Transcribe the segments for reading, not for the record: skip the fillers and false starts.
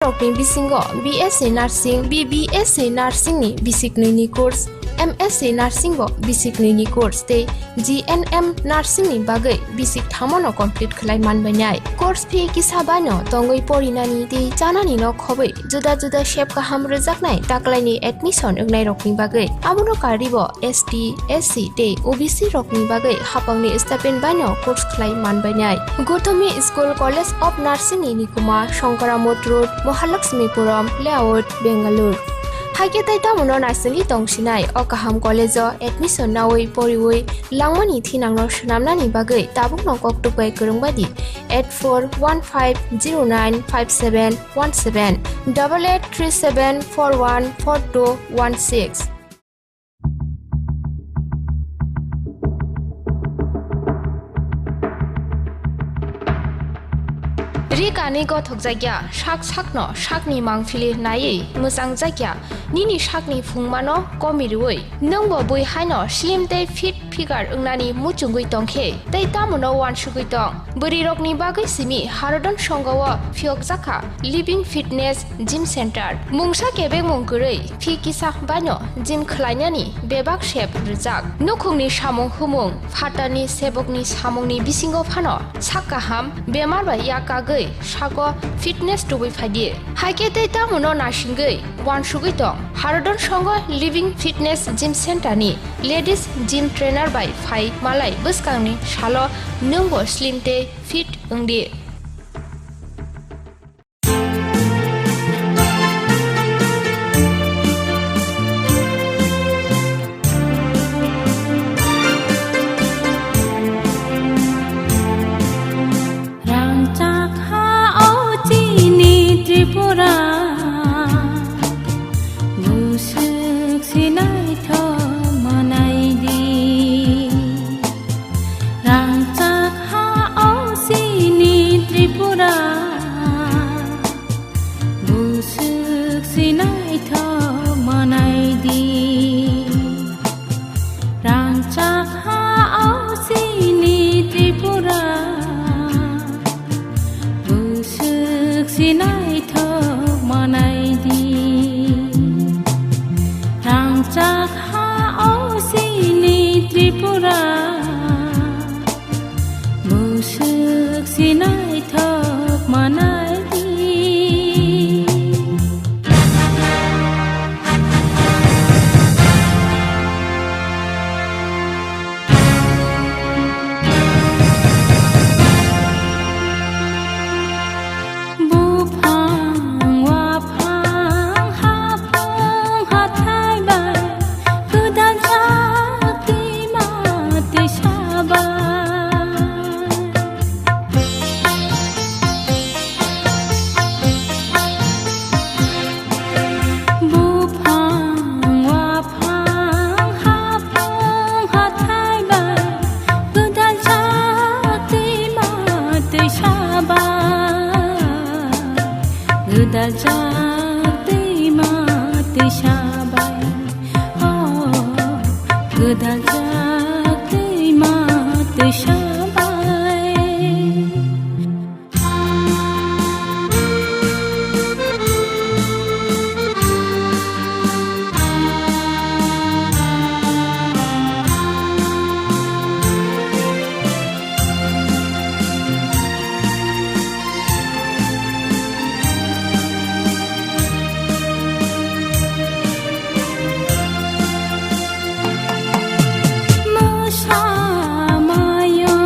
rokni bisingo BSc Nursing BBSc Nursing ni basic ni course MSc Nursing bo basic ni course te GNM Nursing ni bagai basic thamono complete khlai manbanyai course fee kisabano tongoi porinani ti chanani no khobai juda juda shape ka hamre jaknai taklaini admission ungnai rokni bagai amono karibo ST SC te OBC rokni bagai hapangni stipend bano course khlai manbanyai Gotami School College of Nursing ni kuma Shankaramot Road Mahalakshmipuram Layout Bangalore Haiketai tamono nursing tongsinai Okaham College admission nawai poriwai langmani thinangno shnamnani bagai tabuk nokok tukai kurungbadi 8415095717 8837414216 Rikani gothok jagya shak sakno shakni mangfili nai musang jagya nini shakni phungmano komirui nongbo boi haino slim te fit figure ungnani muchungui tongkhe tei tamono wan shugui tong buri rokni bagai simi harodon songawa phiok jaka living fitness gym center mungsa kebe mungkurei phi kisa bano gym khlainani bebak shep rijak nukhungni samung humung phatani sebokni samungni bisingo phano sakaham bemar bai yakagai Shago fitness to be fadi. Haikete tamuno nashingai, one shugitong, Haradon Shongo Living Fitness Gym Center ni, ladies gym trainer by Fai Malay Buskangni, Shalo, Nungo Slim Day, Fit Undi. Mayo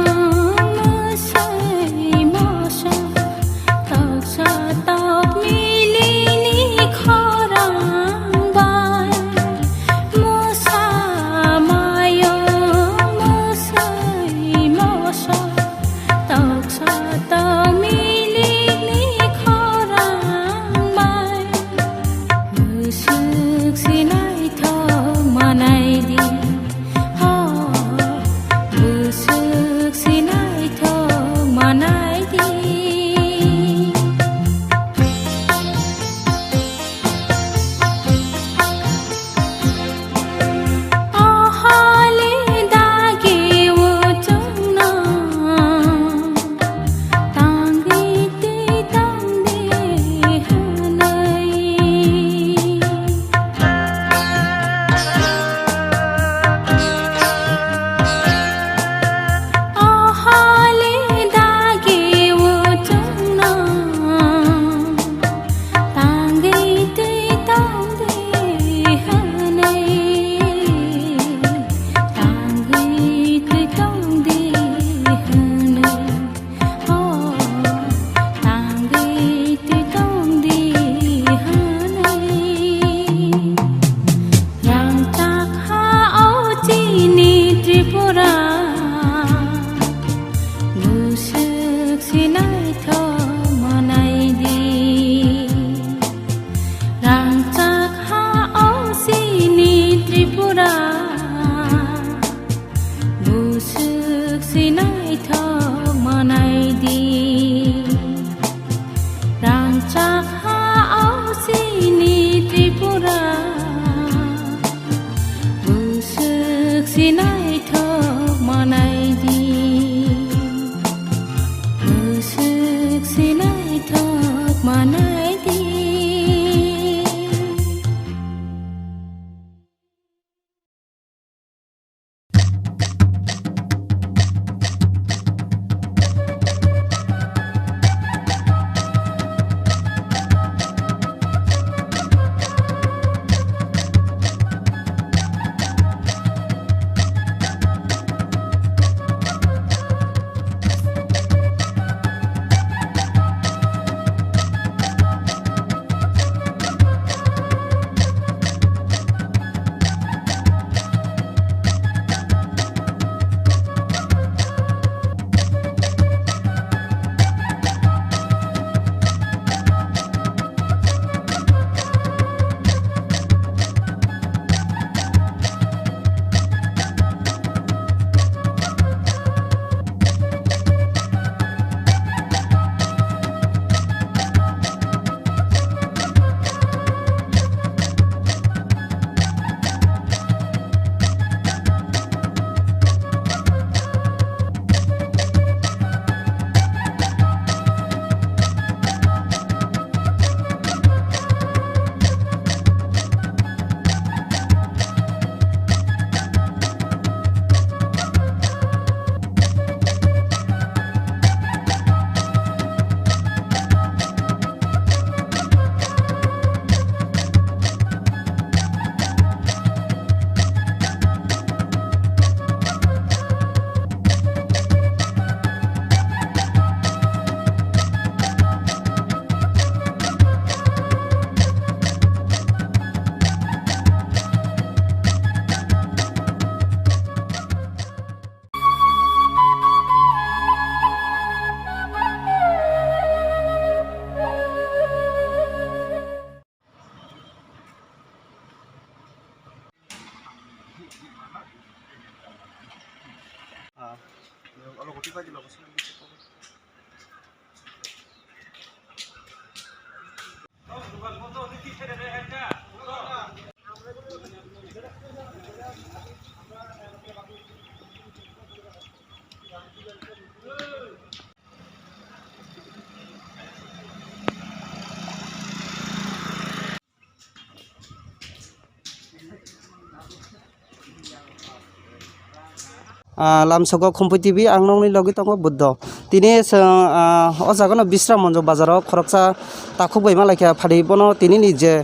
Lamsogo Khumphoi TV ang nongni logi tongo Buddha tini o jagono Bisram Monjo bazaro khoroksa takhubai malaikha phadi bono tini ni je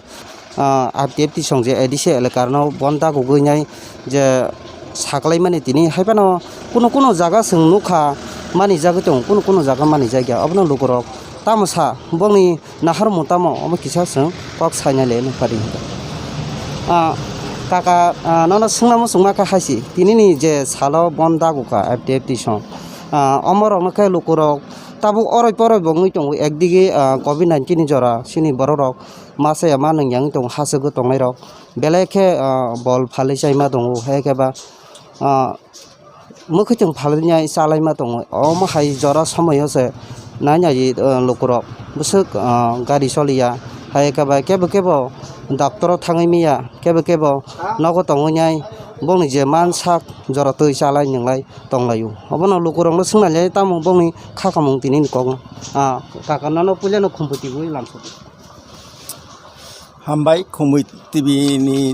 RTF songje edise elekarno bonda guguinai je saklai mani tini haibano kuno jaga sung nukha mani jaga tong kuno jaga mani jaga abno lukorok tamosa bongni nahar mutamo omo kisa sung kok sainale no phadi Kaka nono sungnamu sungmaka haisi tini ni je salo bonda guka FTF song omorok nakai lukurok tabu oroi poroi bongui tongo ekdige COVID-19 ni jora sini bororok masa yama nangyang tong hasagu tongairok beleke bol phali chaima tongo hekeba mukhitung phalinya salaima tongo omo hai jora samay hose nanya yi lukurok busuk gari soliya hekeba kebo Doctor Tangimia, Kebo, Nogo Tongonyai, Boni Jeman Sak, Jorato Shalai Yanglai, Tonglayu. Obono Lukurong Sunale, Tamu Boni, Kakamung Tinin Kong, Kakanano Pulano Competitive Lamso. Hambai Kumit TV ni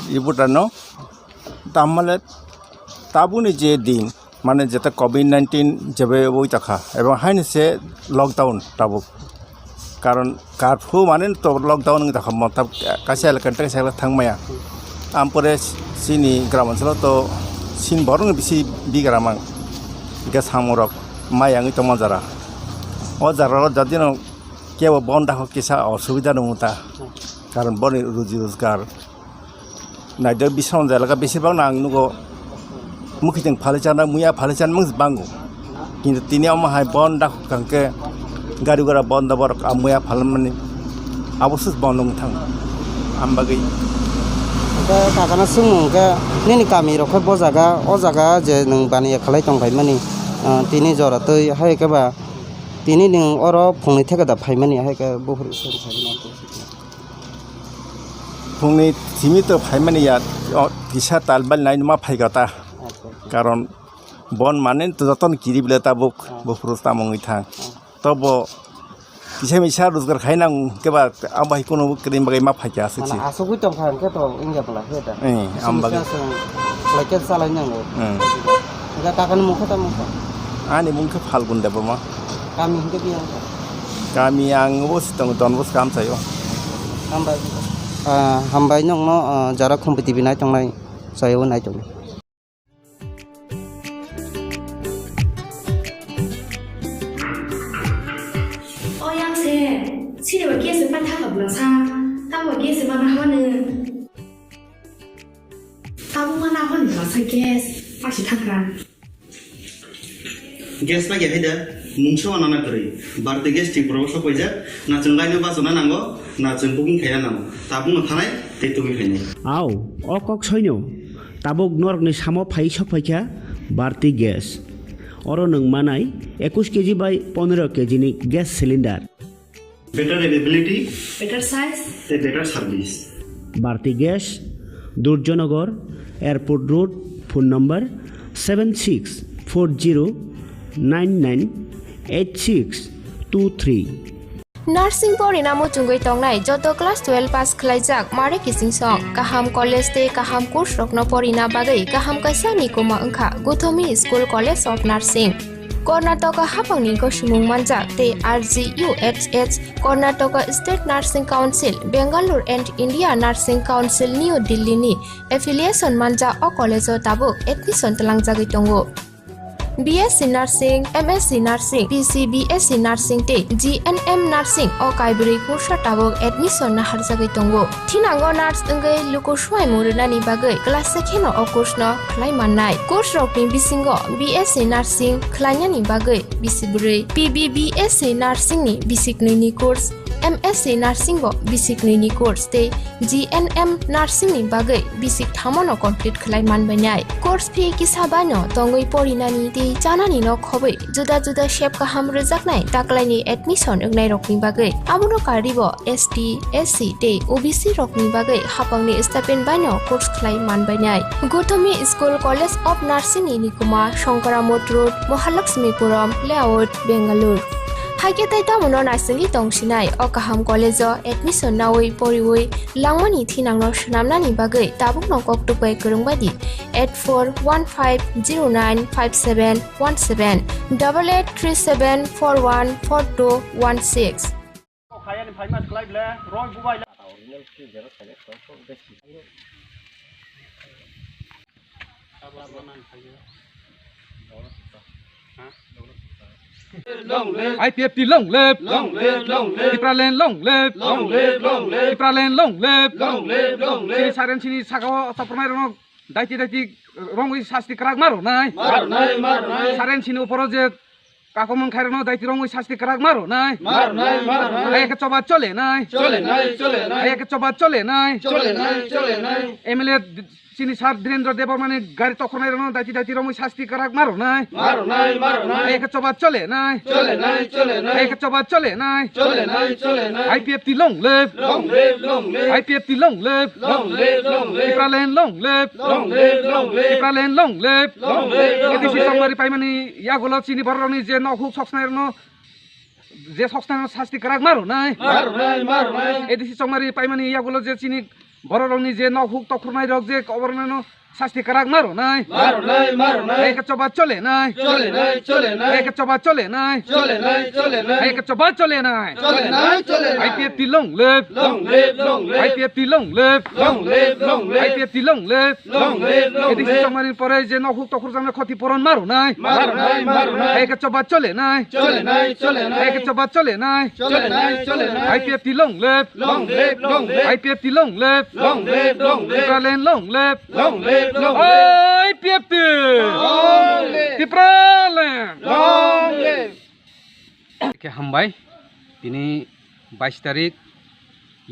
Ibutano Tamalet Tabuni J. Din, manager COVID-19 Jabe Witaka, ever Heinze lockdown Tabu. Karon karfu manen to lockdown ng takam tab kasi alkan teng sela thangmaya ampore sini gramansalo to sin borong bisi bigramang gas hamorok mayang to manjara o jararo jadino kebo bonda ho kisa osubida numuta karon boni ruji rozgar naide bison jalaga bisi bang nang nugo mukhiteng phalechana muya phalechan mung bangu kintu tini ama hai bonda kangke Gari gara bonda borok amuya phalamani abusus bondong thang ambagai kakana sung ke nini kami rokhe bojaga o jaga je nang bani khalai tongbai mani tini jora tei hai ke ba tini ning oro phungni theka da phaimani hai ke bohur sari sari phungni thimi to phaimani ya kisa talbal nai ma phaigata karon bon manen to jaton kiri bile tabuk bo purus tamong ithang to bo kisah misal rozgar khainang keba ambai kono krim bagai ma phakya Mana asichi asuk itu kan ke to ingat lah kita. ambagai Lagi salah nyango. Enggak takkan muka tak muka. ani mungke falgun deba ma Kami hingga biang. kami yang bos tong don bos kam sayo Hambai. Hambai nyong no jarak kompetitif naik tong naik. Saya naik tong. yang se si de ke se pan tha ka bla sa ta wa ke se ma na ha ne ta bu ma na ha ne sa ke fa shi thang ran gas না গে হেদা মুংসো আনানা করে বারতে gas ঠিক প্রবশ কইজা না जों Lino বাজনা নাঙ্গো না जों booking খাইয়া নাম তা বুনো থানায় তে তুমি খাইনে আও অকক সৈন্য তাবক নরকনি সামো ফাই সফাইখা বারতি গ্যাস অর নং মানাই 21 কেজি বাই 15 কেজি নি gas cylinder better availability better size তে better service Bharati gas Durjoynagar airport road phone number 7640998623 Nursing pori namo chungoi tongnai joto class 12 pass khlaijak mare kising song kaham college te kaham course rokno pori na bagai kaham kaisa ni koma angkha Gothomi School College of Nursing Karnataka hapangni ko sumung manjak te RGUHH Karnataka State Nursing Council Bangalore and India Nursing Council New Delhi ni affiliation manja o college o tabuk admission talangjagoi tongo BSc Nursing, MSc Nursing, PCBSc Nursing te GNM Nursing o kaibri kursa tabok admission na harjagai tongo. Thinango nurse engai luko swai murunani bagai class sekheno o course no khlai mannai. Course rokni bisingo BSc Nursing khlainani bagai bisiburi PBBSc Nursing ni bisikni ni course MSc Nursing bo bisikni ni course te GNM Nursing ni bagai bisik thamono complete khlai manbainai. Course fee kisabano tongoi porinani te janani no khobai juda juda shape kaham rejaknai taklaini admission engnai rokni bagai abuno karibo ST SC te OBC rokni bagai hapangni stipend baino course khlai manbainai. Gothomi School College of Nursing ni Nikuma Shankaramot Road Mahalakshmipuram Layout Bangalore Haike tai tamuno nursing tongsinai o kaham college o admission nawai poriwai langmani thinangno shnamnani bagai tabukno koktupai kurungbadi 8415095717 8837414216 IPF long live Ipralen long live Ipralen long live Saren sini sakao sapromai rono daiti rongi sasti kerak maru nai Saren sini uporo je kakomon khairno daiti rongi sasti kerak maru nai Ayo coba chole nai Ayo coba chole nai MLA sini sar Direndra Deba mane gari tokhonai rono daiti rongi sasti kerak maru nai Ayo coba chole nai Ayo coba chole nai IPF long live IPF long live Ipralen long live Ipralen long live Edisi samari paimani yagulo sini boroni je nokhuk soksnairno je soksnairno sasti kerak maru nai Edisi samari paimani yagulo je sini boroni je nokhuk tokhonai rok je obornano sasti kerak maru nai Ayo coba chole nai Ayo coba chole nai Ayo coba chole nai IPF long live IPF long live IPF long live Edisi samari pore je nokhuk tokhur jamne khoti poron maru nai Ayo coba chole nai Ayo coba chole nai IPF long live IPF long live Ipralen long live IPF Ipralen ke hambai ini 22 তারিখ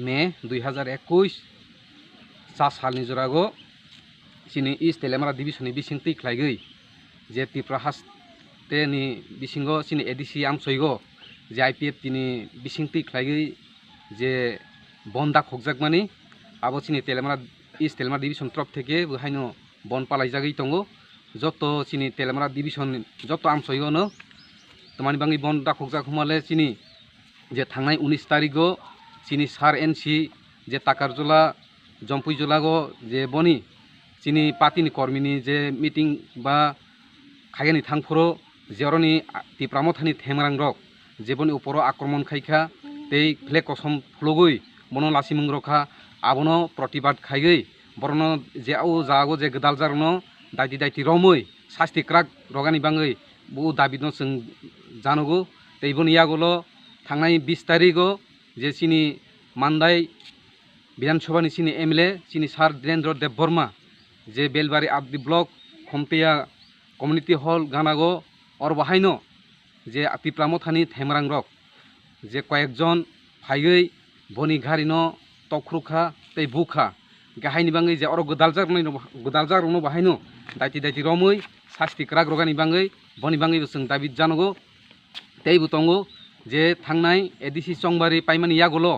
মে 2021 सालनि जरागो सिनि east तेलेमारा डिविजननि बिसिं तैख्लायगै जे त्रिपुरा हास्टेनि बिसिंगो सिनि ADC आमसयगो जे IPF तिनि बिसिं तैख्लायगै जे बन्दा खगजाकमानि आबो सिनि तेलेमारा east तेलेमारा division तरफ थेके बहायनो बन पालायजागै दंगो যত চিনি তেলেমারা ডিভিশন যত আমসইগনো তোমানি বাঙ্গি বন দাখকজাক হুমালে চিনি যে থাংনাই 19 তারিখও চিনি সার এনসি যে তাকারজলা জম্পুইজলাগো যে বনি চিনি পাতিনি কর্মীনি যে মিটিং বা খাইগানি থাংফোরো जेरनि तिप्रामथानि थेमरां रक जेबनि उपरो आक्रमण खाइखा तै फ्ले कसम फ्लगै बनो लासिमंग रखा आबनो प्रतिबाद खाइगै बरनो जे औ जागो जे गदाल जारनो दाइति दाइति रमै शास्ति क्राक रगानि बाङै बु दाबिदनो जों जानगो तैबनि यागोलो थांनाय 20 तारिखो जे सिनि मान्दाय विधानसभानि सिनि एमएलए सिनि सार धीरेन्द्र देव बर्मा जे बेलबारि आबदि ब्लक खमतेया कम्युनिटी हल गानागो और बाहायनो जे तिप्रामथानि थेमरां रक जे कयेकजन फाइगै बनि घारिनो तख्रुखा तै बुखा गाहायनि बाङै जे और गोदालजारनो बाहायनो दाइति दाइति रमै शास्ति क्राक रगानि बाङै बनि बाङैबो जों दाबि जानगो तै बुतंगो जे थांनाय एडिसि चंबारि पाइमानि यागोलो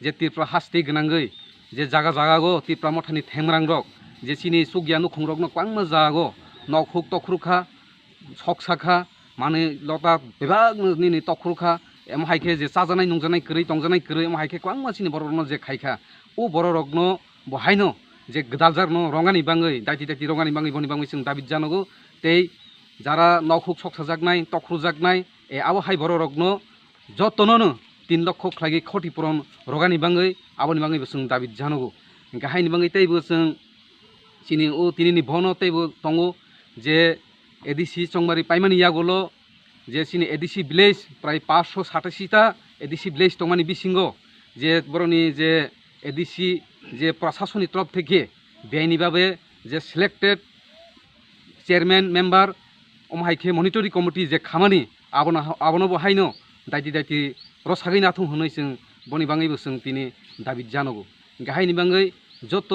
जे तिप्रा हास्ति गनांगै जे जागा जागागो तिप्रामथानि थेमरां रक जे सिनि सुगियानु खुंरकनो क्वांमा जागो नखुक तख्रुखा सकसाखा माने लता बेबागनि तख्रुखा एम हाइखे जे साजानाय नंजानाय करै तंजानाय करै एम हाइखे क्वां मासिनि बरनो जे खाइखा उ बर रगनो बहायनो जे गदालजारनो रंगानि बाङै दाइति दाइति रंगानि बाङै बनि बाङै जों दाबिद जानगो तै जारा नखुक सकसाजाकनाय तख्रुजाकनाय ए आबो हाइ बर रगनो जतननो 3 लाख खलागि क्षतिपूरण रगानि बाङै आबनि बाङैबो जों दाबिद जानगो गाहायनि बाङै तैबो जों सिनि उ तिनिनि भनो तैबो तंगो जे एडिसि चंबारि पाइमानि यागोलो जे सिनि एडिसि विलेज प्राय 587टा एडिसि विलेज तंमानि बिसिंगो जे बरनि जे एडिसि जे प्रशासनिक तरफ থেকে बेनिबाबे जे सिलेक्टेड चेयरमैन मेम्बार अमहाइखे मनिटरी कमिटी जे खामानि आबनो बहायनो दाइति दाइति रसागै नाथुं होनै जों बनि बाङैबो जों तिनि दाबिद जानगो गाहायनि बाङै जत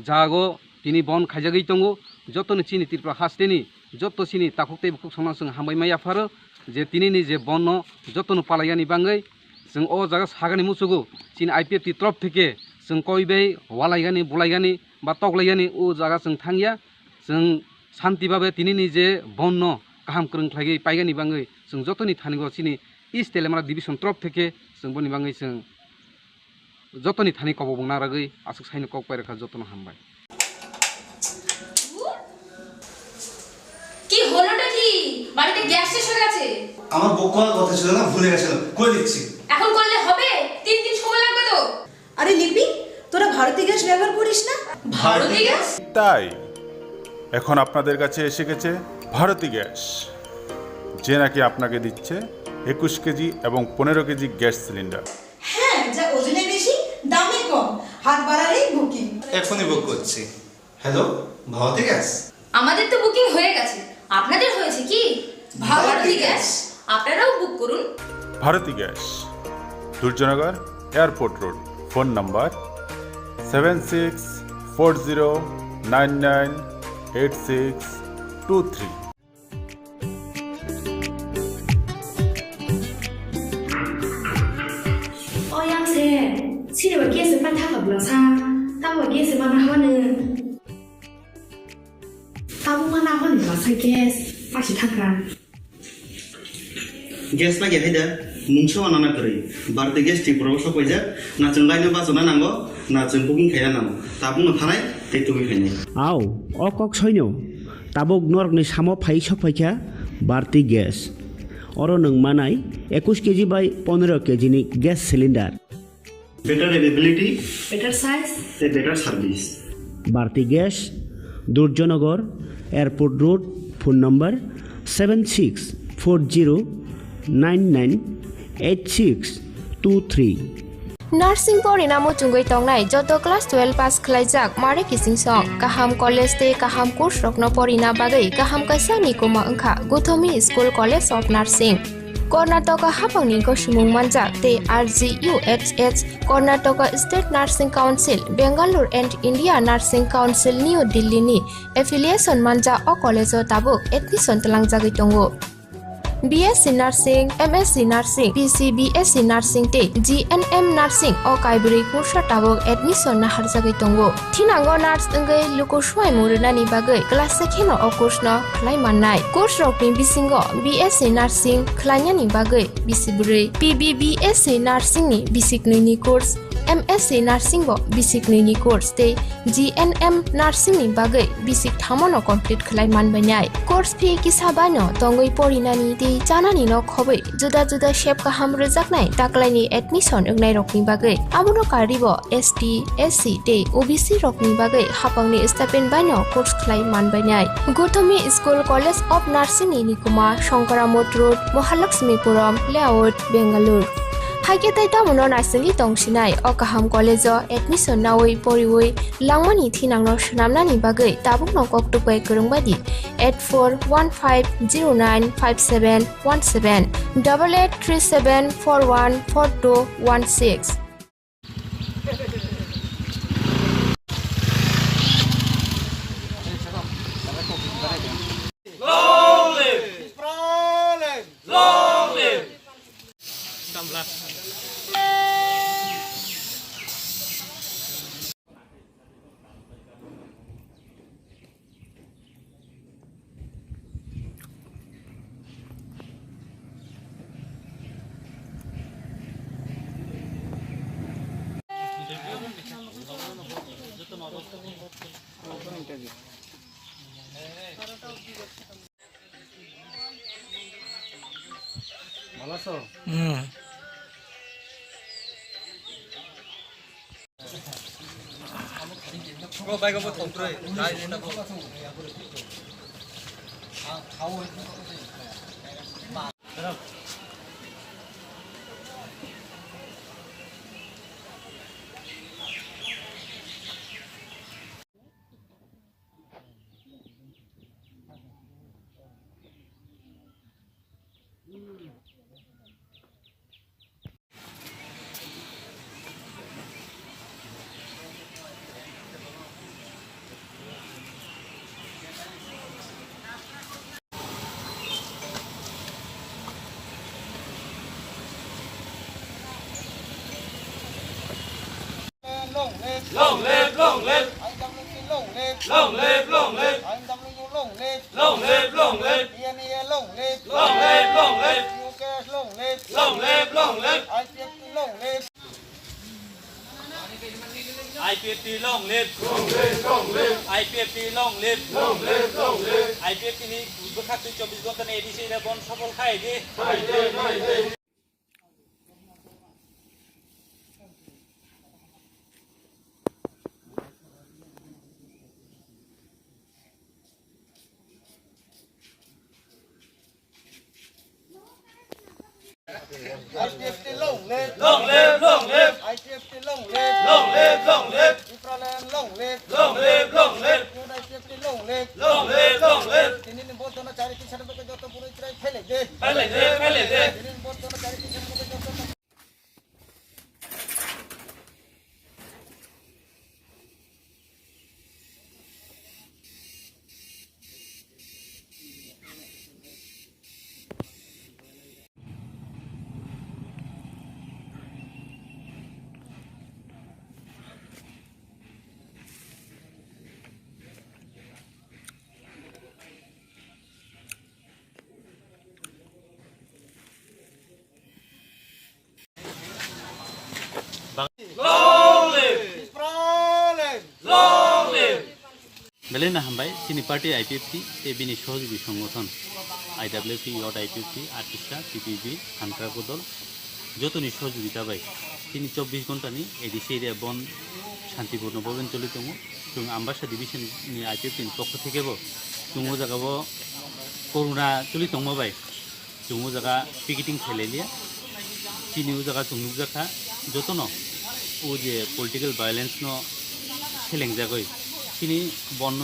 जागो तिनि बन खाइजागै दंगो जतनो चिनि तिप्रा हास्तेनि जत सिनि ताकुते बुक संना जों हामबाय माइ आफारो जे तिनिनि जे बन जतनो पालायानि बाङै जों अ जागा सागानि मुसुगो चिनि आइपिएफटी तरफ থেকে जों कइबै वालायगानि बुलायगानि बा तगलायगानि उ जागा जों थांगिया जों शान्तिबाबे तिनिनि जे बन गाहाम क्रोंख्लागै पाइगानि बाङै जों जतनि थानिगो चिनि इस्ट तेलेमारा डिभिजन तरफ থেকে जों बनि बाङै जों जतनि थानि कबबं नारागै आसुक साइनो कक पाइराखा जतनो हामबाय কি হলোটা কি বাড়িতে গ্যাস শেষ হয়ে গেছে আমার বকওয়ার কথা ছিল না ভুলে গেছিলাম করে দিচ্ছি এখন করলে হবে 3 দিন সময় লাগবে তো আরে লিপি তোরা ভারতী গ্যাস ব্যবহার করিস না ভারতী গ্যাস তাই এখন আপনাদের কাছে এসে গেছে ভারতী গ্যাস যে নাকি আপনাকে দিচ্ছে 21 কেজি এবং 15 কেজি গ্যাস সিলিন্ডার হ্যাঁ যা ওজনে বেশি দামে কম হাত বাড়ালেই বুকিং এখনই বুক করছি হ্যালো ভারতী গ্যাস আমাদের তো বুকিং হয়ে গেছে আপনাদের হয়েছে কি ভারতী গ্যাস আপনারাও বুক করুন Bharati gas Durjoynagar airport road phone number 7640998623 欧阳姐现在我给是办他可不了差但我给是办他好呢他不办他好你老是 gas 发起他干 gas नागिर हायदा मुंसो आनाना करै बारदे गेस ति प्रबसो कइजा ना जों लाइनो बाजना नांगो ना जों बुकिं खाया नांगो ता बुंनो थानाय तै तुगै खायनाय आव अकक सैनो ताबक नरकनि सामो फाइ सफाइखा बारती ग्यास और नों मानाय 21 केजी बाय 15 केजी नि gas cylinder better availability better size ते better service Bharati gas Durjoynagar airport road phone number 7640998623 nursing परिणामो चुंगै तंगनाय जत क्लास 12 पास खलाइजाक मारे किसिं सं गाहाम कॉलेज ते गाहाम कोर्स रखनो परिना बागै गाहाम कासा निकुमा अंखा Gautami school college of nursing Karnataka हाफांनि गसुमुं मानजाक ते RGUHH Karnataka state nursing council Bengaluru and India nursing council New Delhi नि एफिलिएशन मानजा अ कॉलेज ताबुक एडमिशन तलांजागै दंगो BSc Nursing, MSc Nursing, PCBSc Nursing te GNM Nursing o kaibri kursa tabok admission na harjagai tongo. Thinango nurse engai luko suai murunani bagai class sekheno o course no khlai mannai. Course rokni bisingo BSc Nursing khlainani bagai bisiburi, PBBSc Nursing ni bisik ni course, MSc Nursing bo bisik ni course te GNM Nursing ni bagai bisik thamono complete khlai manbainai. Course fee kisabano tongoi porinani te janani no khobai juda juda shape ka ham rejaknai taklaini admission engnai rokni bagai amono karibo ST SC te OBC rokni bagai hapangni stipend baino course khlai manbainai. Gothomi School College of Nursing ni Nikuma Shankaramot Road Mahalakshmipuram Layout Bangalore. Haike tai tamono narsingi tongsinai o kaham college o admission nawai poriwai langmani thinangno shnamnani bagai tabukno koktupai kurungbadi 8415095717 8837414216. Long live, long live. Long live, long live. Long live, long live. Long live, long live. Long live, long live. Long live, long live. IPFT long live. Long live, long live. IPFT long live. Long live, long live. IPFT ni berkati 24 ঘন্টা ADC রে বন সফল খাই দি। IPFT long live, long live, long live. IPFT long live, long live, long live. Ipralan long live, long live, long live. IPFT long live, long live, long live. Tinin botona charity certificate joto puro trai phele de. Phele de, phele de. Tinin botona charity certificate joto long live. Long live. Belena Hambai, Sini Party IPFT, Ebini Shoji Songoton, IWP, Yot IPFT, Artista, PPB, Hantra Kodol, Jotoni Shoji Vitabai, Sini 24 ঘন্টা নি ADC area বন শান্তিপূর্ণ ভাবে চলিতম এবং Ambassa division নি IPFT পক্ষ থেকে তুমো জায়গাব corona চলিতম by তুমো জায়গা পিকেটিং খেলেলিয়া চিনিও জায়গা তুমুক জায়গা যতন ও যে পলিটিক্যাল ভায়োলেন্স ন সেলেং জাগৈ চিনি বন্য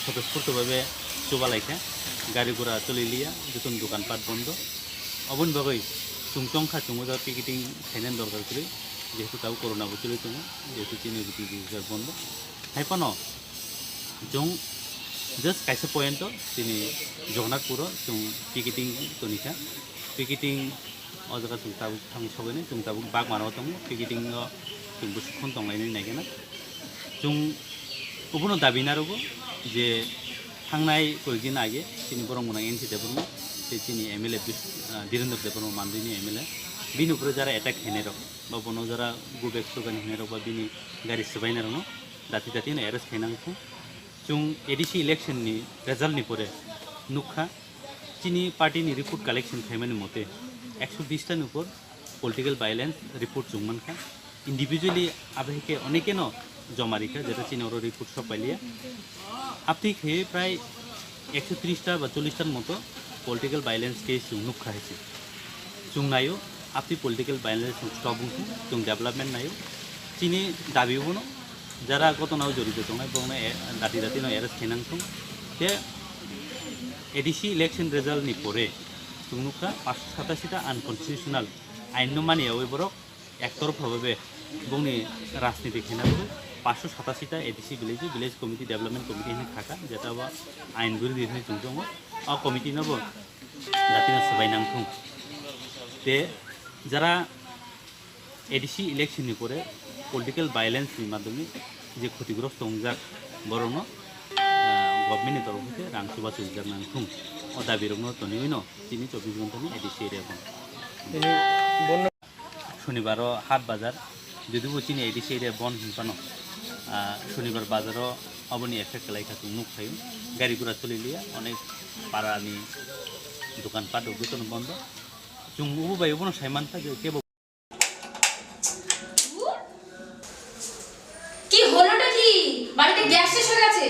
স্বতঃস্ফূর্তভাবে চোবালাইখা গাড়ি ঘোড়া চলিলিয়া যতন দোকানপাট বন্ধ অবন বাগৈ চুংচংখা চুমুজা পিকেটিং খাইনান দরকার করে যেহেতু তাও করোনা চলিত যেহেতু চিনি বন্ধ হাইপান জং জাস্ট কাইসে পয়েন্ট তিনি জগন্নাথপুর जों पिकेटिं तनिखा पिकेटिं o jaga जों tabuk thang sogene जों tabuk bag manaw tong picketing जों busukhon tonglaini naigena जों ubono dabi narogo je थांनाय कয়েকদিন আগে তিনি বরংমনা এনসি দেবর্মা তিনি এমএলএ বীরেন্দ্র দেবর্মা মানদিনী এমএলএ बिनि उपरे जरा एटाक हेनेर बा बनो जरा गुबेक सुगान हेनेर बा बिनि गारि सबाइनार न दाति दाति न एरेस्ट खाइनांगौ जों एडिसि इलेक्शन नि रिजल्ट नि परे नुखा चिनि पार्टी नि रिपोर्ट कलेक्शन खाइमानि मते 120 टानि उपर पलिटिकल वायलेंस रिपोर्ट जुंगमानखा इंडिविजुअली आबेके अनेके न जमारिका जेटा चिनर रिपोर्ट सब पाइलिया आपति खे प्राय 130 टा बा 40 टार मतो पलिटिकल वायलेंस केस जों नुखा हैसे जों नायो आपति पलिटिकल वायलेंस स्टप जों डेवलपमेंट नायो चिनि दाबिबो न जरा घटनाव जड़ित दंनाय बंनाय दाति दाति न एरेस्ट खाइनांगौ ते एडिसि इलेक्शन रिजल्ट नि परे जोंनुखा 587 टा आनकन्स्टिट्यूशनल आइन न मानियाव एबरक एकतरफा भाबे बंनि राजनीति खाइनांगौ 587 टा ADC village committee development committee नि थाका जेटाबा आइन बिरोधी नि जों दङ आ कमिटी नबो दाति न सबाइनांगौ ते जरा एडिसि इलेक्शन नि परे पलिटिकल वायलेंस नि माध्यमे जे क्षतिग्रस्त हंजाक बरनो गभर्नमेंट नि तरफ से रांसुबा सुजाक नांगौ ओ दाबि रंनो तनिनो तिनि 24 घंटानि एडिसि एरिया बन शनिबार हाट बाजार যদি চিনি एडिसि एरिया बन हिंपानो शनिबार बाजार अबनि एफेक्ट लाइका जों नुक थायो गारि गुरा चलिलिया अनेक पारानि दোকানপাট ओगुतन बंद जों उबो बायबो साइमानता जे के কি হলোটা কি বাড়িতে গ্যাস শেষ হয়ে গেছে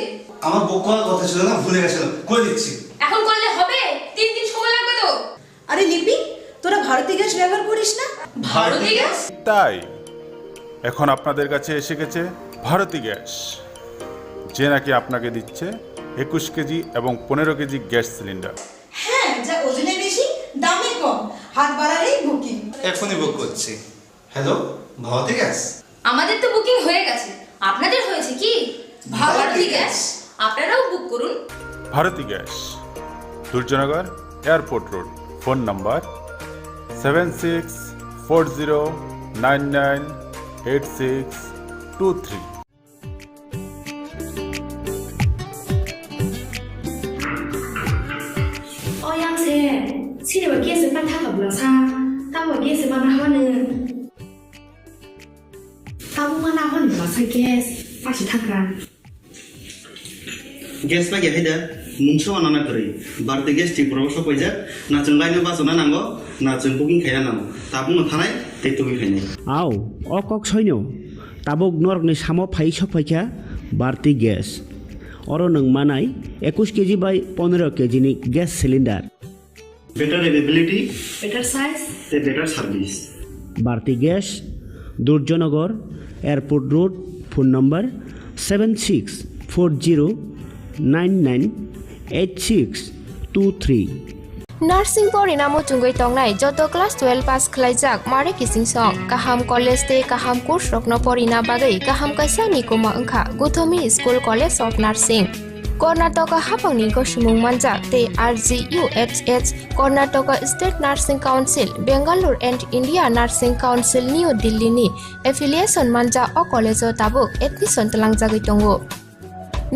আমার বকুয়া কথা ছিল না ভুলে গেছিলাম কই দিচ্ছি এখন করলে হবে 3 দিন সময় লাগবে তো আরে লিপি তোরা ভারতী গ্যাস ব্যবহার করিস না ভারতী গ্যাস তাই এখন আপনাদের কাছে এসে গেছে ভারতী গ্যাস যে নাকি আপনাকে দিচ্ছে 21 কেজি এবং 15 কেজি গ্যাস সিলিন্ডার হ্যাঁ যা ওজনে বেশি দামে কম হাত বাড়ালেই বুকিং এখনই বুক করছি হ্যালো ভারতী গ্যাস আমাদের তো বুকিং হয়ে গেছে আপনাদের হয়েছে কি ভারতী গ্যাস আপনারাও বুক করুন Bharati gas Durjoynagar airport road phone number 7640998623 欧阳姐七点我给是办他可不了啥但我给是办他呢ताबुमाना हन बासा गेस पासि थाखा गेस बागे हायदा मुंसो आनाना करै बारते गेस ति प्रबो सपयजा ना जों लाइनो बाजना नांगो ना जों बुकिं खाया नांगो ताबुनो थानाय तेतुबि खायनाय आव अकक सैन्य ताबुक नरकनि सामो फाइ सफाइखा भारती ग्यास अरो नों मानाय 21 केजी बाय 15 केजी नि gas cylinder better availability better size ते better service Bharati gas Durjoynagar airport road phone number 7640998623 nursing परिणामो चुंगै तंगनाय जत क्लास 12 पास खलाइजाक मारे किसिं सं काहाम कॉलेज ते काहाम कोर्स रखनो परिना बागै काहाम कैसा निकोमा अंखा Gautami school college of nursing Karnataka हाफांनि गसुमुं मानजाक ते RGUHH Karnataka state nursing council Bengaluru and India nursing council New Delhi नि एफिलिएशन मानजा अ कॉलेज ताबुक एडमिशन तलांगजागै दंगो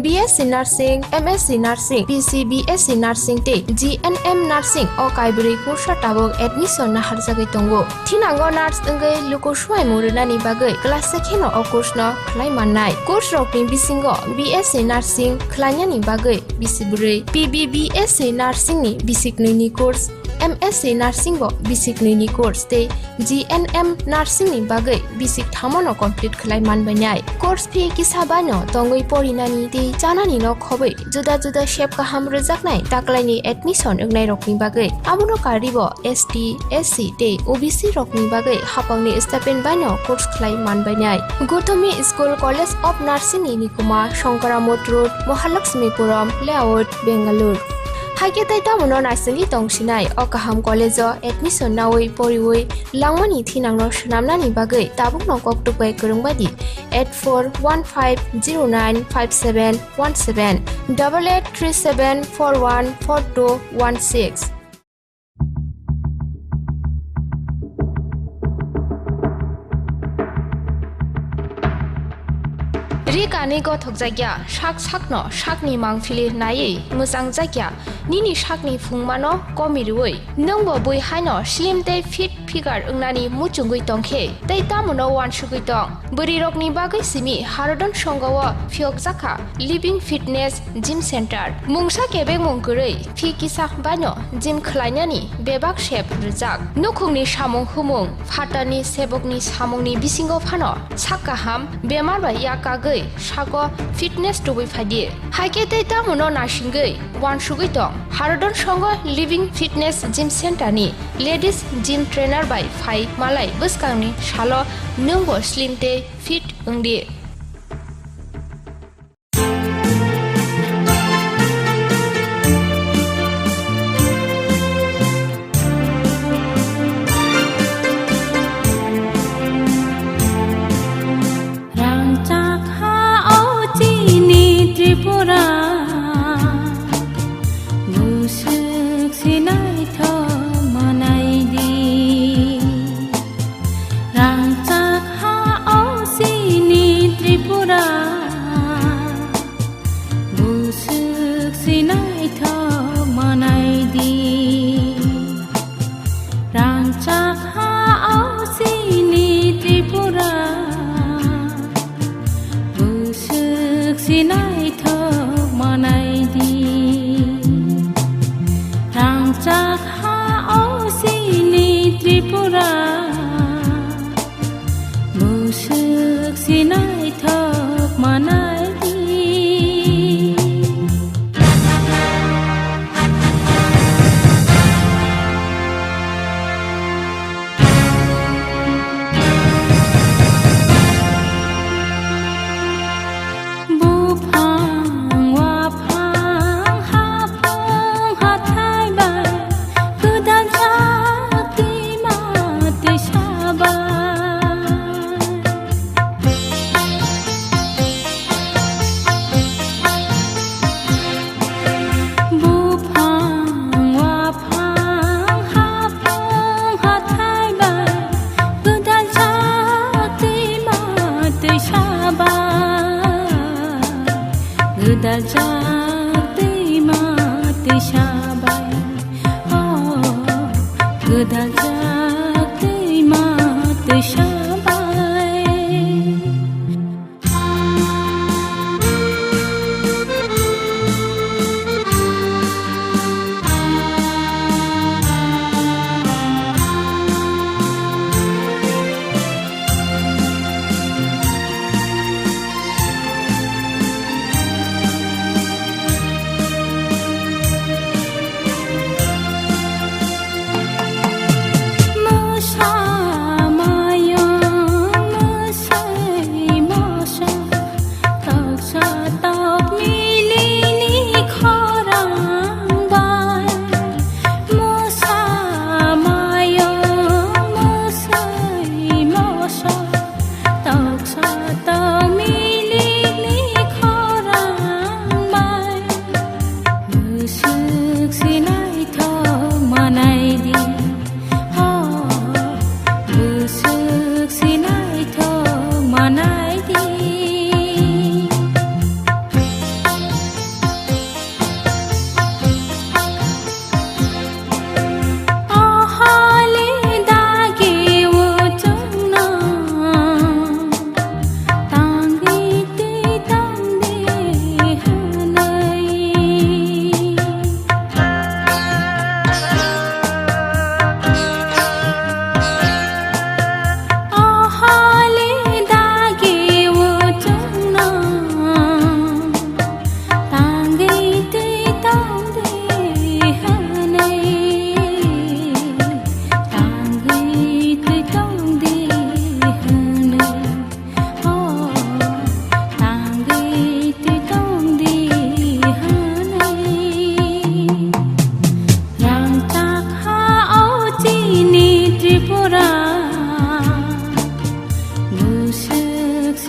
BSc Nursing, MSc Nursing, BSc Nursing te GNM Nursing o kaibri kursa tabok admission na harjagai tongo. Thinango nurse engai luko swai murunani bagai class sekheno o course no khlai mannai. Course rokni bisingo BSc Nursing khlainani bagai bisiburi PBBSc Nursing ni bisiknui ni course MSc Nursing bo bisiknui ni course te GNM Nursing ni bagai bisik thamono complete khlai manbainai. Course fee kisabano tongoi porinani te janani no khobai juda juda shape kaham rejaknai taklaini admission engnai rokni bagai abuno karibo ST SC te OBC rokni bagai hapangni stipend baino course khlai manbainai. Gotami School College of Nursing ni nikuma Shankaramot Road Mahalakshmipuram Layout Bengaluru Haike tai tamono narsini tongsinai Okaham College admission nawi poriwi langmani thinangno shnamnani bagai tabukno koktukbai kurungbadi 8415095717 8837414216. Rikani gothok jagya shak sakno shakni mangfili nai musang jagya nini shakni fungmano komirui nongbo bui haino slimte fit figure ungnani muchungui tongkhe tei tamono wansugui tong buri rokni bagai simi harodon songawo phiok jaka living fitness gym center mungsa kebek mungkurui phi kisa bano gym khlainani bebak shep rujak nukhungni samung humung phatani sebokni samungni bisingo phano sakaham bemar bai yakagai Shago fitness to be fadi. Haike tei tamono nashingai wansugui tong harodon songo living fitness gym center ni ladies gym trainer by Phai Malai buskangni shalo nungbo slim te fit ungdi.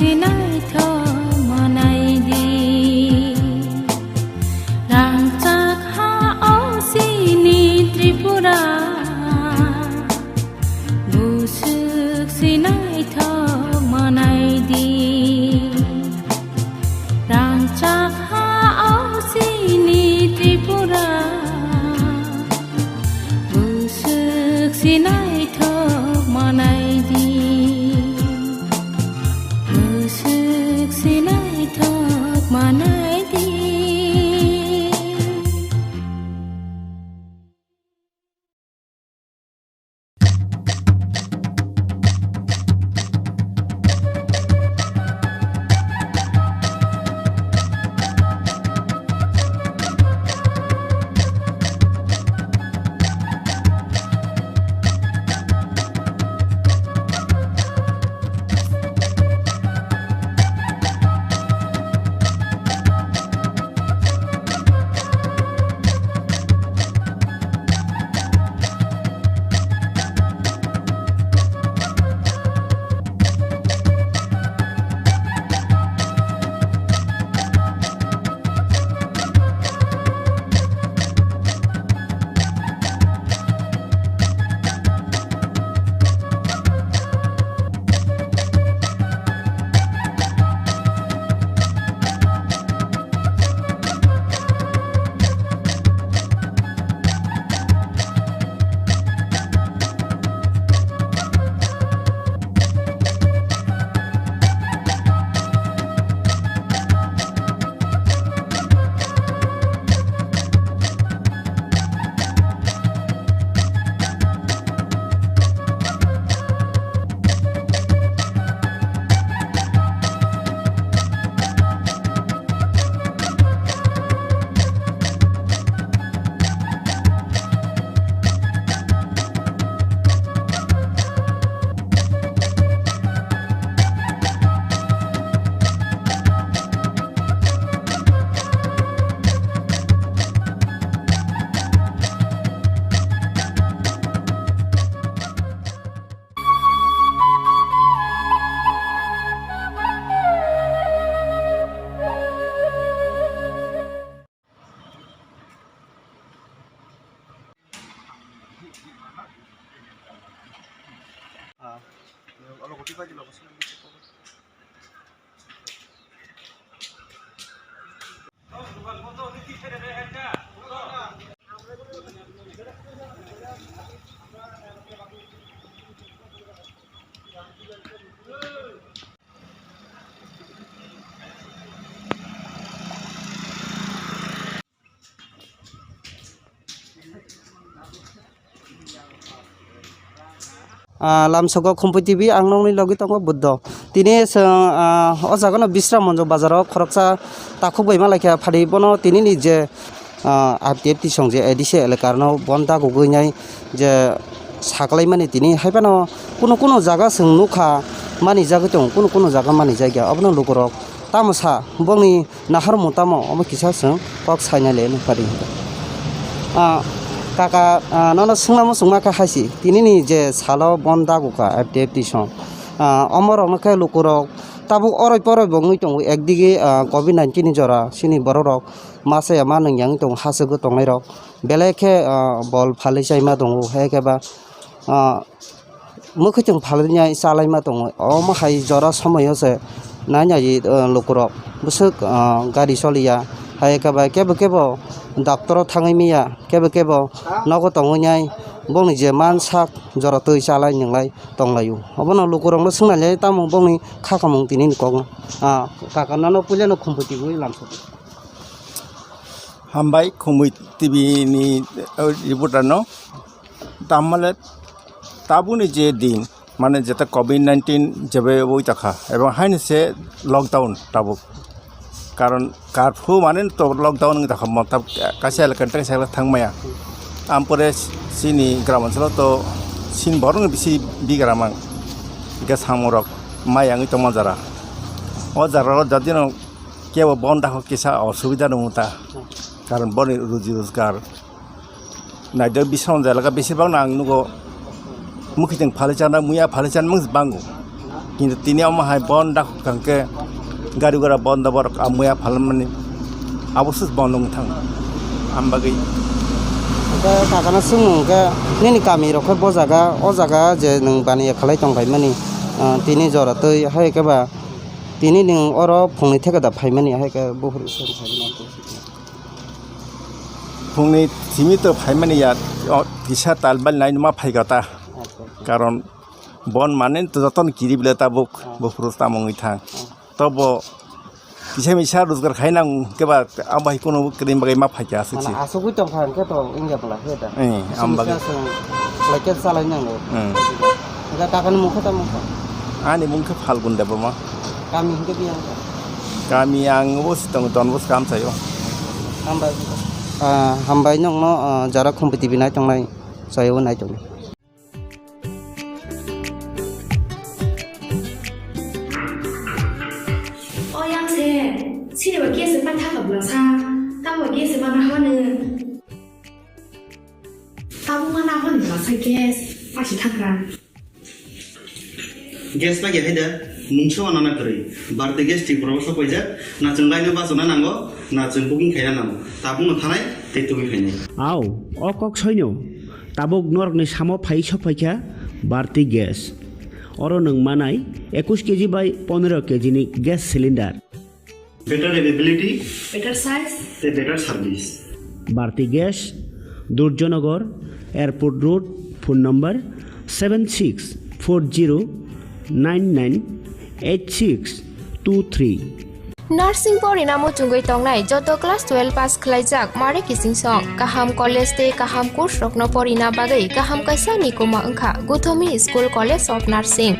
सिनायथ मनायदि रांचाक हा असिनि त्रिपुरा बुसुक सिनायथ मनायदि रांचाक हा असिनि Tripura बुसुक सिनायथ मनायदि बुसुक सिनायथ मनायदि लामसोगाव खुम्पु TV आं नंनि लगे दङ बुद्ध तिनि o jaga no bisram monjo bazaro khoroksa takuk bai malaika phadi bono tini ni je aptep ti song je edise elekar no bonda gogoi nai je saklai mani tini haibano kuno jaga sung nukha mani jaga tong kuno jaga mani jaga abno lukorok tamosa bongni nahar mutamo omo kisa sung kok saina le no pari kaka nono sungna sungma ka hasi tini ni je salo bonda goka aptep ti song omorok no kai lukorok tabuk oroi poroi bongoi tong ekdige covid-19 ni jora sini bororok mase ama nang yang tong hasago tongnai rok beleke bol phali chaima dong hekeba mukhitung phalnya salaima dong o ma hai jora samay ase nanya ji lukorok busuk gari solia hekeba kebo doctor thangai miya kebo nogo tongonyai bongni je mansak jora tui salai ninglai tonglayu obono lukorok no sungna le tamong bongni khakamong tini kong kakana no pulya no khumputi gui lamso হামবাই খুমুই টিভিনি reporter ন তাহলে তাবুনি যে দিন মানে যেটা COVID-19 যেবে ওই তাখা এবং হাইনি সে লকডাউন তাবুক কারণ কারফু মানে তো লকডাউন তাখা মতাব কাছে এলাকায় সাইলা থাংমায়া আমপরে সিনি গ্রাম অঞ্চল তো সিন বরং বেশি বিগ্রামাং গ্যাস হামরক মায়াং তো মজারা ও যারা যদি কেউ বন্ধ কিসা অসুবিধা নমতা কারণ বনি রুজি রোজগার নাইদ বিশন জায়গা বেশিরভাগ না নুগো মুখিজों ফালিচানা মুয়া ফালিচান মুজ বাঙ্গু কিন্তু তিনি আমাহাই বন ডাক কাंके गारि गरा बन दाबर आमुया फालमनि अबसस बनदों थां आमबागै दा काकाना सोंनो के नैनि गामि रखै बजागा अजागा जे नों बानिया खालाय दंबायमानि तिनि जरातै हायकेबा तिनि नों अर फुंनि थेका दा फायमानि हायके बहुर फुंनि थिमि तो फायमानि या किसा तालबाल नाय मा फायगाता कारण बन माने तो जतन किरिबले ताबुक बहुर तामंगै थां तब किसा मिसा रोजगार खायनां केबा आबाय कोनो क्रिम बागै मा फायका आसुछि आसुगै दंखान के तो इंगा बला हेदा आमबागै लाइके सालाय नांगौ दा काकानि मुखै ता मुखै आनि मुंखौ फाल्गुन देबमा गामि हिंके बियां गामि आं बस दं दनबस काम सायो हामबाय नंनो जारा कम्पिटिटिभ नाय तंनाय जायो नाय दं सिनेमा गेस पान थाखाब्ला सा तावा गेस माना हानो ताबु माना हानो सा गेस पासि थाग्रा गेस बागे हायदा मुंसो आनाना करै बारते गेस टिक प्रबो सपयजा ना जों लायनो बाजना नांगो ना जों बुकिं खाया नांगो ताबुनो थानाय तेतुबि फायनाय आव अकक सैन्य ताबुक नरकनि सामो फाइ सफायखा बारते गेस अर नों मानाय 21 केजि बाय 15 केजि नि gas cylinder better availability, better size, better service. Bharti Gas, Durjanagar, Airport Road, phone number 7640998623. Nursing परिणामो चुंगै तंगनाय जत क्लास 12 पास खलाइजाक मारे किसिं सं काहाम कलेज ते काहाम कोर्स रखनो परिना बागै काहाम कैसा निकोमा अंखा Gautami school college of nursing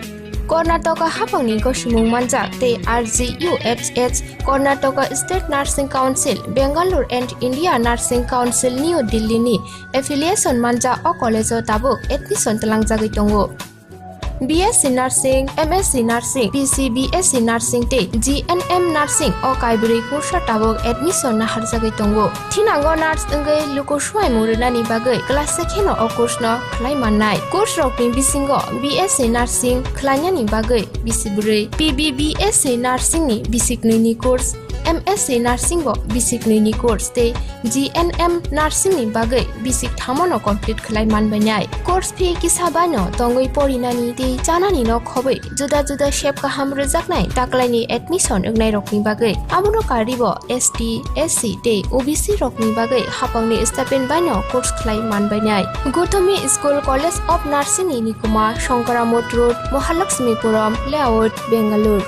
Karnataka हाफांनि गसुमुं मानजाक ते RGUHH Karnataka state nursing council Bengaluru and India nursing council New दिल्लीनि एफिलिएशन मानजा अ कलेज ताबुक एडमिशन तलांजागै दंगो BSc Nursing, MSc Nursing, BSc Nursing te GNM Nursing o kaibri kursa tabok admission na harjagai tongo. Thinango nurse engai luko swai murunani bagai class sekheno o course no khlai mannai. Course rokni bisingo BSc Nursing khlainyani bagai bisiburi PBBSc Nursing ni bisiknini course MSc Nursing bo bisiknini course te GNM Nursing ni bagai bisik thamono complete khlai manbainai. Course fee kisabano tongoi porinani te janani no khobai juda juda shape kaham rejaknai taklaini admission engnai rokni bagai amono karibo ST SC te OBC rokni bagai hapangni stipend baino course khlai manbainai. Gothami School College of Nursing ni Nikuma Shankaramot Road Mahalakshmipuram Layout Bengaluru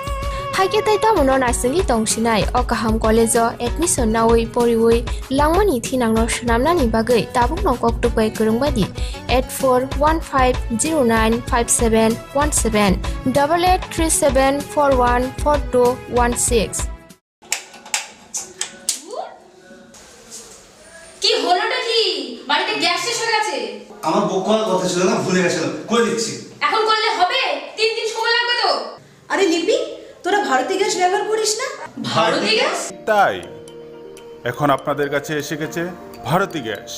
हाइके ताइता मनो नार्सिंनि तंसिनाय अकाहाम college admission नावै परिवै लांमानि थिनांनो सनामनानि बागै Tabuk नकक टुपाय गोरोंबादि 8415095717 8837414216 কি হলোটা কি বাড়িতে gas শেষ হয়ে গেছে আমার বুক করার কথা ছিল না ভুলে গেছিলাম করে দিচ্ছি এখন করলে হবে 3 দিন সময় লাগবে তো আরে লিপি তোরা ভারতী গ্যাস ব্যবহার করিস না ভারতী গ্যাস তাই এখন আপনাদের কাছে এসে গেছে ভারতী গ্যাস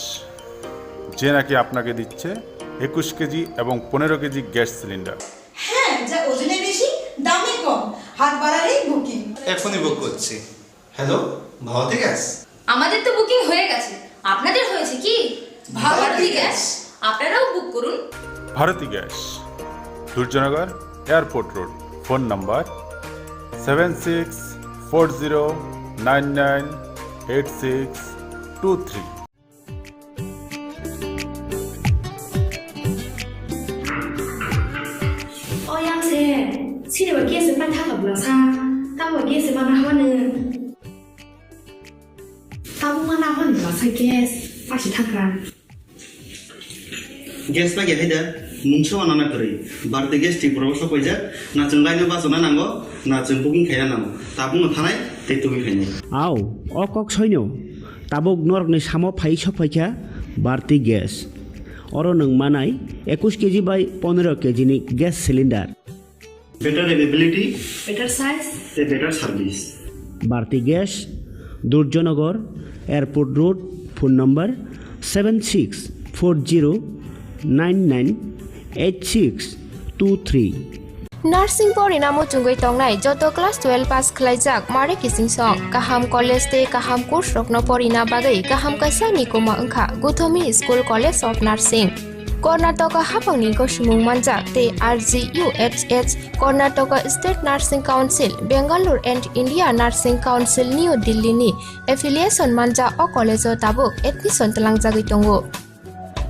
যে নাকি আপনাকে দিচ্ছে 21 কেজি এবং 15 কেজি গ্যাস সিলিন্ডার হ্যাঁ যা ওজনে বেশি দামে কম হাত বাড়ালেই বুকিং এখনই বুক করছি হ্যালো ভারতী গ্যাস আমাদের তো বুকিং হয়ে গেছে আপনাদের হয়েছে কি ভারতী গ্যাস আপনারাও বুক করুন Bharati gas Durjoynagar airport road phone number 7640998623 어양새 시내와 게스 판타가블라 사 따와 게스 마나 하는 따부 마나 하는 사 게스 파시 타그라 guess बागे हायदा मुंसो आनाना करै बारते गेस टिक प्रबो सपयजा ना जों लायनो बाजना नांगो ना जों बुकिं खाया नांगो ताबुनो थानाय तेतुबि फायनाय आव अकक सैन्य ताबुक नरकनि सामो फाइ सफायखा बारते गेस अर नों मानाय 21 केजि बाय 15 केजि नि gas cylinder better availability, better size, better service. Bharti Gas, Durjanagar, Airport Road, phone number 7640998623. Nursing porina mo chungoi tongnai joto class 12 pass khlaijak mare kising song kaham college te kaham course rokno porina bagai kaham kaisa ni koma angkha Gothomi School College of Nursing Karnataka hapangni ko sumung manjak te RGUHH Karnataka State Nursing Council Bangalore and India Nursing Council New Delhi ni affiliation manja o college o tabuk admission talangjagoi tongo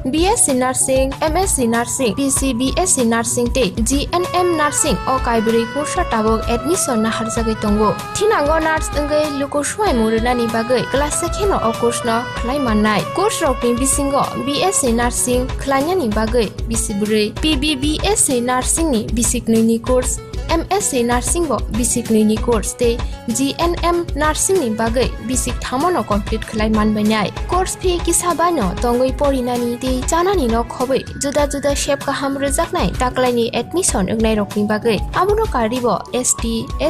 BSc Nursing, MSc Nursing, PC BSc Nursing te GNM Nursing o kaibri kursa tabok admission na harjagoi tongo. Thinango nurse engai luko swai murunani bagai class sekheno o course no khlai mannai. Course rokni bisingo BSc Nursing khlainani bagai bisiburi PBBSc Nursing ni bisiknui ni course MSc Nursing bo basic ni course te GNM Nursing ni bagai basic thamono complete khlai manbainai course fee kisabano tongoi porinani te janani no khobai juda juda shape kaham rejaknai taklaini admission engnai rokni bagai abuno karibo ST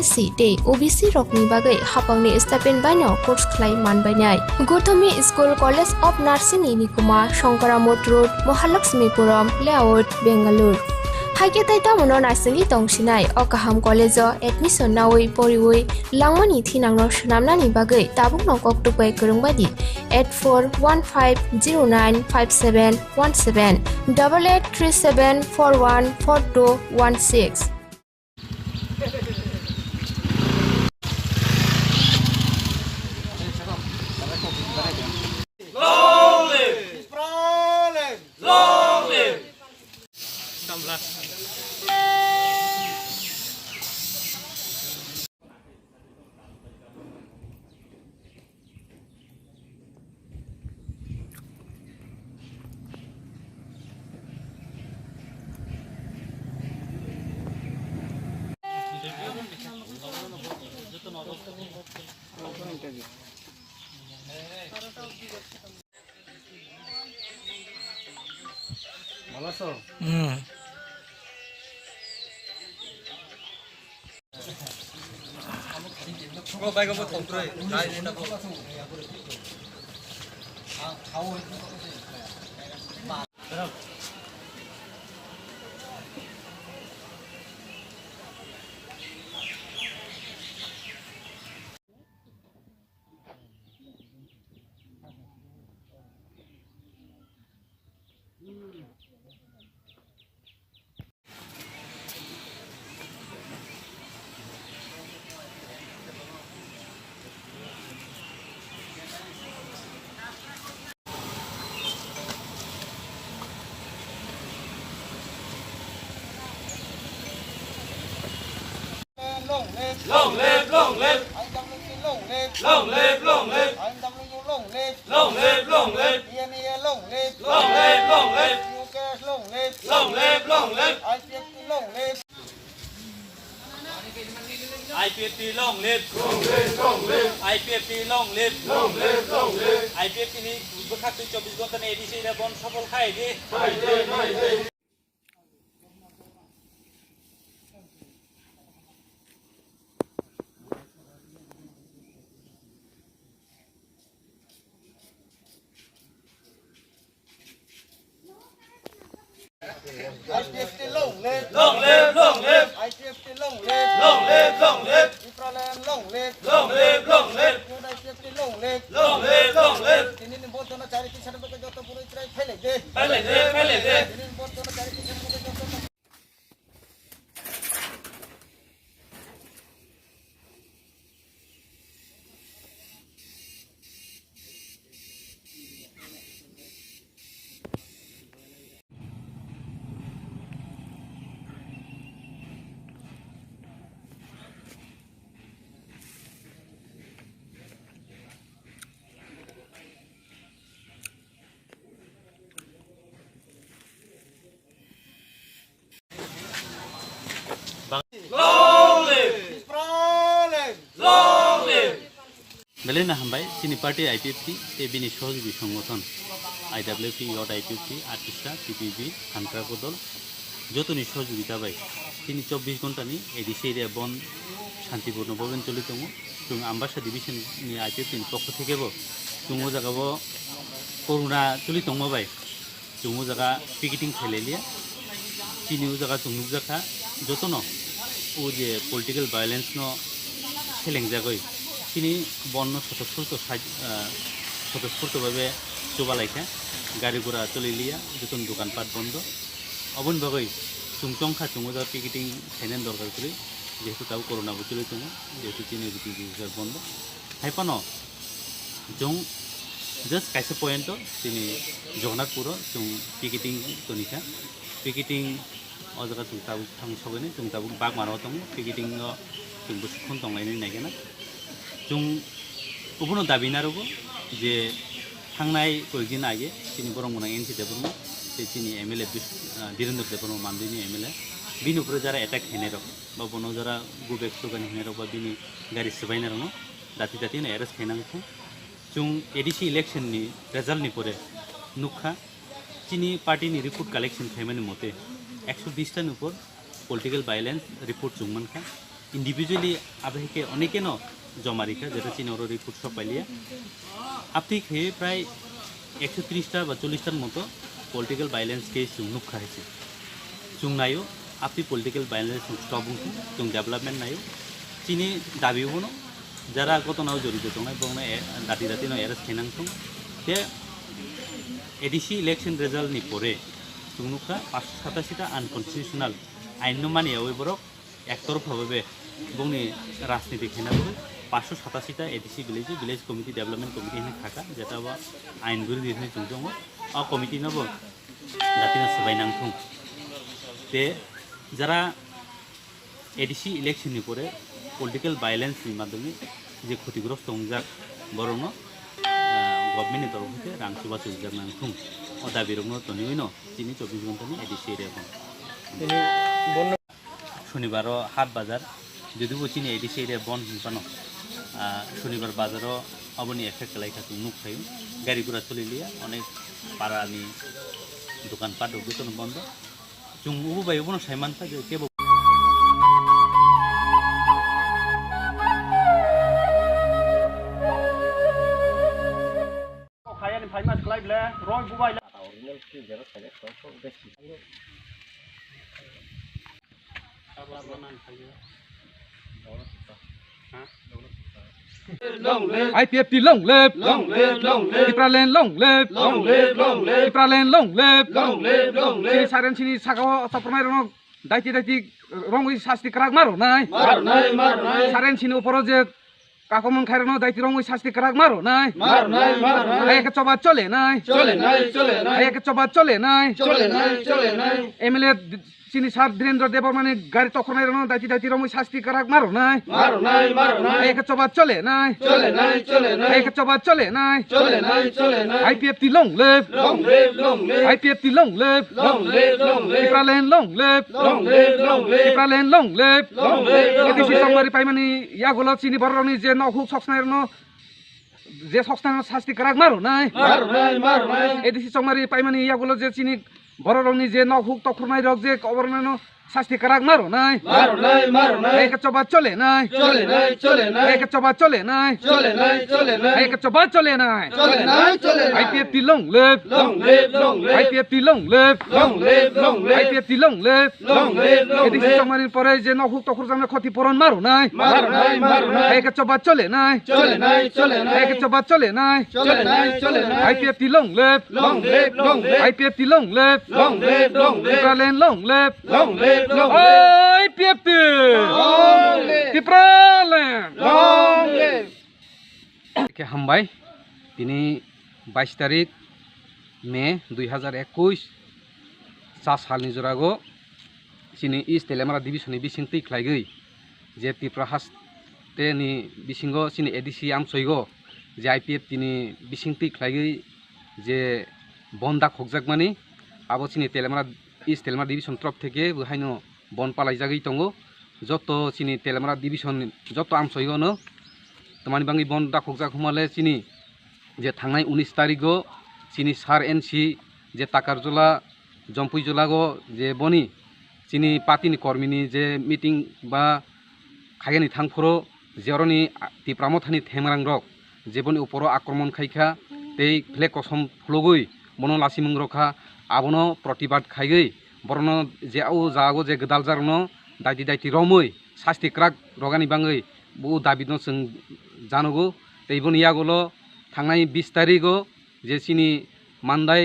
SC te OBC rokni bagai hapangni stipend baino course khlai manbainai Gothomi School College of Nursing ni nikuma Shankaramot Road Mahalakshmipuram Layout Bangalore Haike taita mono nursing tongsinai o kaham college o admission nawai poriwai langmani thinangno shnamnani bagai tabukno koktupai kurungbadi 8415095717 8837414216 Long live! Long live! Long live, long live. Long live, long live. Long live, long live. Long live, long live. Long live, long live. Long live, long live. IPFT long live. Long live, long live. IPFT long live. Long live, long live. IPFT ni bekhatu 24 ঘন্টা নে ADC রে বন সফল খাই দি IPFT long live. Long live, long live. IPFT long live. Long live, long live. Ipralan long live. Long live, long live. IPFT long live. Long live, long live. Tinin botona charity sarabaka joto puro itrai phele de. Phele de, phele de. Tinin botona charity sarabaka joto Long live! Long live! Belena Hambai, Sini Party IPFT, Ebini Shoji Songoton, IWP, Yod IPFT, Artista, CPB, Hantra Kodol, Jotoni Shoji Vitabai, Sini 24 ঘন্টা ni ADC area বন শান্তিপূর্ণভাবে চলিতম এবং Ambassa division ni IPFT ni পক্ষ থেকে তুমো জায়গাব করুণা চলিতম by তুমো জায়গা picketing ফেলেলিয়া চিনিও জায়গা তুমুক জায়গা যতন ও যে পলিটিক্যাল ভায়োলেন্স ন সেলেংজাগৈ তিনি বন্য স্বতঃস্ফূর্তভাবে চোবালাইখা গাড়ি ঘোড়া চলিলিয়া যতন দোকানপাট বন্ধ অবন বাগৈ চুংচংখা চুমুজা টিকিটিং খাইনান দরকার করে যেহেতু তাও করোনা চলে চুমু যেহেতু চীনের বিক্রি বন্ধ হাইপান जों जस्ट कैसे पॉइंट তিনি জগন্নাথপুর जों टिकेटिं तनिखा टिकेटिं अ जगह जों ताबु थां सगैनो जों ताबु बाग माराव दं टिकेटिं जों बुसुखन दंलायनो नागिरना जों उबुनो दाबिनारबो जे थांनाय कयदिन आगे তিনি बरंगना एनसी देबरनो जे তিনি एमएलए धीरेन्द्र देबरनो मानदिनि एमएलए बिनि उपरे जारा अटैक हेनेर बा बनो जारा गुबेक सुगान हेनेर बा बिनि गारि सबायनारनो दाति दातिनो एरेस्ट खायनांगौ जों एडिसि इलेक्शननि रिजाल्टनि परे नुखा चीनी पार्टीनि रिपोर्ट कालेक्शन खायमानि मते 120टानि ऊपर पलिटिकल भायोलेंस रिपोर्ट जुंगमानखा इंडिविजुअली आबेके अनेकेनो जमारिखा जेटा चीनर रिपोर्ट सब पाइलिया आपति खे प्राय 130टा बा 40टार मतो पलिटिकल भायोलेंस केस जों नुखा हैसे जों नायो आपति पलिटिकल भायोलेंस स्टप जों डेभलपमेंट नायो चीनी दाबिबोनो যারা ঘটনাও জড়িত দङ এবং দাঁতি দাঁতি এরেস্ট খাইনাंगौ बे एडिसि इलेक्शन रिजाल्टनि परे जोंनुखा 587टा आनकन्स्टिट्यूशनल आइन मानियाव एबरक एकतरफाभावे बुंनि राजनीति खायनांगौ 587टा ADC village committee development committee हिने थाका जेटा आइन गुरि हिने जों दङ आ कमिटिनबो दातिना सबायनांगौ बे যারা एडिसि इलेक्शननि परे पलिटिकल भायोलेंस माध्यमे जे क्षतिग्रस्त हमजाक बरनो गभर्नमेंट तरफ से रां सुबा सुजाक नांगौ अ दाबिरनो तनिनो 24 घंटानि एडिसि एरिया शनिबार हाट बाजार यदिबो चीनी एडिसि एरिया बन हिंपानो शनिबार बाजाराव अबनि एफेक्ट लायखा नुक थायो गारि गुरा चलिलिया अनेक पारानि दखानपाट गोतन बन्द जों उबो बायबोनो सायमानथा जे केबो IPFT long live, Ipralen long live, Ipralen long live, Sini saran sini sakawa sapramai rono daiti rongui sasti kerak maro nai, saran sini uporo je kakomon khairno daiti rongui sasti kerak maro nai, ayo ke coba chole nai, ayo ke coba chole nai, MLA चीनी सार धीरेन्द्र देव माने गाड़ी तखनाय रनो दाइति रमु शास्ति कराक मारो नाय एक चबा चले नाय एक चबा चले नाय IPFT long live IPFT long live इप्रालेन लॉन्ग लिव इप्रालेन लॉन्ग लिव एदिसि समरी पाइमानि यागोल चीनी बररनि जे नखु सक्सनाय रनो जे सक्सनाय शास्ति कराक मारो नाय एदिसि समरी पाइमानि यागोल जे चीनी बररनि जे नखुक तखरनाय रग जे अबरनानो शास्ति कराक मारो नाय एक चबा चले नाय एक चबा चले नाय एक चबा चले नाय IPFT long live IPFT long live IPFT long live ADC समरी परे जे नखुक तखर जाने क्षतिपूरण मारो नाय एक चबा चले नाय एक चबा चले नाय IPFT long live IPFT long live इप्रालेन लॉन्ग लिव IPFT Ipralen के हामबाय दिनै 22 तारिख मे 2021 सा सालनि जरागो चिनि इस्ट तेलेमारा डिविजननि बिसिं तैख्लायगै जे त्रिपुरा हास्टेनि बिसिंगो चिनि एडिसि आमसयगो जे आईपीएफटिनि बिसिं तैख्लायगै जे बन्दा खगजाकमानि आबो चिनि तेलेमारा इस्ट तेलेमारा डिविजन तरफ থেকে বহাইনো বন পালাই জাগै दंगो যত চিনি তেলেমারা ডিভিশন যত আমসইগनो तमानि बांगि बन दाखकजाक हुमाले चिनि जे थांनाय 19 तारिखो चिनि सार एनसी जे ताकारजला जम्पुइजलागो जे बनि चिनि पार्टीनि कर्मीनि जे मीटिंग बा खायगानि थांफोरो जेरनि तिप्रामथानि थेमरां रक जेबनि उपरो आक्रमण खायखा तै फ्लेग कसम फ्लगै बनो लासिमंग रखा आबनो प्रतिबाद खायगै बरनो जे आउ जागो जे गदाल जारनो दाइति रमै শাস্তি ক্রাক রগানি বাঙै বু দাবি no जों জানাগো তেইবন ইয়াগুলো थांनाय 20 तारिखो जे सिनि मानदाय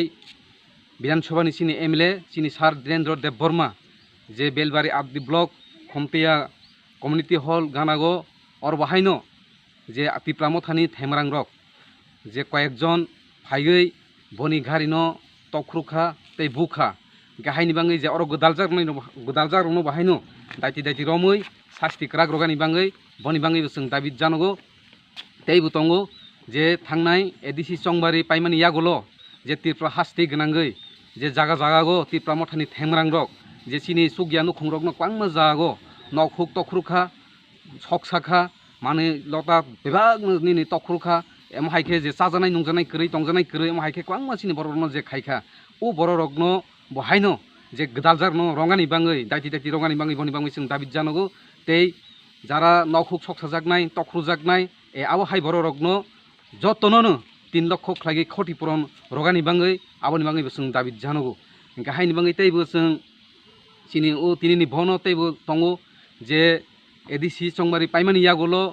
विधानसभानि सिनि एमएलए सिनि सार धीरेन्द्र देव बर्मा जे बेलबारि आबदि ब्लक खमतिया कम्युनिटी हल गानागो और बाहायनो जे पिप्रामो थानि थेमरां रक जे कयेकजन फाइगै बनि घारिनो तख्रुखा तै बुखा गाहायनि बाङै जे अर गोदालजारनो बाहायनो दायति रमै शास्ति क्राक रगानि बाङै बनि बाङै जों दाबि जानांगौ तैबो दङो जे थांनाय एडिसि चंबारि पाइमानि यागोलो जे तिरफ्रा हास्ति गोनांगै जे जागा जागागो तिरफ्रा मथानि थेमरां रक जे सिनि सुगियानु खुंरकनो क्वांगमा जागो नखुक तख्रुखा सकसाखा माने लता बेबागनि तख्रुखा एम हाइखे जे साजानाय नंजानाय करै तंजानाय करै एम हाइखे क्वांगमा सिनि बररनो जे खायखा उ बररकनो बहायनो जे गदालजारनो रंगानि बाङै दायति रंगानि बाङै बनि बाङै जों दाबि जानांगौ तै जारा नखुक सकसाजागनाय तख्रुजागनाय ए आबो हाइ बररकनो जतननो 3 लक्ष खालागै क्षतिपूरण रगानि बाङै आबनि बाङै जों दाबि जानांगौ गाहायनि बाङै तैबो जों सिनि उ तिनिनि भनो तैबो दङो जे एडिसि चंबारि पाइमानि यागोलो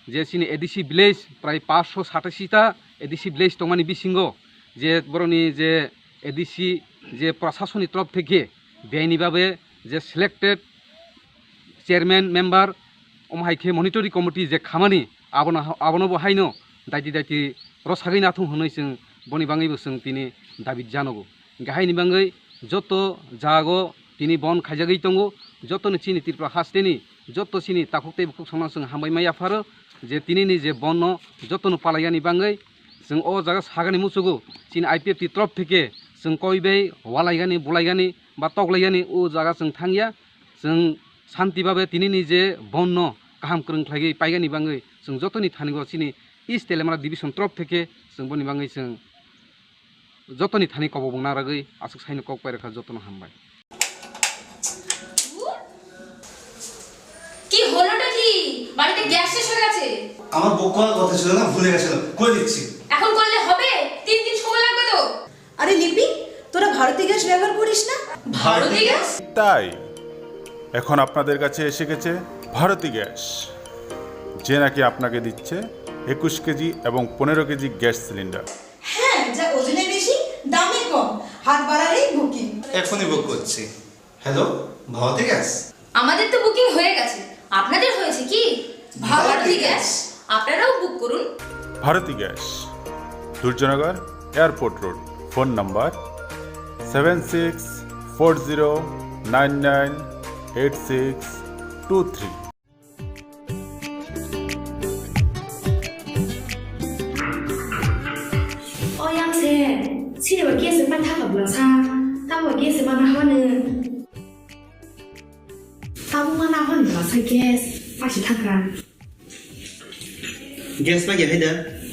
जे सिनि एडिसि विलेज प्राय 587 ता एडिसि विलेज दंमानि बिसिंगो जे बरनि जे एडिसि जे प्रशासनिक तरफ থেকে बेनिबाबे जे सिलेक्टेड चेयरमैन मेम्बर अमहाइखे मनिटरी कमिटी जे खामानि आबनो बहायनो दायति रसागै नाथुं होनै जों बनि बाङैबो जों तिनि दाबि जानांगौ गाहायनि बाङै जत जागो तिनि बन खायजागै दङो जतनो सिनि तिरफ्रा हास्तेनि जत सिनि ताकुते बुकुक संना जों हामबाय माय आफारो जे तिनिनि जे बन जतनो पालायानि बाङै जों अ जागा सागानि मुसुगो सिनि आईपीएफटी तरफ থেকে जों कयबै वालायगानि बुलायगानि बा तगलायगानि उ जागा जों थांगिया जों शान्तिबाबे तिनिनि जे बन गाहाम क्रोंख्लायगै पाइगानि बाङै जों जतनि थानिगो सिनि इस्ट तेलेमारा डिविजन तरफ থেকে जों बनि बाङै जों जतनि थानि कबो नारागै आसुक साइनो कक पायराखा जतनो हामबाय কি হলোটা কি বাড়িতে গ্যাস শেষ হয়ে গেছে আমার বকুয়া কথা ছিল না ভুলে গেছিল কই দিচ্ছি এখন করলে হবে 3 দিন সময় লাগবে তো আরে লিপি তোরা ভারতী গ্যাস ব্যবহার করিস না ভারতী গ্যাস তাই এখন আপনাদের কাছে এসে গেছে ভারতী গ্যাস যে নাকি আপনাকে দিচ্ছে 21 কেজি এবং 15 কেজি গ্যাস সিলিন্ডার হ্যাঁ যা ওজনে বেশি দামে কম হাত বাড়ালেই বুকিং এখনই বুক করছি হ্যালো ভারতী গ্যাস আমাদের তো বুকিং হয়ে গেছে আপনাদের হয়েছে কি ভারতী গ্যাস আপনারাও বুক করুন Bharati gas Durjoynagar airport road phone number 7640998623 欧阳姐记得我给是办他可不差但我给是办他好呢ताबुमा ना होन लासै गेस फासि थांग्रा गेस बा गेहायदा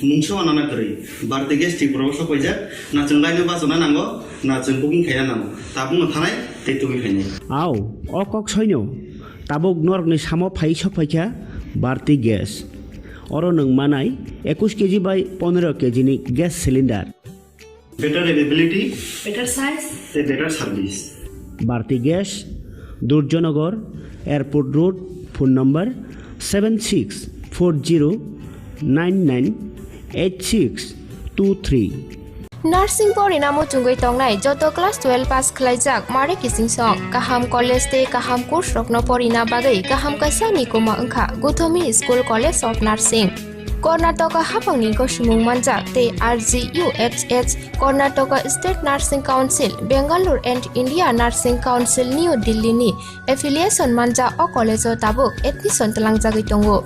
मुंसो आनाना करै बारते गेस थि प्रबो सफैजा ना जों लायनो बाजना नांगो ना जों बुकिं खाया नांगो ताबुमा थानाय तेतुगि खायनाय आव अकक सैनो ताबुक नरगनि सामो फाइ सफाइखा बारती गेस अर नों मानाय 21 केजी बाय 15 केजी नि gas cylinder better availability better size ते better service Bharati gas Durjoynagar airport road phone number 7640998623 nursing परिणामो चुंगै तंगनाय जत क्लास 12 पास खलाइजाक मारे किसिं सं गाहाम कॉलेज ते गाहाम कोर्स रखनो परिना बागै गाहाम कासानि कोमा अंखा Gautami school college of nursing Karnataka हाफांनि गसुमुं मानजाक ते RGUHH Karnataka state nursing council Bengaluru and India nursing council New Delhi नि एफिलिएशन मानजा अ कॉलेज ताबुक एडमिशन तलांजागै दंगो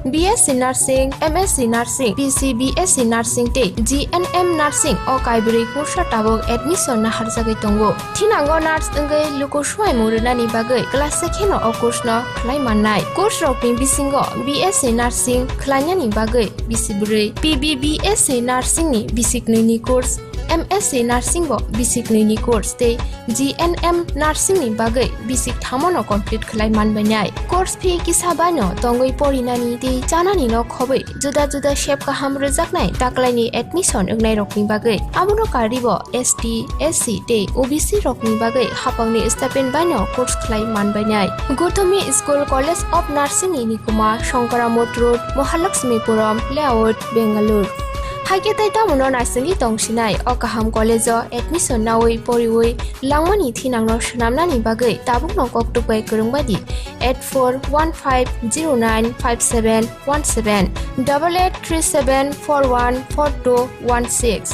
BSc Nursing, MSc Nursing, BSc Nursing te GNM Nursing o kaibri kursa tabok admission na harjagai tongo. Thinango nurse engai luko swai murunani bagai class sekheno o course no khlai mannai. Course rokni bisingo BSc Nursing khlainani bagai bisibrei. PBBSc Nursing ni bisiknini course MSc Nursing bo basic ni course te GNM Nursing ni bagai basic thamono complete khlai manbanyai course fee kisaba no tongoi porinani te chanani no khobai juda juda shape ka ham rejaknai taklai ni admission ungnai rokni bagai abuno karibo ST SC te OBC rokni bagai hapangni stipend bano course khlai manbanyai Gotami School College of Nursing ni kuma Shankaramot Road Mahalakshmipuram Layout Bangalore Haike tai tamono nursing tongsinai Okaham College admission nawai poriwai langmani thinangno shnamnani bagai tabuk no koktupai kurungbadi 8415095717 8837414216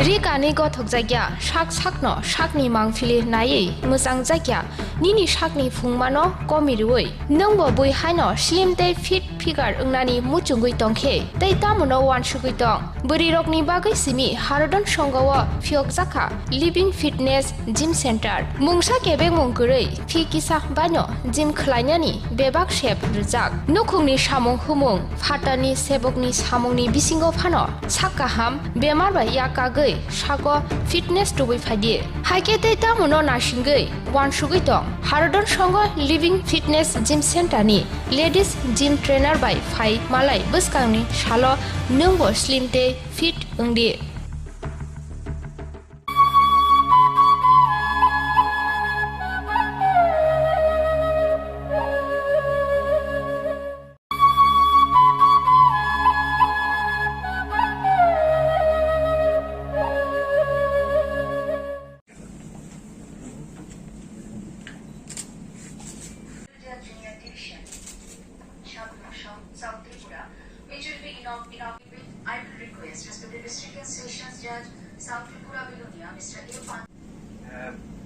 Rikani gothok jagya shak sakno shakni mangphili nai musang jagya nini shakni phungmano komirui nongbo boi haino slim te fit figure ungnani muchungui tongkhe tei tamono wan sugui tong buri rokni bagai simi harodon songawa phiok jakha living fitness gym center mungsa kebe mungkurei phikisa bano gym khlainani bebak shep rujak nukhungni samung humung phatani sebokni samungni bisingo phano sakaham bemar bai yakagai Shago fitness to be fadi. Haike te tamono nashingai wan sugui tong harodon songo living fitness gym center ni ladies gym trainer by Phai Malai buskangni shalo nungbo slim te fit ungdi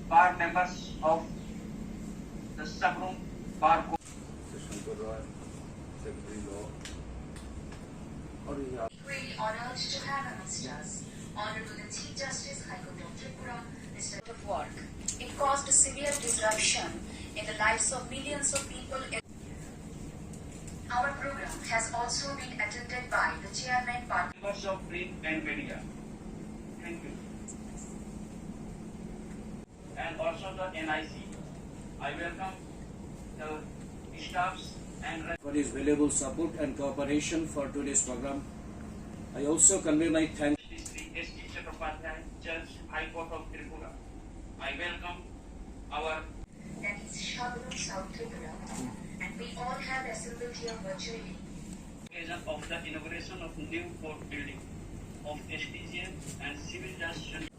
Bar members of the subroom bar Equally honored to have amongst us Honorable the Chief Justice High Court of Tripura, Mr. of Work. It caused a severe disruption in the lives of millions of people. Our program has also been attended by the chairman members of print and media. Thank you. And also the NIC. I welcome the staffs and for his valuable support and cooperation for today's program. I also convey my thanks to Sri S.T. Chattopadhyay, Judge, High Court of Tripura. I welcome our that is Shabru South Tripura, and we all have assembled here virtually. Occasion of the inauguration of new court building of STGM and Civil Justice.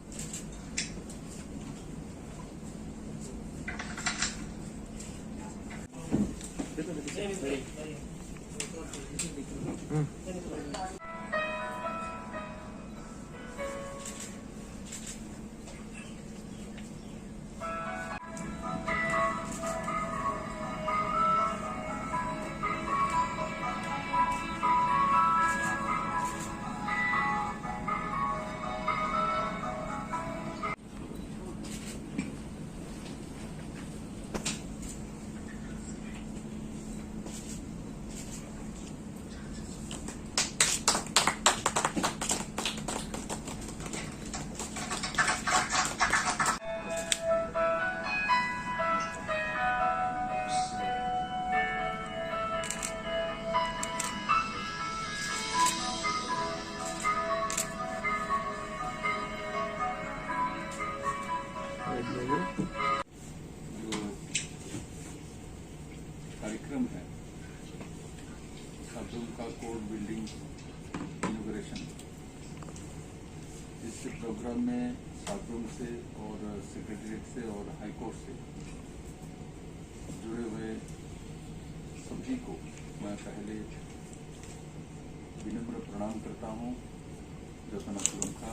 कार्यक्रम है सबरूम का court building inauguration. इस programme में सबरूम से और secretariat से और high court से जुड़े हुए सभी को मैं पहले विनम्र प्रणाम करता हूं जसनापुरम का।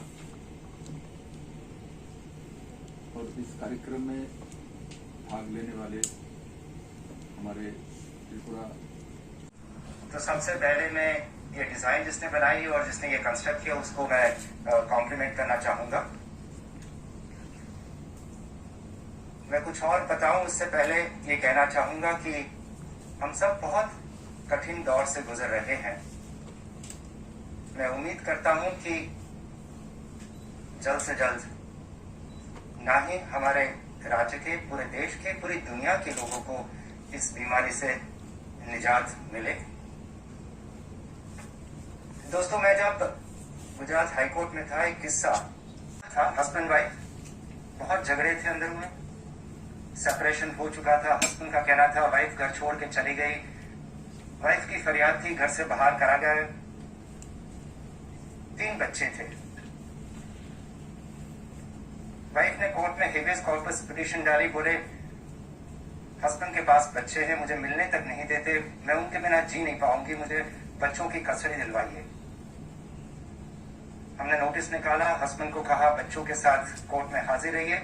और इस कार्यक्रम में भाग लेने वाले हमारे त्रिपुरा। तो सबसे पहले मैं ये डिजाइन जिसने बनाई और जिसने ये कंस्ट्रक्ट किया उसको मैं कॉम्प्लीमेंट करना चाहूंगा। मैं कुछ और बताऊं उससे पहले ये कहना चाहूंगा कि हम सब बहुत कठिन दौर से गुजर रहे हैं। मैं उम्मीद करता हूं कि जल्द से जल्द ना ही हमारे राज्य के, पूरे देश के, पूरी दुनिया के लोगों को इस बीमारी से निजात मिले। दोस्तों, मैं जब गुजरात हाईकोर्ट में था, एक किस्सा था। हस्बैंड वाइफ बहुत झगड़े थे अंदर में, सेपरेशन हो चुका था। हस्बैंड का कहना था वाइफ घर छोड़ के चली गई। वाइफ की फरियाद थी घर से बाहर करा गया। 3 बच्चे थे। वाइफ ने कोर्ट में हेबियस कॉर्पस पिटीशन डाली। बोले हस्बैंड के पास बच्चे हैं, मुझे मिलने तक नहीं देते, मैं उनके बिना जी नहीं पाऊंगी, मुझे बच्चों की कस्टडी दिलवाइए। हमने नोटिस निकाला, हस्बैंड को कहा बच्चों के साथ कोर्ट में हाजिर रहिए।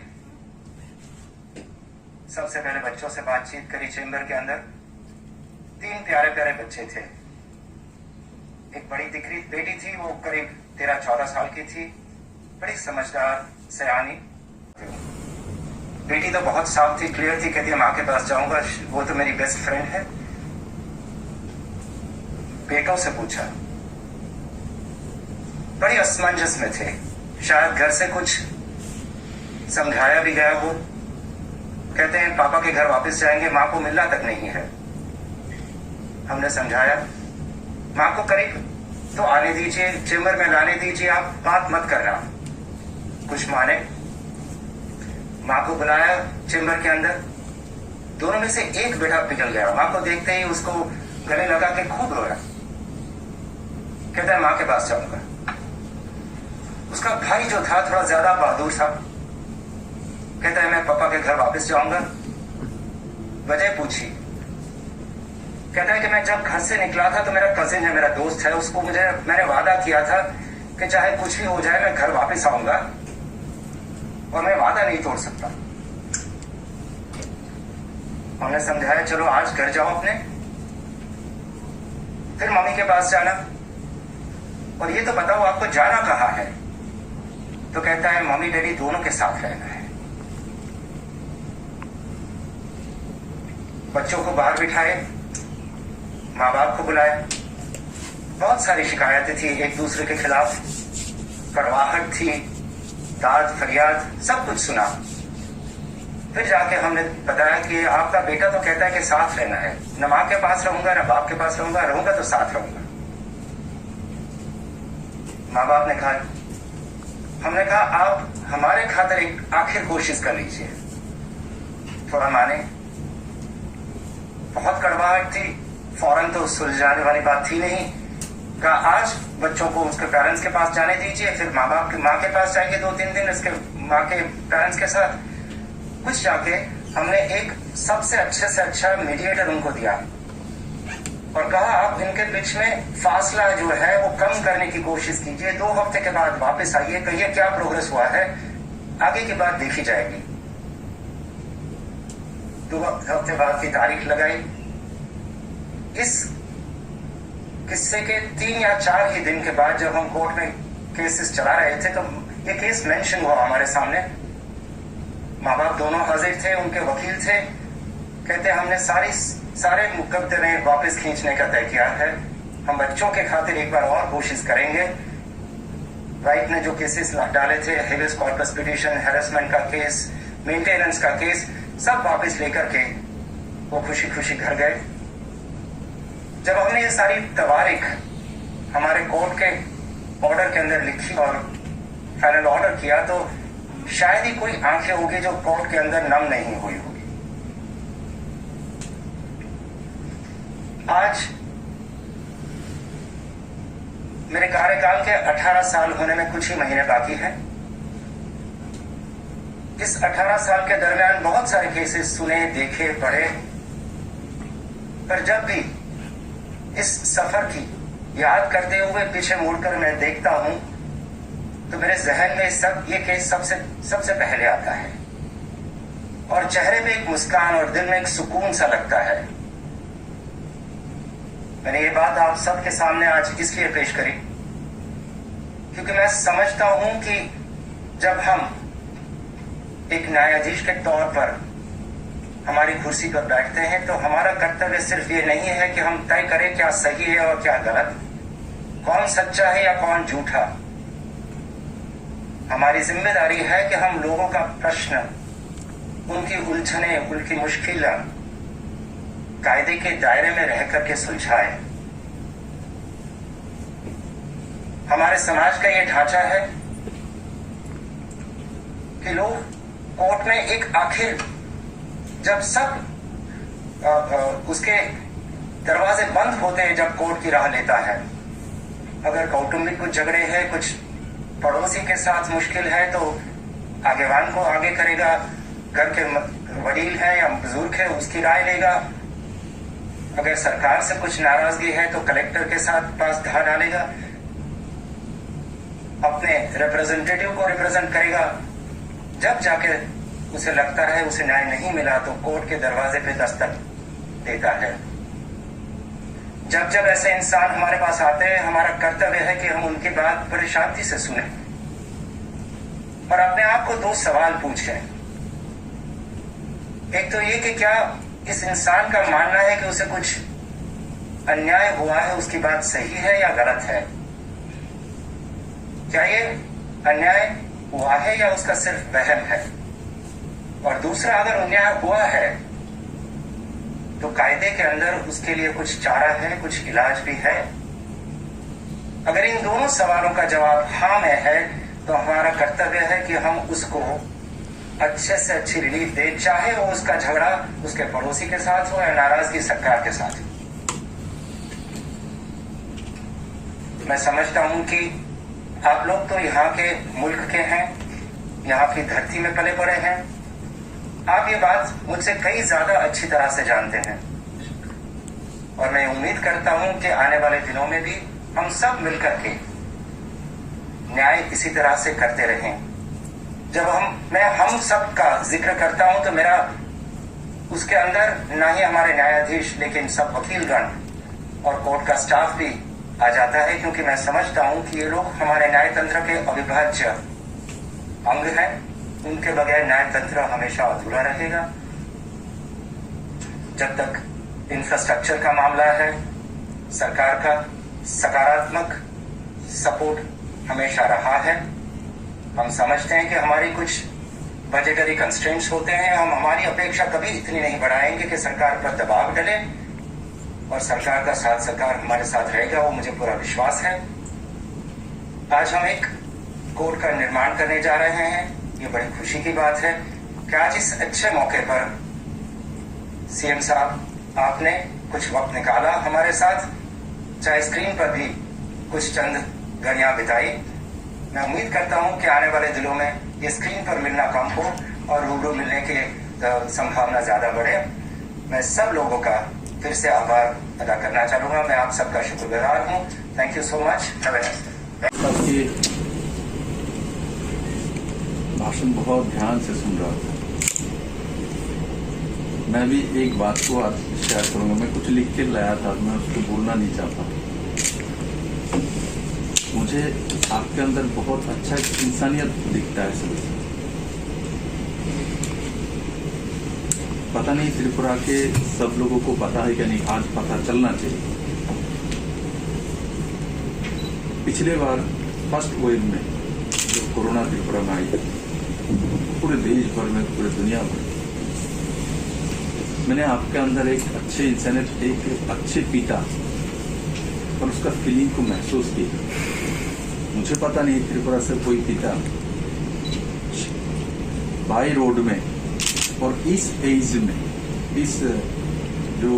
सबसे पहले बच्चों से बातचीत करी चेंबर के अंदर। 3 प्यारे प्यारे बच्चे थे। एक बड़ी दिकरी बेटी थी, वो करीब 13-14 साल की थी, बड़ी समझदार सयानी। बेटी तो बहुत साफ थी, क्लियर थी, कहती है माँ के पास जाऊंगा, वो तो मेरी बेस्ट फ्रेंड है। बेटों से पूछा, बड़ी असमंजस में थे। शायद घर से कुछ समझाया भी गया हो। कहते हैं पापा के घर वापस जाएंगे, माँ को मिलना तक नहीं है। हमने समझाया माँ को करीब तो आने दीजिए, चेंबर में लाने दीजिए, आप बात मत करना। कुछ माने, माँ को बुलाया चेंबर के अंदर। दोनों में से एक बेटा पिघल गया। माँ को देखते ही उसको गले लगा के खूब रोया। कहता है माँ के पास जाऊंगा। उसका भाई जो था थोड़ा ज्यादा बहादुर था, कहता है मैं पापा के घर वापस जाऊंगा। वजह पूछी, कहता है कि मैं जब घर से निकला था तो मेरा कजिन है, मेरा दोस्त है, उसको मैंने वादा किया था कि चाहे कुछ भी हो जाए मैं घर वापस आऊंगा, और मैं वादा नहीं तोड़ सकता। हमने समझाया चलो आज घर जाओ अपने, फिर मम्मी के पास जाना, और ये तो बताओ आपको जाना कहाँ है। तो कहता है मम्मी डैडी दोनों के साथ रहना है। बच्चों को बाहर बिठाए, माँ बाप को बुलाए। बहुत सारी शिकायतें थी एक दूसरे के खिलाफ, कड़वाहट थी, दाद फरियाद, सब कुछ सुना। फिर जाके हमने बताया कि आपका बेटा तो कहता है कि साथ रहना है, न माँ के पास रहूंगा न बाप के पास रहूंगा, रहूंगा तो साथ रहूंगा। माँ बाप ने कहा, हमने कहा आप हमारे खातिर एक आखिर कोशिश कर लीजिए। थोड़ा माने, बहुत कड़वाहट थी, फौरन तो सुलझाने वाली बात थी नहीं। कहा आज बच्चों को उसके पेरेंट्स के पास जाने दीजिए, फिर माँ के पास जाएंगे 2-3 दिन उसके माँ के पेरेंट्स के साथ। कुछ जाके हमने एक सबसे अच्छे से अच्छा मीडिएटर उनको दिया और कहा आप इनके बीच में फासला जो है वो कम करने की कोशिश कीजिए। 2 हफ्ते के बाद वापस आइए, कहिए क्या प्रोग्रेस हुआ है, आगे की बात देखी जाएगी। 2 हफ्ते बाद की तारीख लगाई। इस किस्से के 3 या 4 ही दिन के बाद जब हम कोर्ट में केसेस चला रहे थे तो ये केस मेंशन हुआ हमारे सामने। माँ बाप दोनों हाजिर थे, उनके वकील थे। कहते हमने सारे मुकदमे वापस खींचने का तय किया है, हम बच्चों के खातिर एक बार और कोशिश करेंगे। वाइफ ने जो केसेस डाले थे, हेबियस कॉर्पस पिटीशन, हैरेसमेंट का केस, मेंटेनेंस का केस, सब वापस लेकर के वो खुशी खुशी घर गए। जब हमने ये सारी तवारीख हमारे कोर्ट के ऑर्डर के अंदर लिखी और फाइनल ऑर्डर किया तो शायद ही कोई आंखें होगी जो कोर्ट के अंदर नम नहीं हुई होगी। आज मेरे कार्यकाल के 18 साल होने में कुछ ही महीने बाकी हैं। इस 18 साल के दरमियान बहुत सारे केसेस सुने, देखे, पढ़े, पर जब भी इस सफर की याद करते हुए पीछे मुड़कर मैं देखता हूं तो मेरे जहन में ये केस सबसे पहले आता है और चेहरे पे एक मुस्कान और दिल में एक सुकून सा लगता है। मैंने ये बात आप सबके सामने आज इसलिए पेश करी क्योंकि मैं समझता हूं कि जब हम एक न्यायाधीश के तौर पर हमारी कुर्सी पर बैठते हैं तो हमारा कर्तव्य सिर्फ ये नहीं है कि हम तय करें क्या सही है और क्या गलत, कौन सच्चा है या कौन झूठा। हमारी जिम्मेदारी है कि हम लोगों का प्रश्न, उनकी उलझने, उनकी मुश्किलें कायदे के दायरे में रह करके सुलझाएं। हमारे समाज का ये ढांचा है कि लोग कोर्ट में एक आखिर, जब सब उसके दरवाजे बंद होते हैं, जब कोर्ट की राह लेता है, अगर कौटुंबिक कुछ झगड़े हैं, कुछ पड़ोसी के साथ मुश्किल है तो आगेवान को आगे करेगा, घर के वडील है या बुजुर्ग है उसकी राय लेगा, अगर सरकार से कुछ नाराजगी है तो कलेक्टर के साथ पास धा डालेगा, अपने रिप्रेजेंटेटिव को रिप्रेजेंट करेगा। जब जाके उसे लगता है उसे न्याय नहीं मिला तो कोर्ट के दरवाजे पे दस्तक देता है। जब जब ऐसे इंसान हमारे पास आते हैं, हमारा कर्तव्य है कि हम उनकी बात बड़ी शांति से सुने और अपने आप को दो सवाल पूछें। एक तो ये कि क्या इस इंसान का मानना है कि उसे कुछ अन्याय हुआ है, उसकी बात सही है या गलत है? क्या ये अन्याय हुआ है या उसका सिर्फ वहम है? और दूसरा, अगर अन्याय हुआ है तो कायदे के अंदर उसके लिए कुछ चारा है, कुछ इलाज भी है। अगर इन दोनों सवालों का जवाब हाँ में है तो हमारा कर्तव्य है कि हम उसको अच्छे से अच्छी रिलीफ दे, चाहे वो उसका झगड़ा उसके पड़ोसी के साथ हो या नाराजगी सरकार के साथ। मैं समझता हूं कि आप लोग तो यहाँ के मुल्क के हैं, यहाँ की धरती में पले बड़े हैं, आप ये बात मुझसे कई ज्यादा अच्छी तरह से जानते हैं और मैं उम्मीद करता हूं कि आने वाले दिनों में भी हम सब मिलकर के न्याय इसी तरह से करते रहें। जब मैं हम सब का जिक्र करता हूं तो मेरा उसके अंदर न ही हमारे न्यायाधीश लेकिन सब वकीलगण और कोर्ट का स्टाफ भी आ जाता है, क्योंकि मैं समझता हूं कि ये लोग हमारे न्यायतंत्र के अविभाज्य अंग हैं। उनके बगैर न्यायतंत्र हमेशा अधूरा रहेगा। जब तक इंफ्रास्ट्रक्चर का मामला है, सरकार का सकारात्मक सपोर्ट हमेशा रहा है। हम समझते हैं कि हमारी कुछ बजटरी कंस्ट्रेंट्स होते हैं, हम हमारी अपेक्षा कभी इतनी नहीं बढ़ाएंगे कि सरकार पर दबाव डले और सरकार का साथ सरकार हमारे साथ रहेगा, वो मुझे पूरा विश्वास है। आज हम एक कोर्ट का निर्माण करने जा रहे हैं, ये बड़ी खुशी की बात है कि आज इस अच्छे मौके पर सीएम साहब आपने कुछ वक्त निकाला हमारे साथ, चाहे स्क्रीन पर भी कुछ चंद घड़ियां बिताई। मैं उम्मीद करता हूं कि आने वाले दिनों में ये स्क्रीन पर मिलना कम हो और रूबरू मिलने की संभावना ज्यादा बढ़े। मैं सब लोगों का फिर से आभार अदा करना चाहूंगा। मैं आप सबका शुक्रगुजार हूं। Thank you so much. Have a nice day. भाषण बहुत ध्यान से सुन रहा था। मैं भी एक बात को आज शेयर करूंगा। मैं कुछ लिख के लाया था, मैं उसको बोलना नहीं चाहता। मुझे आपके अंदर बहुत अच्छा इंसानियत दिखता है सभी। पता नहीं त्रिपुरा के सब लोगों को पता है क्या नहीं, आज पता चलना चाहिए। पिछले बार फर्स्ट वेव में जो कोरोना त्रिपुरा में आई, पूरे देश भर में, पूरे दुनिया भर, मैंने आपके अंदर एक अच्छे इंसानियत, एक अच्छे पिता और उसका फीलिंग को महसूस किया। मुझे पता नहीं त्रिपुरा से कोई पिता बाई रोड में और इस एज में, इस जो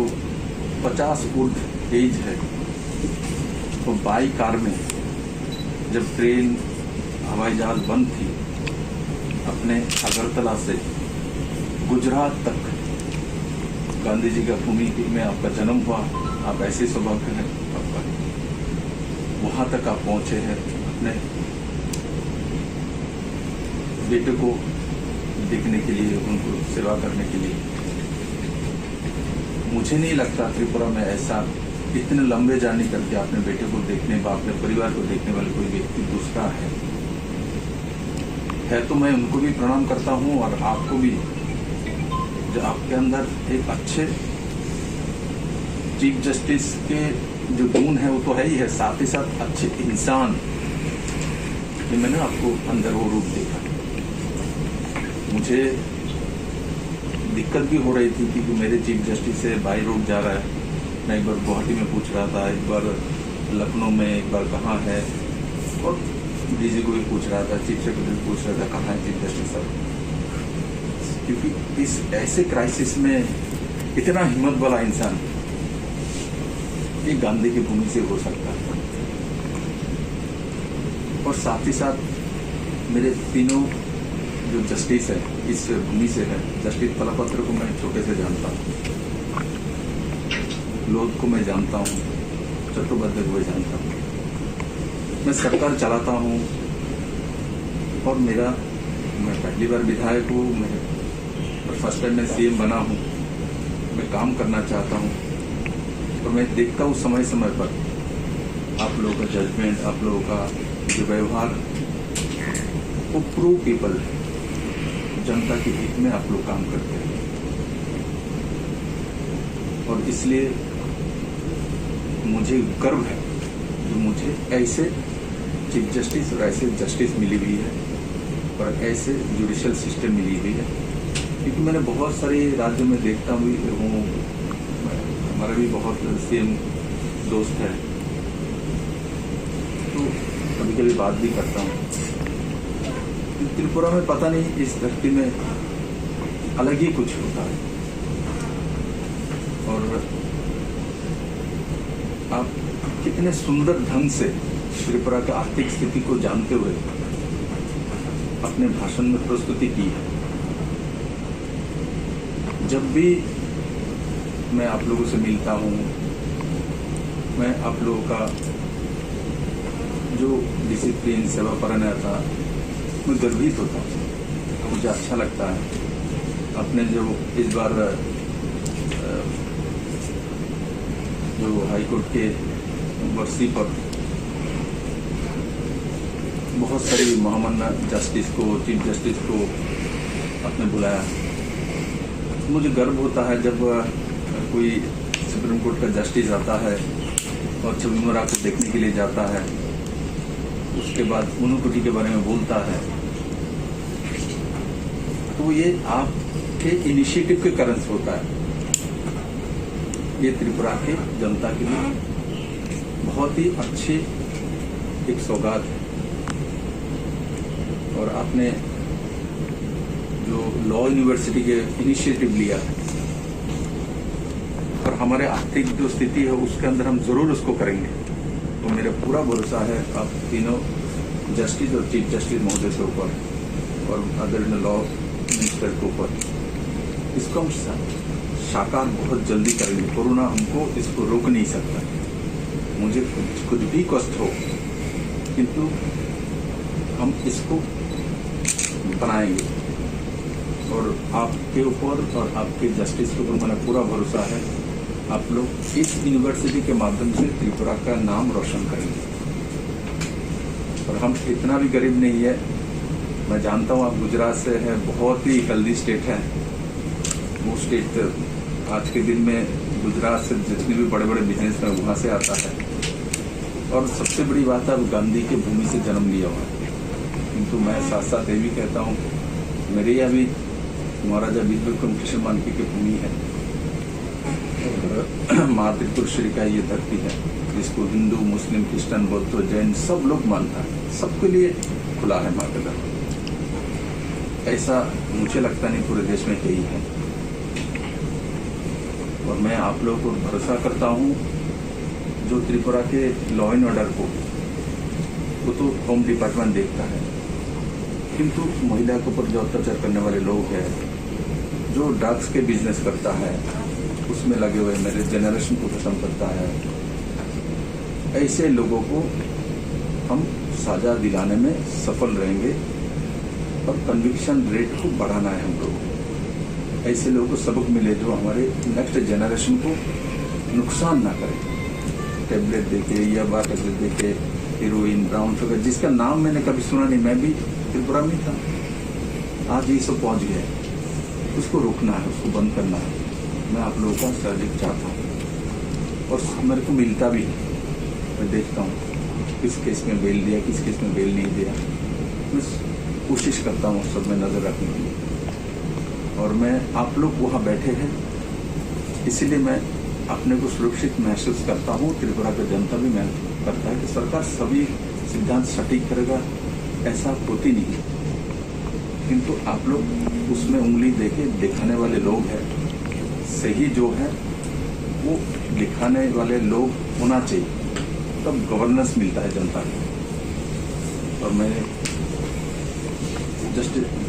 50 ऊर्ध एज है, तो बाई कार में जब ट्रेन हवाई जहाज बंद थी, अपने अगरतला से गुजरात तक, गांधी जी का भूमि में आपका जन्म हुआ, आप ऐसे सौभाग्य हैं आपका, वहां तक आप पहुंचे हैं अपने बेटे को देखने के लिए, उनको सेवा करने के लिए। मुझे नहीं लगता त्रिपुरा में ऐसा इतने लंबे जाने करके अपने बेटे को देखने, अपने परिवार को देखने वाले कोई व्यक्ति दूसरा है। तो मैं उनको भी प्रणाम करता हूं और आपको भी जो आपके अंदर एक अच्छे चीफ जस्टिस के जो गुण है वो तो है ही है, साथ ही साथ अच्छे इंसान, ये मैंने आपको अंदर वो रूप देखा। मुझे दिक्कत भी हो रही थी क्योंकि मेरे चीफ जस्टिस से बाई रोड जा रहा है। मैं एक बार गुवाहाटी में पूछ रहा था, एक बार लखनऊ में, एक बार कहाँ है, और डीजी को भी पूछ रहा था, चीफ सेक्रेटरी पूछ रहा था कहाँ है चीफ जस्टिस साहब। क्योंकि इस ऐसे क्राइसिस में इतना हिम्मत वाला इंसान ये गांधी की भूमि से हो सकता है। और साथ ही साथ मेरे तीनों जो जस्टिस है इस भूमि से है। जस्टिस पलापत्र को मैं छोटे से जानता हूँ, लोध को मैं जानता हूँ, चट्टोपाध्याय को जानता हूँ। मैं सरकार चलाता हूँ और मैं पहली बार विधायक हूँ, मैं फर्स्ट टाइम मैं सीएम बना हूँ। मैं काम करना चाहता हूँ और मैं देखता हूँ समय समय पर आप लोगों का जजमेंट, आप लोगों का जो व्यवहार, वो प्रो पीपल, जनता के हित में आप लोग काम करते हैं। और इसलिए मुझे गर्व है कि मुझे ऐसे चीफ जस्टिस और ऐसे जस्टिस मिली हुई है और ऐसे जुडिशियल सिस्टम मिली हुई है। क्योंकि मैंने बहुत सारे राज्यों में देखता हूँ, हमारा भी बहुत सीएम दोस्त है, तो कभी कभी बात भी करता हूँ। त्रिपुरा में पता नहीं, इस धरती में अलग ही कुछ होता है। और आप कितने सुंदर ढंग से त्रिपुरा की आर्थिक स्थिति को जानते हुए अपने भाषण में प्रस्तुति की है। जब भी मैं आप लोगों से मिलता हूँ, मैं आप लोगों का जो डिसिप्लिन, सेवापरायणता, मैं गर्वित होता हूँ, मुझे अच्छा लगता है। अपने जो इस बार जो हाईकोर्ट के वर्षी पर बहुत सारी महामान्य जस्टिस को, चीफ जस्टिस को आपने बुलाया। मुझे गर्व होता है जब कोई सुप्रीम कोर्ट का जस्टिस आता है और छबीमोरा को देखने के लिए जाता है, उसके बाद उनुकुटी के बारे में बोलता है, तो ये आपके इनिशिएटिव के कारण से होता है। ये त्रिपुरा के जनता के लिए बहुत ही अच्छी एक सौगात है। और आपने जो लॉ यूनिवर्सिटी के इनिशिएटिव लिया है और हमारे आर्थिक जो स्थिति है उसके अंदर हम जरूर उसको करेंगे, तो मेरा पूरा भरोसा है आप तीनों जस्टिस और चीफ जस्टिस महोदय के ऊपर और आदरणीय लॉ मिनिस्टर के ऊपर इसको हम साकार बहुत जल्दी करेंगे। कोरोना हमको इसको रोक नहीं सकता। मुझे खुद भी कष्ट हो, किंतु हम इसको बनाएंगे। और आपके ऊपर और आपके जस्टिस के ऊपर मेरा पूरा भरोसा है। आप लोग इस यूनिवर्सिटी के माध्यम से त्रिपुरा का नाम रोशन करेंगे। और हम इतना भी गरीब नहीं है। मैं जानता हूँ आप गुजरात से हैं, बहुत ही हेल्दी स्टेट है वो स्टेट। आज के दिन में गुजरात से जितने भी बड़े बड़े बिजनेसमैन वहाँ से आता है। और सबसे बड़ी बात है, अब गांधी की भूमि से जन्म लिया हुआ है। किंतु मैं साथ साथ ये भी कहता हूँ, मेरे यहाँ भी महाराजा विद्युत कृष्ण मानकी की भूमि है और माँ त्रिपुरेश्वरी का ये धरती है, जिसको हिंदू, मुस्लिम, क्रिश्चियन, बौद्ध, जैन सब लोग मानता है। सबके लिए खुला है माँ का दरबार। ऐसा मुझे लगता नहीं पूरे देश में यही है। और मैं आप लोगों को भरोसा करता हूँ, जो त्रिपुरा के लॉ एंड ऑर्डर को वो तो होम डिपार्टमेंट देखता है, किंतु महिला के ऊपर जो अत्याचार करने वाले लोग हैं, जो ड्रग्स के बिजनेस करता है, उसमें लगे हुए मेरे जनरेशन को खत्म करता है, ऐसे लोगों को हम सजा दिलाने में सफल रहेंगे। और कन्विक्शन रेट को बढ़ाना है हम लोगों को। ऐसे लोगों को सबक मिले जो हमारे नेक्स्ट जनरेशन को नुकसान ना करे। टेबलेट देके या बार टेबलेट देके, हीरोइन, ब्राउन शुगर, जिसका नाम मैंने कभी सुना नहीं, मैं भी त्रिपुरा में था, आज ये सब पहुंच गए। उसको रोकना है, उसको बंद करना है। मैं आप लोगों का सहयोग चाहता हूँ और मेरे को मिलता भी है। मैं देखता हूँ किस केस में बेल दिया, किस केस में बेल नहीं दिया। मैं कोशिश करता हूँ सब में नज़र रखने के लिए। और मैं आप लोग वहाँ बैठे हैं इसीलिए मैं अपने को सुरक्षित महसूस करता हूँ। त्रिपुरा का जनता भी महसूस करता है कि सरकार सभी सिद्धांत सटीक करेगा, ऐसा होती नहीं। किंतु आप लोग उसमें उंगली देके दिखाने वाले लोग हैं। सही जो है वो दिखाने वाले लोग होना चाहिए, तब गवर्नेंस मिलता है जनता को। और मैंने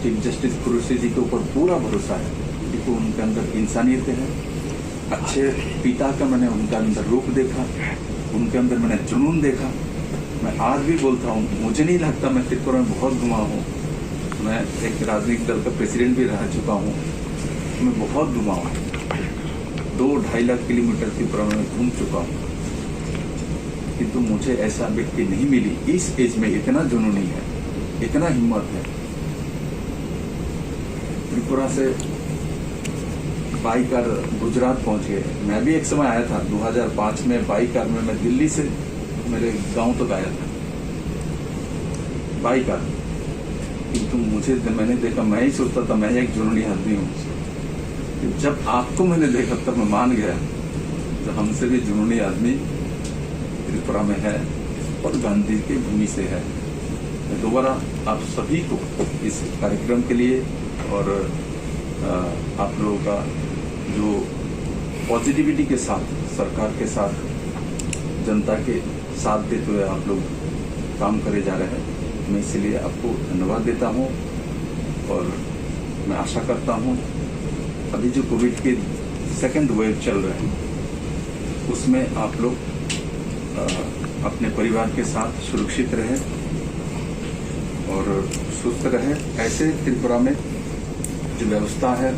चीफ जस्टिस कुरैशी जी के ऊपर पूरा भरोसा है क्योंकि उनके अंदर इंसानियत है। अच्छे पिता का मैंने उनका अंदर रूप देखा, उनके अंदर मैंने जुनून देखा। मैं आज भी बोलता हूँ, मुझे नहीं लगता मैं त्रिपुरा में बहुत घुमा हूँ। मैं एक राजनीतिक दल का प्रेसिडेंट भी रह चुका हूँ, मैं बहुत घुमा हूँ। 2-2.5 लाख किलोमीटर त्रिपुरा में घूम चुका हूँ, किंतु मुझे ऐसा व्यक्ति नहीं मिली इस एज में इतना जुनूनी है, इतना हिम्मत है। त्रिपुरा से बाई कार गुजरात पहुंच गए। मैं भी एक समय आया था 2005 में बाई कार में। मैं दिल्ली से मेरे गांव तक आया था बाई कार। किंतु मुझे मैंने देखा, मैं ही सोचता था मैं एक जुनूनी आदमी हूँ। जब आपको मैंने देखा तब मैं मान गया तो हमसे भी जुनूनी आदमी त्रिपुरा में है और गांधी की भूमि से है। मैं दोबारा आप सभी को इस कार्यक्रम के लिए और आप लोगों का जो पॉजिटिविटी के साथ सरकार के साथ जनता के साथ देते हुए आप लोग काम करे जा रहे हैं, मैं इसलिए आपको धन्यवाद देता हूं। और मैं आशा करता हूं अभी जो कोविड के सेकंड वेव चल रहे हैं उसमें आप लोग अपने परिवार के साथ सुरक्षित रहें और सुस्त रहें। ऐसे त्रिपुरा में जो व्यवस्था है,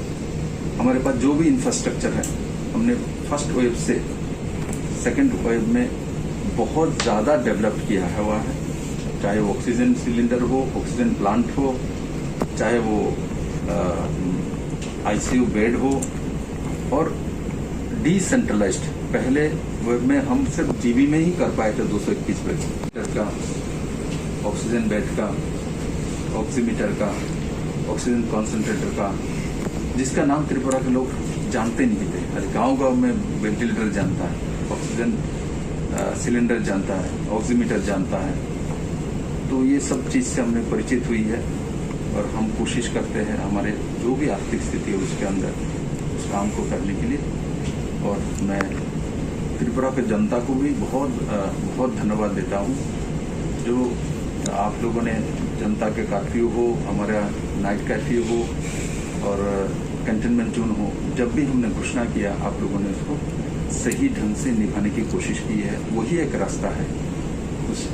हमारे पास जो भी इंफ्रास्ट्रक्चर है, हमने फर्स्ट वेव से सेकंड वेव में बहुत ज़्यादा डेवलप किया हुआ है। चाहे वो ऑक्सीजन सिलेंडर हो, ऑक्सीजन प्लांट हो, चाहे वो आईसीयू बेड हो और डिसेंट्रलाइज्ड। पहले वेब में हम सिर्फ जीबी में ही कर पाए थे 221 बेड का, ऑक्सीजन बेड का, ऑक्सीमीटर का, ऑक्सीजन कॉन्सेंट्रेटर का, जिसका नाम त्रिपुरा के लोग जानते नहीं थे। हर गांव-गांव में वेंटिलेटर जानता है, ऑक्सीजन सिलेंडर जानता है, ऑक्सीमीटर जानता है। तो ये सब चीज़ से हमने परिचित हुई है और हम कोशिश करते हैं हमारे जो भी आर्थिक स्थिति है उसके अंदर उस काम को करने के लिए। और मैं त्रिपुरा के जनता को भी बहुत बहुत धन्यवाद देता हूँ जो आप लोगों ने जनता के कर्फ्यू हो, हमारा नाइट कर्फ्यू हो और कंटेनमेंट जोन हो, जब भी हमने घोषणा किया आप लोगों ने उसको सही ढंग से निभाने की कोशिश की है। वही एक रास्ता है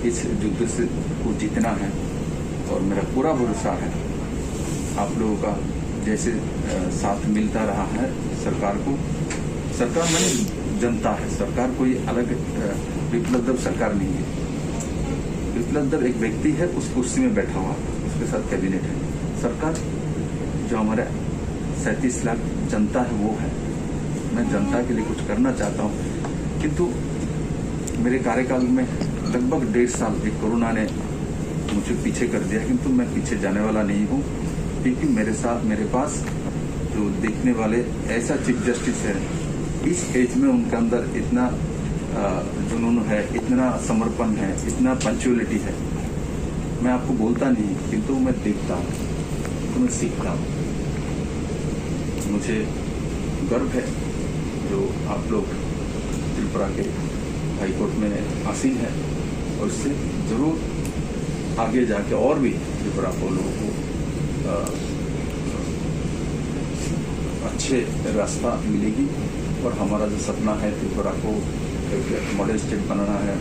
इस युद्ध से को जीतना है। और मेरा पूरा भरोसा है आप लोगों का जैसे साथ मिलता रहा है सरकार को। सरकार माने जनता है, सरकार कोई अलग विप्लव देव सरकार नहीं है। विप्लव देव एक व्यक्ति है, उस कुर्सी में बैठा हुआ, उसके साथ कैबिनेट है। सरकार जो हमारे 37 लाख जनता है वो है। मैं जनता के लिए कुछ करना चाहता हूँ, किंतु मेरे कार्यकाल में लगभग 1.5 साल एक कोरोना ने मुझे पीछे कर दिया, किंतु मैं पीछे जाने वाला नहीं हूँ क्योंकि मेरे पास जो देखने वाले ऐसा चीफ जस्टिस है, इस एज में उनके अंदर इतना जुनून है, इतना समर्पण है, इतना पंक्चुअलिटी है। मैं आपको बोलता नहीं किंतु मैं देखता हूँ तो मैं सीखता हूँ। मुझे गर्व है जो आप लोग त्रिपुरा के हाईकोर्ट में आसीन है और इससे जरूर आगे जाके और भी त्रिपुरा को लोगों को अच्छे रास्ता मिलेगी। और हमारा जो सपना है त्रिपुरा को एक मॉडल स्टेट बनाना है,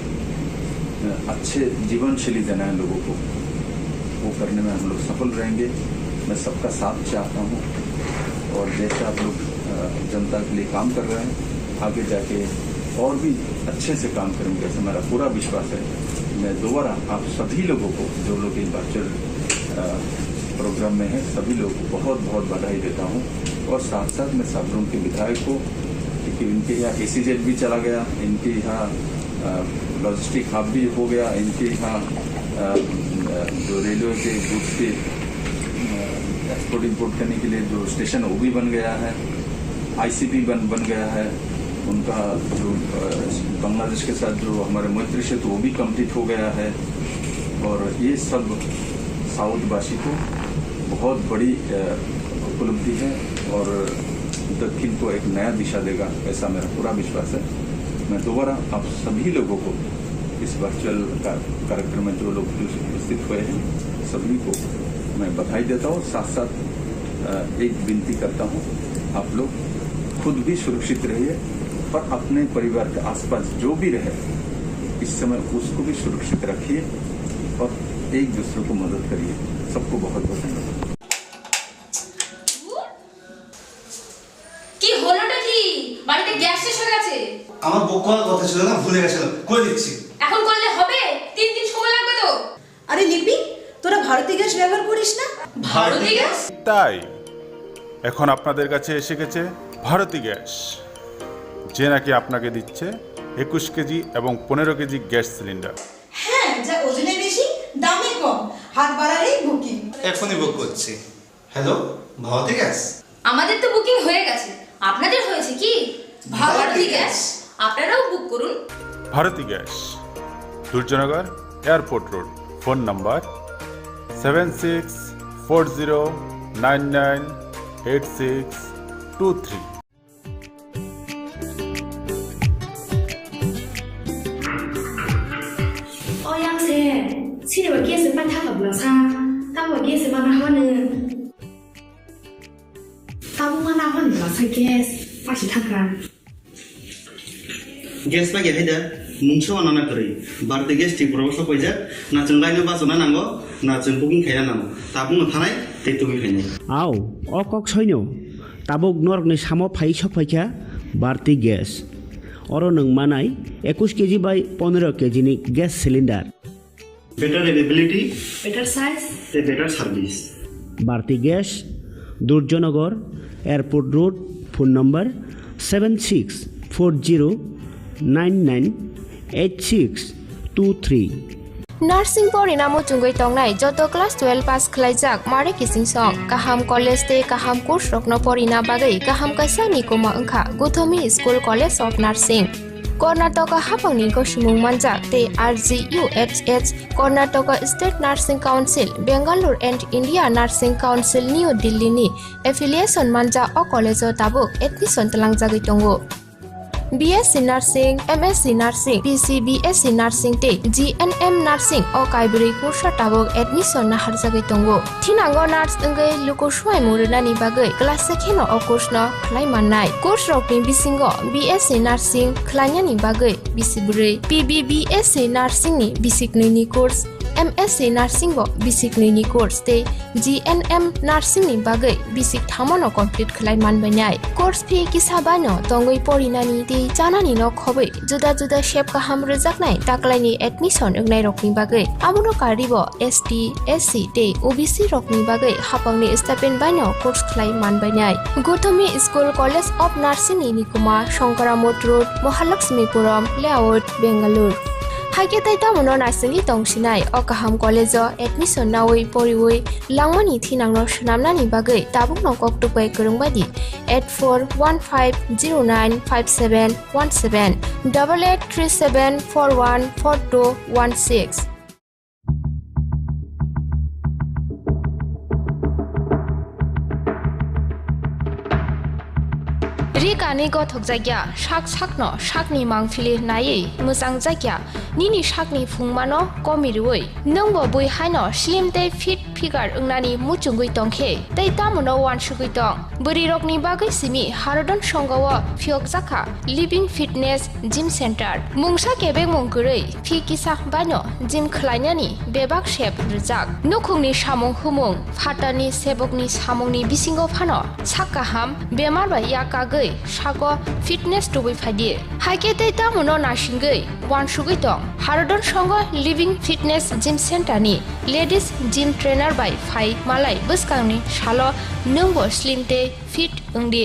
अच्छे जीवन शैली देना है लोगों को, वो करने में हम लोग सफल रहेंगे। मैं सबका साथ चाहता हूँ और जैसे आप लोग जनता के लिए काम कर रहे हैं, आगे जाके और भी अच्छे से काम करेंगे ऐसा मेरा पूरा विश्वास है। मैं दोबारा आप सभी लोगों को जो लोग इस वर्चुअल प्रोग्राम में हैं, सभी लोगों को बहुत बहुत बधाई देता हूँ। और साथ साथ मैं साबरुम के विधायक को, क्योंकि इनके यहाँ एसीजेड भी चला गया, इनके यहाँ लॉजिस्टिक हब भी हो गया, इनके यहाँ जो रेलवे के गुड्स के एक्सपोर्ट इंपोर्ट करने के लिए जो स्टेशन वो भी बन गया है, आईसीपी बन गया है, उनका जो बांग्लादेश के साथ जो हमारे मैत्री सेतु वो भी कंप्लीट हो गया है। और ये सब साउथवासी को बहुत बड़ी उपलब्धि है और दक्षिण को एक नया दिशा देगा, ऐसा मेरा पूरा विश्वास है। मैं दोबारा आप सभी लोगों को इस वर्चुअल कार्यक्रम में जो लोग उपस्थित हुए हैं सभी को मैं बधाई देता हूँ। साथ साथ एक विनती करता हूँ, आप लोग खुद भी सुरक्षित रहिए और अपने परिवार के आसपास जो भी रहे इस समय उसको भी सुरक्षित रखिए और एक दूसरे को मदद करिए। सबको बहुत बहुत धन्यवाद। কি হলোটা কি? বাড়িতে গ্যাস শেষ হয়ে গেছে। আমার বুক করার কথা ছিল না, ভুলে গেছিলাম, করে দিচ্ছি। এখন করলে হবে? 3 দিন সময় লাগবে তো। আরে লিপি, তোরা ভারতী গ্যাস ব্যবহার করিস না? ভারতী গ্যাস? তাই এখন আপনাদের কাছে এসে গেছে ভারতী গ্যাস, যে নাকি আপনাকে দিচ্ছে 21 কেজি এবং 15 কেজি গ্যাস সিলিন্ডার। হ্যাঁ, যা ওজনে বেশি, দামে কম, হাত বাড়ালেই বুকিং। এখনই বুক করছি। Hello, Bharati gas? আমাদের তো বুকিং হয়ে গেছে, আপনাদের হয়েছে কি? ভারতী গ্যাস, আপনারাও বুক করুন। Bharati gas, Durjoynagar airport road. Phone number 7640998623।欧阳姐，请你把 gas 搬他可不了噻，当我 gas 搬他好呢。当我拿好你了噻 gas，发起他干。 Gas lagi ada, muncul anak kiri. Berarti gas di Purwokerto pojok, na cenglainnya basona nanggo, na cengpugin kaya nanggo. Tabung thanai, tetui kaya. আও অকক সৈন্য তাবক নরকনি সামো phi সফাইখা বাড়তি gas or নং মানাই 21 kg by 15 কেজিনি gas cylinder. Better availability, better size, better service. Bharati gas Durjoynagar airport road. Phone number 7640998623। Nursing परिणाम चुंगै तंगनाय जत class 12 पास खलाइजाक मारे किसिं सं काहाम कलेज ते काहाम कोर्स रखनो परिना बागै काहाम कासा निकोमा अंखा Gautami school college of nursing Karnataka हाफांनि गसुमुं मानजाक ते RGUHH Karnataka state nursing council Bengaluru and India nursing council New दिल्लीनि एफिलिएशन मानजा अ कलेज ताबुक एडमिशन तलांजागै दंगो। BSc Nursing, MSc Nursing, PCBSc Nursing te GNM Nursing o kaibri kursa tabok admission na harjagai tongo. Thinango nurse engai luko swai murunani bagai class sekheno o course no khlai mannai. Course rokni bisingo BSc Nursing khlainyani bagai bisiburi, PBBSc Nursing ni bisiknini course, MSc Nursing bo bisiknini course te GNM Nursing ni bagai bisik thamono complete khlai manbainai. Course fee kisabano tongoi porinani te janani no khobai juda juda shape kaham rejaknai taklaini admission engnai rokni bagai amono karibo ST SC te OBC rokni bagai hapangni stipend baino course khlai manbainai. Gotami School College of Nursing ni Nikuma Shankaramot Road Mahalakshmipuram Layout Bengaluru haike taita mono narsing tongsinai o kaham college admission nawai poriwai langmani thinangno shnamnani bagai tabuk no koktupai kurungbadi 8415095717 8837414216 Rikani gothok jagya shak sakno shakni mangfili nai musang jagya nini shakni phungmano komirui nongbo boi haino slim te fit figure ungnani muchungui tongkhe tei tamono wan shugui tong buri rokni bagai simi harodon songawa phiok jaka living fitness gym center mungsa kebe mongkurui phi kisa bano gym khlainani bebak shep rijak nukhungni samung humung phatani sebokni samungni bisingo phano sakaham bemar ba yakagai sago fitness tubui phadi haike tei tamono nasingai wan shugui tong harodon songo living fitness gym center ni ladies gym trainer बारबाय phi मालाय बसकांनि सालो नोंबो स्लिमते fit ओंदि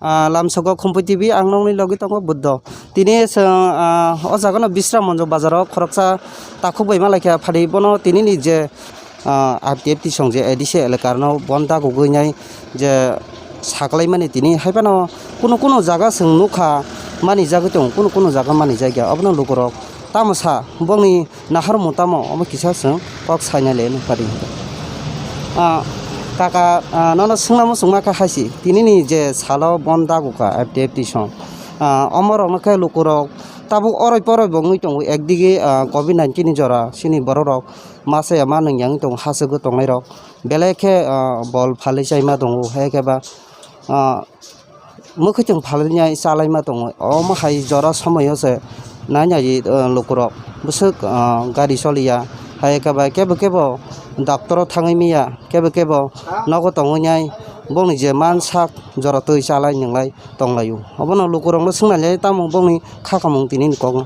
Lamsogo Khumpu TV ang nongni logi tongo Buddha. Tini o jagono Bisram Monjo bazaro khoroksa takhubai malakya phadi bono tini ni je RTF tisong je edise elekarno bonda gugunyai je saklai mani tini haibano kuno jaga sung nukha mani jaga tong kuno jaga mani jaga abno lukorok tamosa bongni nahar mutamo omo kisa sung kok saina le phadi kaka nono sungnamu sungma ka hasi tini ni je salo bonda guka RTF tisong omor onokai lukorok tabuk oroi poroi bongui tong ekdige COVID-19 ni jora sini bororok masa ya manung yang tong hasagu tongai rok beleke bol phali chaima tong hekeba mukhitung phalnya salai ma tong om hai jora samay ase nanya ji lukorok busuk gari solia hekeba kebo doctor thangai miya kebo nogo tongonyai bongni je mansak jora tui salai ninglai tonglayu obono lukorong lo sungna le tamong bongni khakamong tinin kong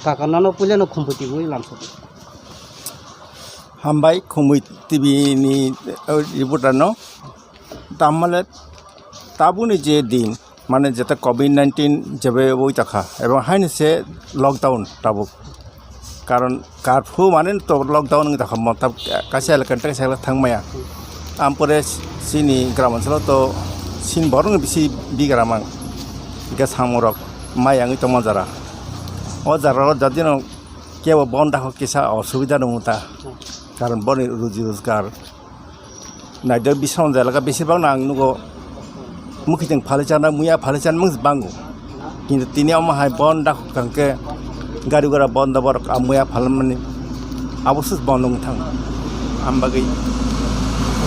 kaka nano puljano khumputi bui lamso Hambai Khumui TV ni reporter no tamale tabuni je din মানে যেটা COVID-19 যাবে ওই টাকা এবং হাইনি সে lockdown তাবুক কারণ কারফু মানে তো lockdown টাকা মতাব কাছে এলাকাটা কাছে থাকমায়া আমপরে সিনি গ্রাম অঞ্চল তো সিন বরং বেশি বিগ্রামাং গ্যাস হামরক মায়াং তো মজারা ও যারা যদি কেউ বন্ধ হোক কিসা অসুবিধা নমতা কারণ বনি রুজি রোজগার নাইদ বিশন জায়গা বেশিরভাগ না নুগো মুখিজों फालिचाना मुया फालिचान मंग बांगो किंतु तिनी अमा हाय बन दा कंके गारि गरा बन दा बर मुया फालमनि अबसुस बनों थां आमबागै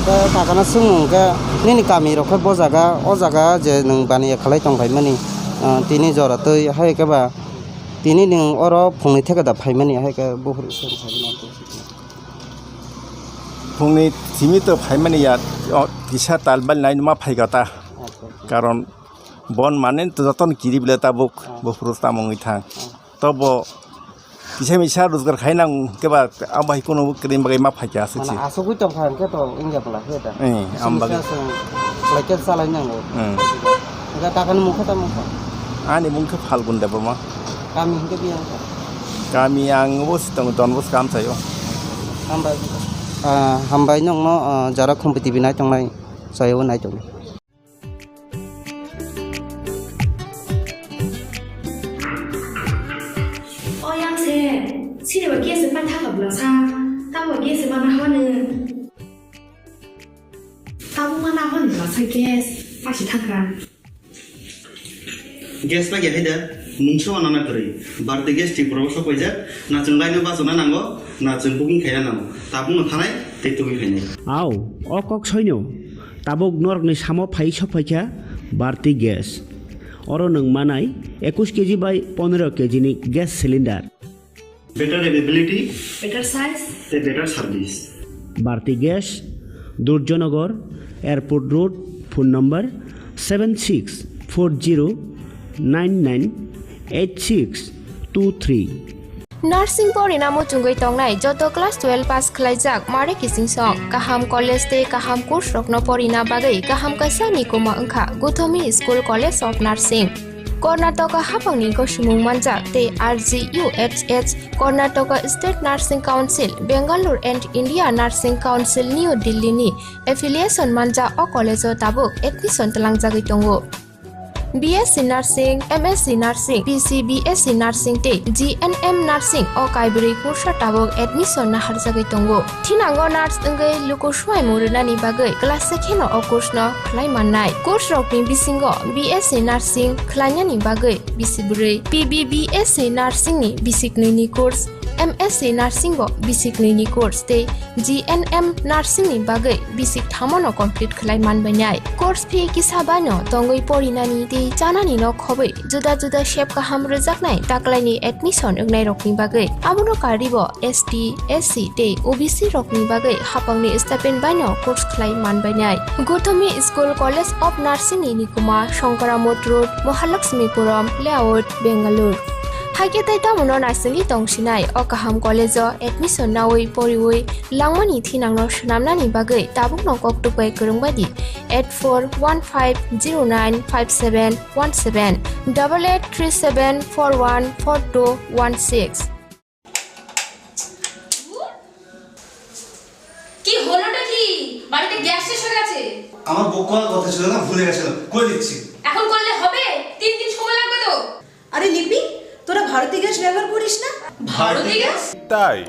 दा काकाना सुंगा निनि गामि रखै बजागा अ जागा जे नों बानि खालाय तंगायमानि तिनी जरा तै हायकेबा तिनी नों अर फुंनि थेका दा फायमानि हायके बहुर फुंनि थिमि तो फायमानि या किसा तालबाल नाय मा फायगाता কারণ বন মানে তো যতন কিরি বলে তাবুক বফুরস্তা মঙ্গি থাং তব কিসে মিছা রোজগার খাই নাং কেবা আবাই কোনো ক্রিম বাগাই মা ফাইকে আসছে আসগুই তো ফান কে তো ইংগা বলা হেটা আমবাগে লাইকে চালাই নাঙ্গো এটা কাকানি মুখে তা মুখ আনি মুখে ফালগুন দেব মা কামি হিকে বিয়াং কামি আং বস তং দন বস কাম চাইও হামবাই নং যারা কম্পিটিভ নাই তংনাই চাইও নাই তং Sini wa kiasi patah ke belakang, tahu wa kiasi mana mana, tahu mana mana belakang kias, pasti takkan. Gas lagi ada, mungkin mana kiri, berarti gas di proses apa aja, nacung lainnya pasona nanggo, nacung booking kaya nanggo, tabung ngantai, itu kaya. Aw, okok soino, tabuk nork ni samo pai sopaja, berarti gas. Orang neng manai, 21 kg by 15 kg ni gas cylinder. Better availability, better size, better service. Bharti Gas, Durjonagar, Airport Road, phone number 7640998623. Nursing Porinamo Tungai Tongnai, Joto Class 12 Pass Klaijak, Mare Kissing Song, Kaham College Day, Kaham Course Rokno Porina Bagai, Kaham Kasani Kuma Unka, Gotomi School College of Nursing. Karnataka Hapangni Koshimung Manjak, Te RGUHH, Karnataka State Nursing Council, Bangalore and India Nursing Council, New Delhi ni, Affiliation Manja o College o Tabuk, Admission Talang Jagitongo. BSc Nursing, MSc Nursing, PCBSc Nursing te, GNM Nursing o Kaibri Kursa Tabuk Admission Nahar Jagitongo. Tinango Nurse Ngai Lukoshwai Murunani Bagai, Class Sekino o Kursno, Klaimanai, Kurs Rokni Bisingo, BSc Nursing, Klanyani Bagai, Bisiburi, PBBSc Nursing ni, Bisiknini Kurs, MSc Nursing go, Bisiknini Kurs te, GNM Nursing ni Bagai, Bisik Tamono Complete Klaiman Banyai, Kurs Fee Kisabano, Tongoi Porinani te, Janani no Kobe, Juda Juda Shep Kaham Rejaknai, Taklani Admission Ugnai Rokni Bagai, Abuno Karibo, ST, SC te, OBC Rokni Bagai, Hapangni Stepin Bano, Kurs Klaiman Banyai, Gotomi School College of Nursing ni Nikuma, Shankaramot Road, Mahalakshmipuram, Layout, Bangalore. Haiketai tamuno nasengi tongsinai o kaham college admission nawi poriwi langmani thinangno shnamnani bagai tabukno koktupai kurungbadi 8415095717 8837414216 কি হলোটা কি বাড়িতে gas শেষ হয়ে গেছে আমার বুক করার কথা ছিল না, ভুলে গেছিলাম, করে দিচ্ছি। এখন করলে হবে 3 দিন সময় লাগবে তো। আরে লিপি তোরা ভারতী গ্যাস ব্যবহার করিস না? ভারতী গ্যাস? তাই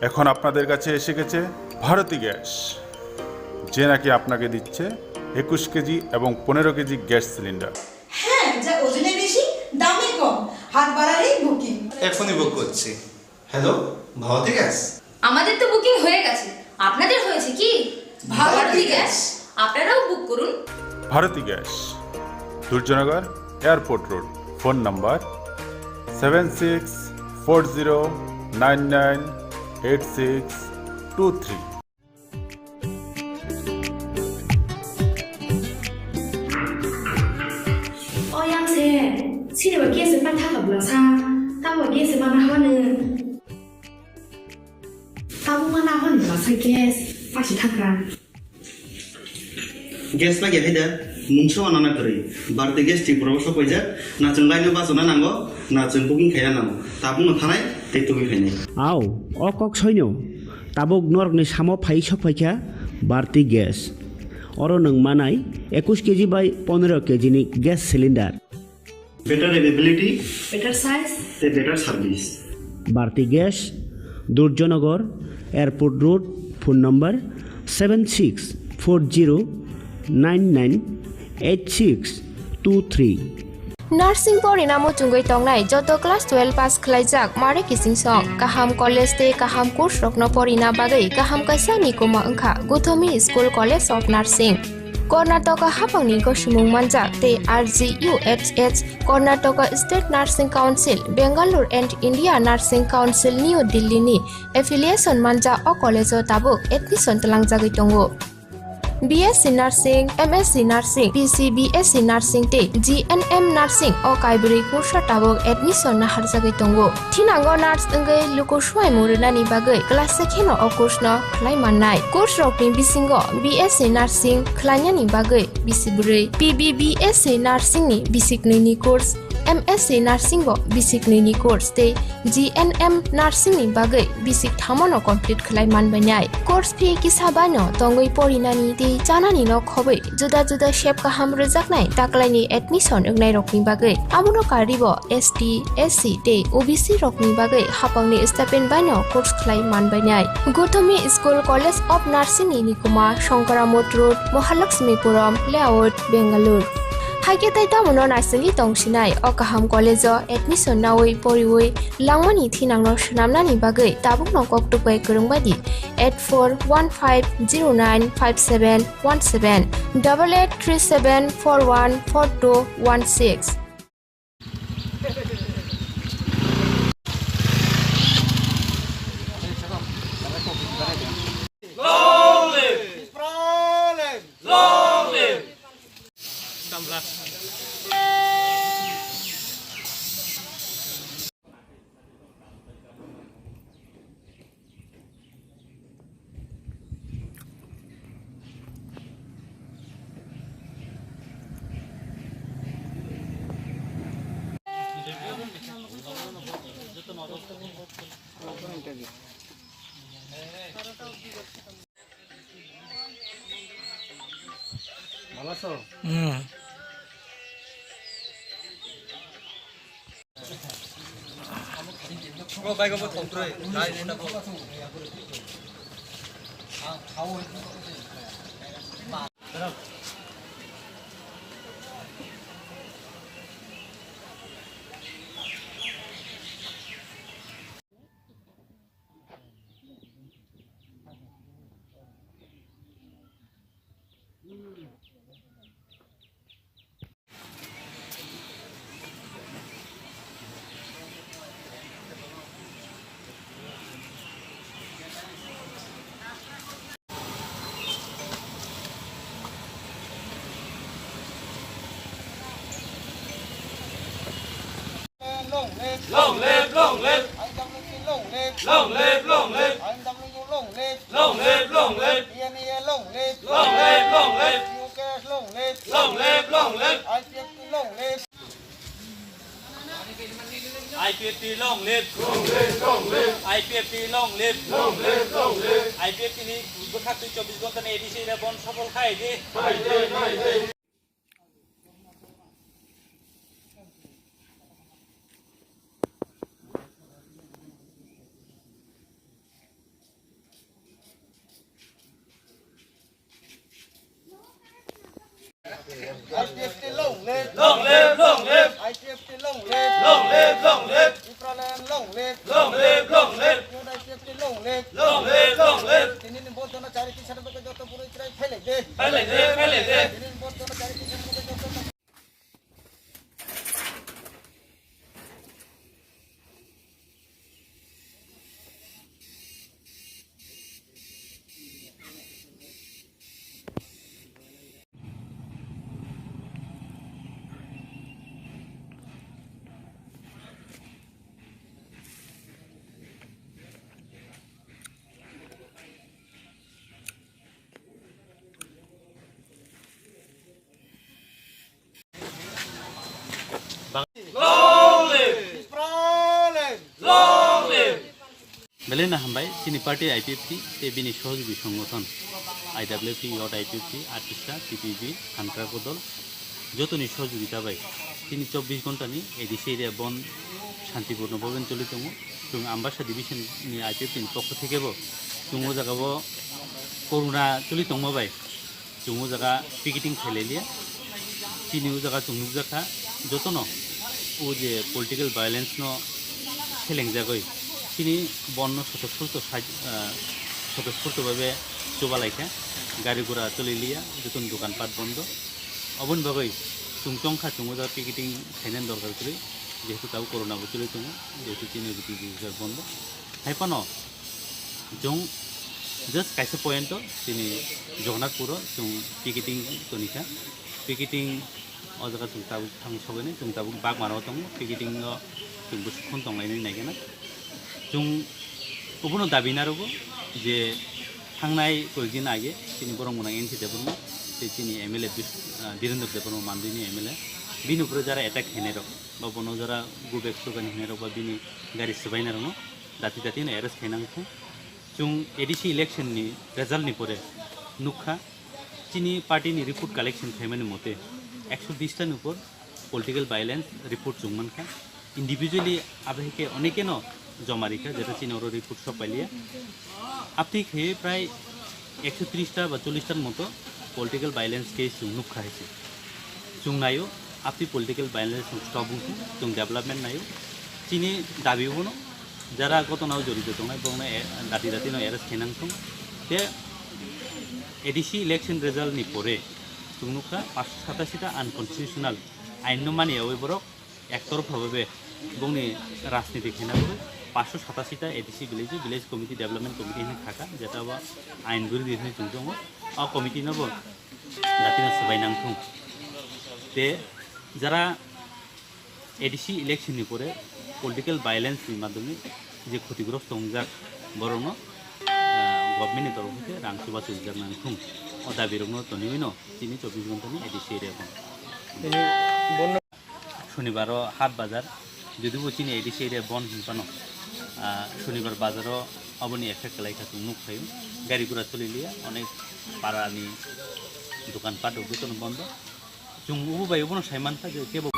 এখন আপনাদের কাছে এসে গেছে ভারতী গ্যাস, যে নাকি আপনাকে দিচ্ছে 21 কেজি এবং 15 কেজি গ্যাস সিলিন্ডার। হ্যাঁ, যা ওজনে বেশি দামে কম, হাত বাড়ালেই বুকিং। এখনই বুক করছি। Hello, Bharati gas? আমাদের তো বুকিং হয়ে গেছে, আপনাদের হয়েছে কি? ভারতী গ্যাস, আপনারাও বুক করুন। Bharati gas, Durjoynagar airport road, phone number 7640998623।样子，现在我给是办他可不了啥，但我给是办他好呢。他不办他好呢，老是给发起他干。 gas লাগে হাইদা মুংছো আনানা করে বারতে গ্যাস ঠিক প্রবশ কই যা না जों লাইনে বাজনা নাঙ্গো না जों বুকিং খায়া নাও তাবুনো থানায় তে তুমি খাইনাই আও অ কক সৈন্য তাবুক নরকনি সামো ফাই সফাইখা বারতি গ্যাস অর নং মানাই 21 কেজি বাই 15 কেজি নি gas cylinder better availability better size তে better service Bharati gas Durjoynagar airport road phone number 7640998623। Nursing porinamo chungoi tongnai joto class 12 pass khlaijak mare kising song kaham college te kaham course rokno porina bagai kaham kaisa ni koma angkha Gothomi School College of Nursing Karnataka hapangni ko sumung manjak te RGUHH Karnataka State Nursing Council Bangalore and India Nursing Council New Delhi ni affiliation manja o college o tabuk admission talangjagoi tongo BSc Nursing, MSc Nursing, PCBSc Nursing te GNM Nursing o kaibri kursa tabok admission na harjagai tongo. Thinango nurse engai luko suai murunani bagai class sekheno o course no khlai mannai. Course rokni bisingo BSc Nursing khlainani bagai bisibrai. PBBSc Nursing ni bisik ni course MSc Nursing bo basic ni course te GNM Nursing ni bagai basic thamono complete khlai manbanai course fee ki sabano tongoi porinani te janani no khobai juda juda shape ka ham rojaknai taklai ni admission ungnai rokni bagai amuno karibo ST SC te OBC rokni bagai hapangni stipend bano course khlai manbanai Gothomi School College of Nursing ni nikuma Shankaramot Road Mahalakshmipuram Layout Bangalore Haiketai tamuno nasengi tongsinai o kaham college admission nawi poriwi langmani thinangno shnamnani bagai tabukno koktupai kurungbadi 8415095717 8837414216 Long live! Long live! ভালো আছো? long live, long live. IMW, long live, long live, long live. EMEA, long live, long live, long live. UKS, long live, long live, long live. IPFT, long live. IPFT long live, long live, long live. IPFT long live, long live, long live. IPFT ni berkat 24 ঘন্টা নে ADC রে বন সফল খাই দি IPFT, long live, long live, long live. IPFT, long live, long live, long live. Ipraland, long live, long live, long live. IPFT, long live, long live, long live. তিনি নিবন্ধন চারিটি certificate যত পুরোহিতরাই ফেলে দে ফেলে দে, ফেলে দে। তিনি নিবন্ধন চারিটি সার্টিফিকেট যত Long live, Ipraland, long live. বেলেনা হামবাই চিনি পার্টি আইপিএফটি তে বিনি সহযোগী সংগঠন আইডাব্লিউপি ইয়ট আইপিএফটি আর্টিস্টা টিপিবি খানকাকো দল যতনি সহযোগিতা বাই তিনি 24 ঘন্টানি এডিসি এরিয়া বন শান্তিপূর্ণভাবে চলিত এবং আম্বাসা ডিভিশননি আইপিএফটিনি পক্ষ থেকেও তুমো জায়গাবো করোনা চলিত বাই তুমো জায়গা পিকেটিং ফেলেলিয়া চিনিও জায়গা তুমুক জায়গা যতন ও যে পলিটিক্যাল ভায়োলেন্স ন ফেলেং যাগৈ তিনি বন্য স্বতঃস্ফূর্তভাবে চোবালাইখা গাড়ি ঘোড়া চলিলিয়া যতন দোকানপাট বন্ধ অবন বাগৈ চুংচংখা চুমোজা পিকেটিং খাইনান দরকার করে যেহেতু তাও করোনাবো চলে চুমো যেহেতু চিনি রুটি বন্ধ হাইপান জং জাস্ট কাইসে পয়েন্ট তিনি জগন্নাথপুর जों पिकेटिं तनिखा पिकेटिं अ जगह जों ताबुक थां सगैनो जों ताबुक बाग माराव दं पिकेटिं जों बुसुखन दंलायनाय नायगोना जों गुबुन दाबिनारबो जे थांनाय कयदिन आगे তিনি বরংমনা এনসি দেবর্মা তিনি এমএলএ বীরেন্দ্র দেবর্মা মানদিনী এমএলএ बिनि उपरे जरा एटाक हेनेर बा बनो जरा गुबेक सुगान हेनेर बा बिनि गारि सबाइनार दाति दाति एरेस्ट खाइनांगौ जों एडिसि इलेक्शन नि रिजल्ट नि परे नुखा चिनी पार्टी नि रिपोर्ट कलेक्शन खाइमानि मते 120 टानि ऊपर पलिटिकल भायोलेंस रिपोर्ट जुंगमानखा इंडिविजुअली आबेके अनेकेनो जमारिखा जेटा चिनर रिपोर्ट सब पाइलिया आपति खे प्राय 130 टा बा 40 टार मतो पलिटिकल भायोलेंस केस जों नुखा हैसे जों नायो आपति पलिटिकल भायोलेंस स्टप जों डेभलपमेंट नायो चिनी दाबिबोनो जरा घटनाव जड़ित दं बंना दाति दाति एरेस्ट खाइनांगौ बे एडिसि इलेक्शन रिजल्ट नि परे जोंनुखा 587 टा आनकन्स्टिट्यूशनल आइन मानियाव एबरक एकतरफाभावे बंनि राजनीति खाइनांगौ 587 टा ADC village committee development committee नि थाका जेटा आइन गुरि दिनै जों दङ आ कमिटी नबो दातिना सबाइनांगौ ते जरा एडिसि इलेक्शन नि परे पलिटिकल भायोलेंस नि माध्यमे जे क्षतिग्रस्त हमजाक बरनो गभर्नमेंट तरफ से रांसुबा सुजानांगौ अ दाबिरनो तनिबिनो 24 घंटानि एडिसि एरिया शनिबार हाट बाजार यदिबो चिनि एडिसि एरिया बन हिंसानो शनिबार बाजार अबनि एफेक्ट लाइखा नुक खायो गाड़ी गुरा चलिलिया अनेक पारानि दखानपाट बेतन बंद जों उबाय उबनो साइमानखा जे केबो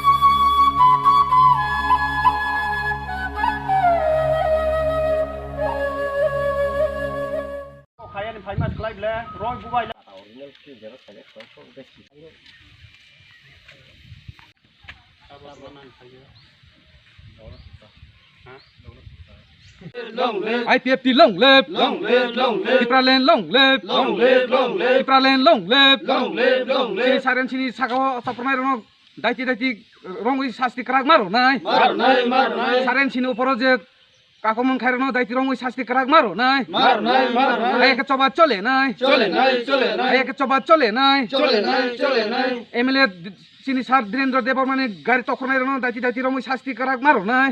IPFT long live, long live, long live. Ipraland long live, long live, long live. Ipraland long live, long live, long live. Sini saren sini sakawa saprmai rono daiti daiti rongoi sasti kerak maro nai. Maro nai. Saren sini uporo je kakomon khairno daiti rongoi sasti kerak maro nai. Maro nai. Ayo ke coba chole nai. Chole nai. Ayo ke coba chole nai. MLA চিনি সার ধীরেন্দ্র দেববর্মানি গাড়ি তখন দাইতি দাইতি রমই শাস্তি করাক মারো নাই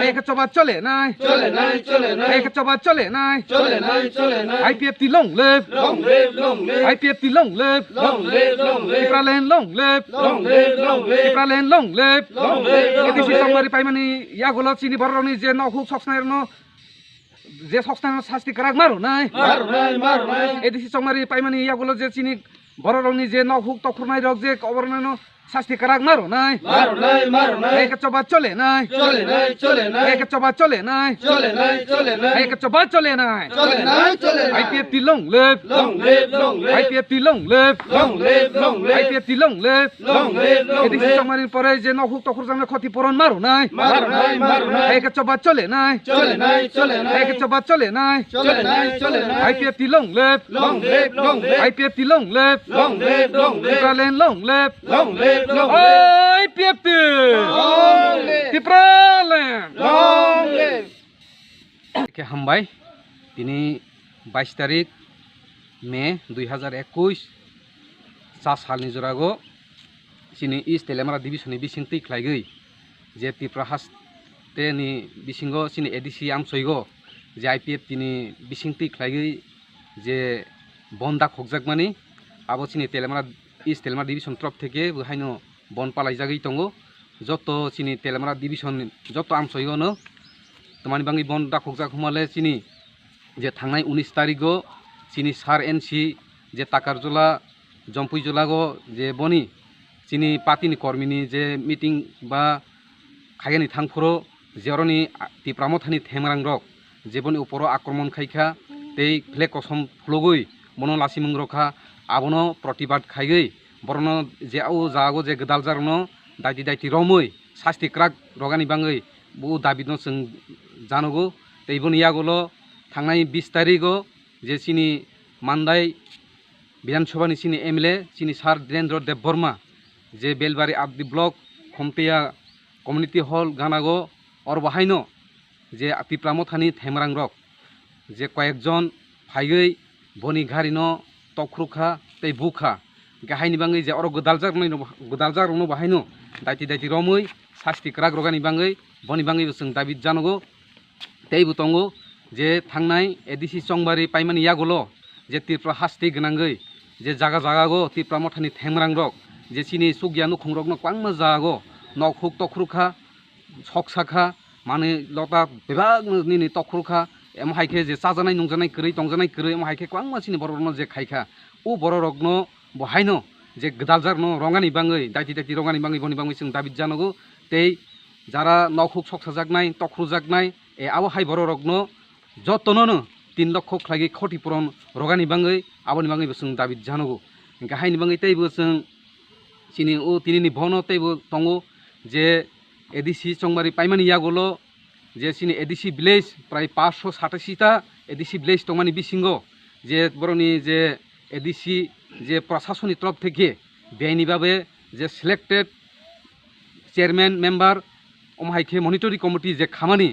এক চবাদ চলে নাই এক চবাদ চলে নাই IPF টি লং লেপ IPF টি লং লেপ ইপ্রালেন লং লেপ ইপ্রালেন লং লেপ এদিছি সংবারি পাইমানি ইয়াগুলো চিনি বড়নি যে নহুক সক্সনাইর যে সক্সনাইর শাস্তি করাক মারো নাই এদিছি সংবারি পাইমানি ইয়াগুলো যে চিনি বড় রংনি যে নহুক তখরনাই রক যে অবরনানো শাস্তি করাক মারো নাই এক চবাদ চলে নাই এক চবাদ চলে নাই এক চবাদ চলে নাই IPF টি লং লেপ IPF টি লং লেপ IPF টি লং লেপ এদিকে সমারির পরে যে নহুক তখর জানে ক্ষতিপূরণ মারো নাই এক চবাদ চলে নাই এক চবাদ চলে নাই IPF টি লং লেপ IPF টি লং লেপ ইপ্রালেন লং লেপ IPF কে হামবাই তিনি 22 তারিখ মে 2021 सालनि जरागो सिनि ईस्ट तेलेमारा डिविजननि बिसिंति ख्लाइगै जे त्रिपुरा हास्टेनि बिसिंगो सिनि एडिसि आमसयगो जे IPF तिनि बिसिंति ख्लाइगै जे बन्दा खगजाकमानि आबो सिनि तेलेमारा ईस्ट तेलेमारा डिविजन तरफ थेके बहायनो बन पालाइजागै दंगो जत सिनि तेलेमारा डिविजन जत आमसयगोनो तमानि बाङै बन्दा खगजाक हुमाले सिनि जे थांनाय 19 तारिखो सिनि सार एनसि जे ताकारजला जम्पुइजलागो जे बनि सिनि पार्टीनि कर्मीनि जे मिटिं बा खायगानि थांफोरो जेरनि तिप्रामथानि थेमरां रक जेबनि उपरो आक्रमण खायखा तै फ्लेग कसम फ्लगै बनो लासिमं रखा आबनो प्रतिबाद खायगै बरनो जे आउ जागो जे गदाल जारनो दाइति दाइति रमै शास्ति क्राक रगानि बाङै बु दाबिदनो जों जानगो तैबनि यागोलो थांनाय 20 तारिखो जे सिनि मान्दाय विधानसभानि सिनि MLA सिनि सार धीरेन्द्र देबबर्मा जे बेलबारि आबदि ब्लक खमतेया कम्युनिटी हल गानागो और बाहायनो जे तिप्रामथानि थेमरां रक जे कयेकजन फाइगै बनि घारिनो तख्रुखा तै बुखा गाहायनि बाङै जे और गोदालजारनो बाहायनो दाइति दाइति रमै शास्ति क्राक रगानि बाङै बनि बाङैबो जों दाबिद जानगो तैबो दंगो जे थांनाय एडिसि संबारि पाइमानि यागोलो जे त्रिपुरा हास्ति गोनांगै जे जागा जागागो तिप्रामथानि थेमरां रक जे सिनि सुगियानु खुंरकनो क्वांमा जागो नखुक तख्रुखा सकसाखा माने लता बेबागनि तख्रुखा एम हाइखे जे साजानाय नंजानाय करै तंजानाय करै एम हाइखे क्वांमा सिनि बरनो जे खायखा उ बररकनो बहायनो जे गदालजारनो रंगानि बाङै दाइति दाइति रंगानि बाङै बनि बाङै जों दाबिद जानगो तै जारा नखुक सकसाजाकनाय तख्रुजाकनाय ए आव हाइ बररकनो जतननो 3 लाख ख्लागै क्षतिपूरण रगानि बाङै आबनि बाङैबो जों दाबिद जानगो गाहायनि बाङै तैबो जों सिनि ओ तिनिनि भनो तैबो दंगो जे एडिसि संबारि पाइमानि यागोलो जे सिनि एडिसि विलेज प्राय 587 ता एडिसि विलेज दंमानि बिसिंगो जे बरनि जे एडिसि जे प्रशासननि तरफ थेके बेनि बाबे जे selected chairman member अमहाइखे monitoring committee जे खामानि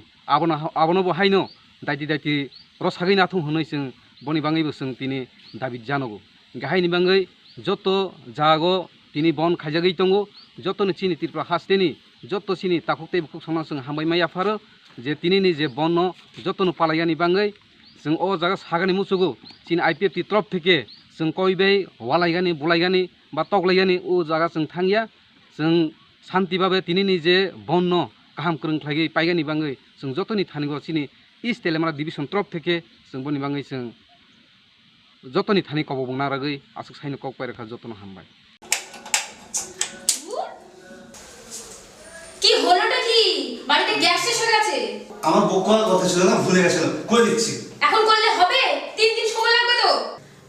आबनो बहायनो दाइति दाइति रसागै नाथुं होनै जों बनि बाङैबो जों तिनि दाबिद जानगो गाहायनि बाङै जत जागो तिनि बन खायजागै दंगो जतनि चिनि त्रिपुरा हास्टेनि जत सिनि ताकुक बुकुक संना जों हामबायमाय आफारो जे तिनिनि जे बन जतनो पालायगानि बाङै जों अ जागा सागानि मुसुगो चिनि IPF ति तरफ थेके जों कयबै वालायगानि बुलायगानि बा तगलायगानि ओ जागा जों थांगिया जों शान्ति बाबे तिनिनि जे बन गाहाम खोरोंख्लायगै पायगानि बाङै जों जतनि थानिगो चिनि ईस्ट तेलेमारा डिविजन तरफ थेके जों बनि बाङै जों जतनि थानि कबो बुंनारागै आसुक साइनो कक पायरखा जतन हामबाय কি হলোটা কি বাড়িতে গ্যাস শেষ হয়ে গেছে আমার বুক করার কথা ছিল না ভুলে গেছিলাম করে দিচ্ছি এখন করলে হবে 3 দিন সময় লাগবে তো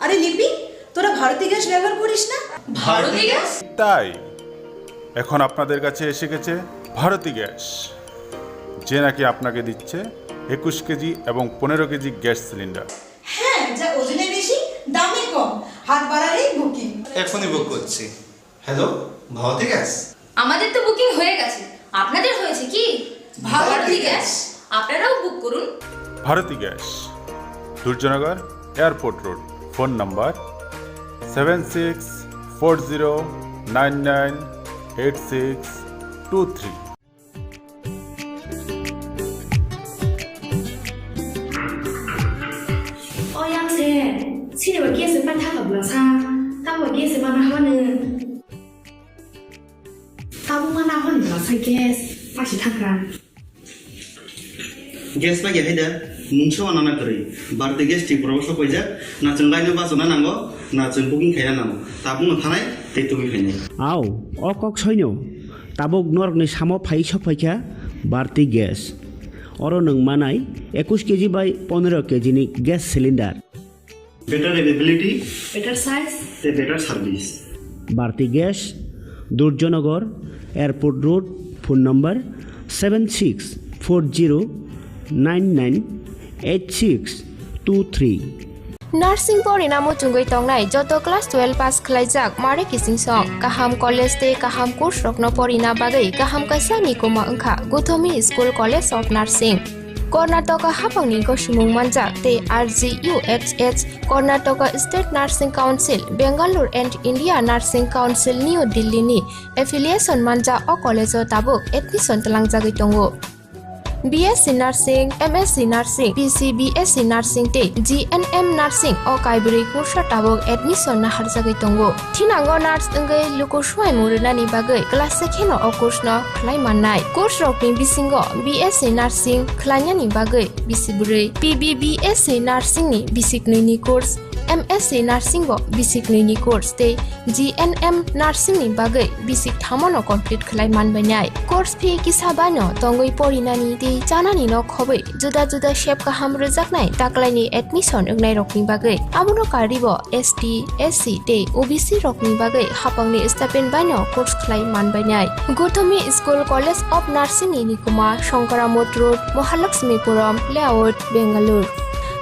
আরে লিপি তোরা ভারতী গ্যাস ব্যবহার করিস না ভারতী গ্যাস তাই এখন আপনাদের কাছে এসে গেছে ভারতী গ্যাস যে নাকি আপনাকে দিচ্ছে 21 কেজি এবং 15 কেজি গ্যাস সিলিন্ডার হ্যাঁ যা ওজনে বেশি দামে কম হাত বাড়ালেই বুকিং এখনই বুক করছি হ্যালো ভারতী গ্যাস আমাদের তো বুকিং হয়ে গেছে আপনাদের হয়েছে কি ভারতী গ্যাস আপনারাও বুক করুন Bharati gas Durjoynagar airport road phone number 7640 998623. Oyang se, sini wa kia se pan tha ka bula sa, ta wa kia se mana ha ne. Ta bu mana ha ne la sa gas, pa shi tha ka. Gas ba ya heda, mungso anana kori. Barte gas ti probosho poija, na chung laino ba sona nango, na chung booking khaya nango. Ta bu no thanai, te tumi khaine. Aw, okok soino. Tabok norokni samo phai sophaikha barti gas. Oro nang manai 21 kg by 15 kg ni gas cylinder. Better availability, Better size, te better service. Barti gas, Durjonagar, Airport Road, phone number 7640998623. Nursing porina mo chungoi tongnai joto class 12 pass khlaijak mare kising song kaham college te kaham course rokno porina bagai kaham kaisa ni koma angkha Gothomi School College of Nursing Karnataka hapangni ko sumung manjak te RGUHH Karnataka State Nursing Council Bangalore and India Nursing Council New Delhi ni affiliation manja o college o tabuk admission talangjagoi tongo BSc Nursing, MSc Nursing, BSc Nursing te GNM Nursing o kaibri kursa tabok admission na harjagai tongo. Thinango nurse engai luko swai murunani bagai class sekheno o course no khlai mannai. Course rokni bisingo BSc Nursing khlainyani bagai bisiburi PBBSc Nursing ni bisikni ni course MSc Nursing bo bisikni ni course te GNM Nursing ni bagai bisik thamono complete khlai manbainai. Course fee kisabano tongoi porinani te janani no khobai juda juda shape kaham rejaknai taklaini admission engnai rokni bagai amono karibo ST SC te OBC rokni bagai hapangni stipend bano course khlai manbainai. Gothomi School College of Nursing ni Nikuma Shankaramot Road Mahalakshmipuram Layout Bangalore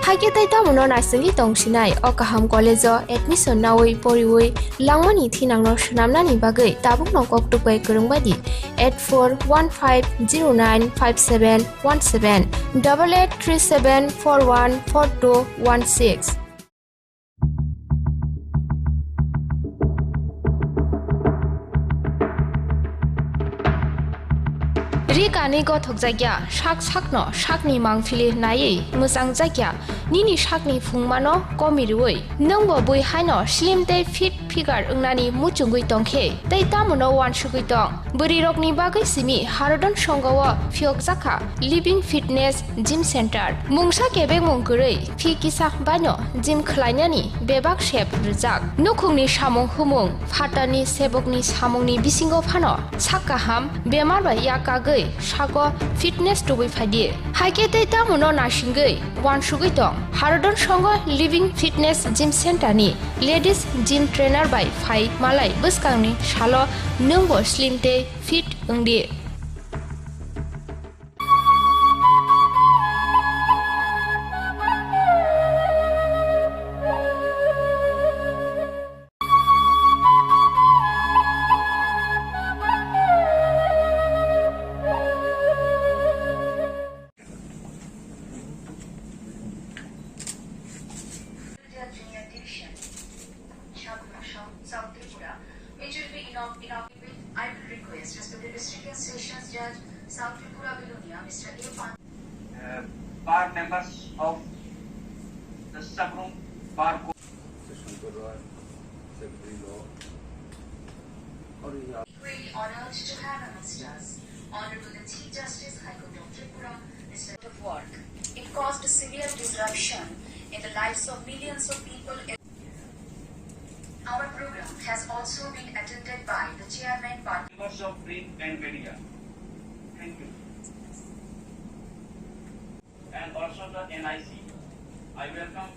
Haike taita mono nursing tongsinai o kaham college o admission nawoi poriwoi langmani thinangno shnamnani bagai tabuk no koktupai kurungbadi 8415095717 8837414216 Rikani go thokjagya shak sakno shakni mangphili nai musang jagya nini shakni phungmano komirui nongbo boi haino slim te fit figure ungnani muchungui tongkhe tei tamono wan sugui tong buri rokni bagai simi harodon songawa phiok jakha living fitness gym center mungsa kebe mungkurei phi kisa bano gym khlainani bebak shep rujak nukhungni samung humung phatani sebokni samungni bisingo phano sakaham bemar ba yakagai Shago fitness to be fadi. Haike te tamono nashingai wan sugui tong harodon songo living fitness gym center ni ladies gym trainer by Phai Malai buskangni shalo nungbo slim te fit ungdi. South Tripura, which will be inaugurated. I will request respected district and sessions judge South Tripura Bilonia, Mr. A. Pan. Bar members of the subroom bar. Equally honored to have amongst us Honorable the Chief Justice High Court of Tripura, Mr. of work. It caused a severe disruption in the lives of millions of people. Our program has also been attended by the chairman party Members of print and media. Thank you. And also the NIC. I welcome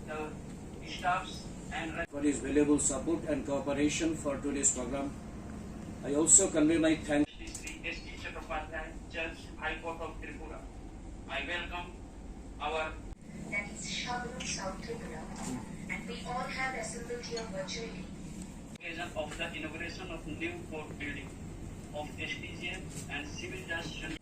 the staffs and for his valuable support and cooperation for today's program. I also convey my thanks to Sri S.T. Chattopadhyay, Judge, High Court of Tripura. I welcome our that is Shabru South Tripura, and we all have assembled here virtually. Occasion of the inauguration of new court building of STJM and civil justice.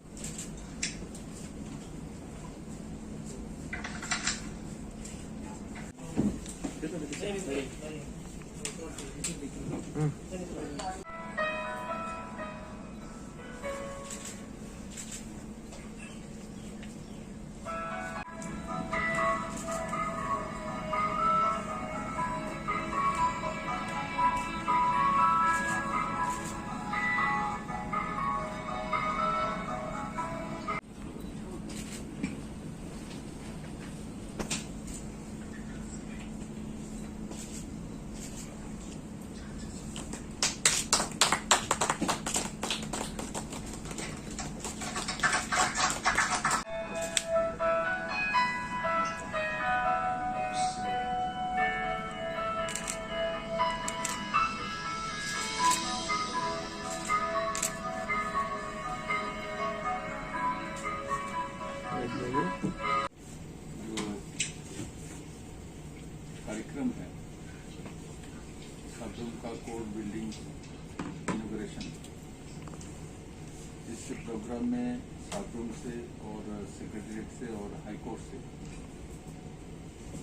कार्यक्रम है साबरुम का court building inauguration. इस programme में साबरुम से और secretariat से और high court से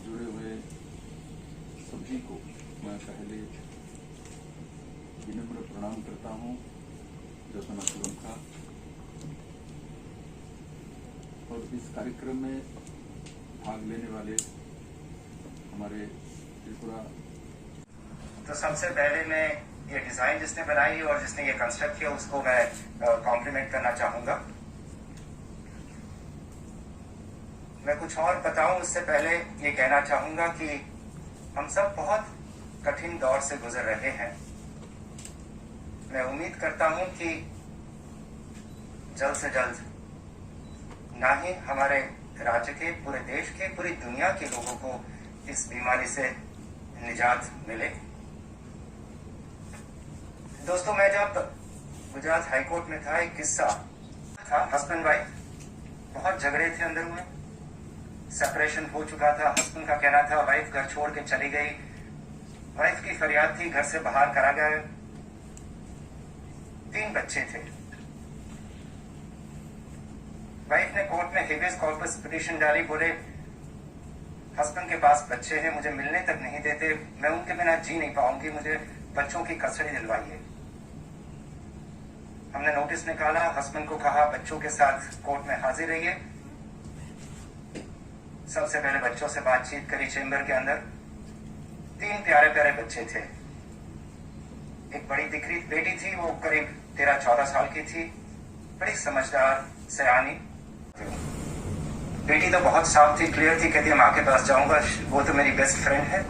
जुड़े हुए सभी को मैं पहले विनम्र प्रणाम करता हूँ जतना शुभम का। और इस कार्यक्रम में भाग लेने वाले हमारे त्रिपुरा। तो सबसे पहले मैं ये डिजाइन जिसने बनाई और जिसने ये कंस्ट्रक्ट किया उसको मैं कॉम्प्लीमेंट करना चाहूंगा। मैं कुछ और बताऊं उससे पहले ये कहना चाहूंगा कि हम सब बहुत कठिन दौर से गुजर रहे हैं। मैं उम्मीद करता हूं कि जल्द से जल्द ना ही हमारे राज्य के, पूरे देश के, पूरी दुनिया के लोगों को इस बीमारी से निजात मिले। दोस्तों, मैं जब गुजरात हाईकोर्ट में था, एक किस्सा था। हस्बैंड वाइफ बहुत झगड़े थे अंदर में, सेपरेशन हो चुका था। हस्बैंड का कहना था वाइफ घर छोड़ के चली गई। वाइफ की फरियाद थी घर से बाहर करा गया। 3 बच्चे थे। वाइफ ने कोर्ट में हेबियस कॉर्पस पिटीशन डाली। बोले हस्बैंड के पास बच्चे हैं, मुझे मिलने तक नहीं देते, मैं उनके बिना जी नहीं पाऊंगी, मुझे बच्चों की कस्टडी दिलवाइए। हमने नोटिस निकाला, हस्बैंड को कहा बच्चों के साथ कोर्ट में हाजिर रहिए। सबसे पहले बच्चों से बातचीत करी चेंबर के अंदर। 3 प्यारे प्यारे बच्चे थे। एक बड़ी दिकरी बेटी थी, वो करीब 13-14 साल की थी, बड़ी समझदार सयानी। बेटी तो बहुत साफ थी, क्लियर थी, कहती माँ के पास जाऊंगा, वो तो मेरी बेस्ट फ्रेंड है।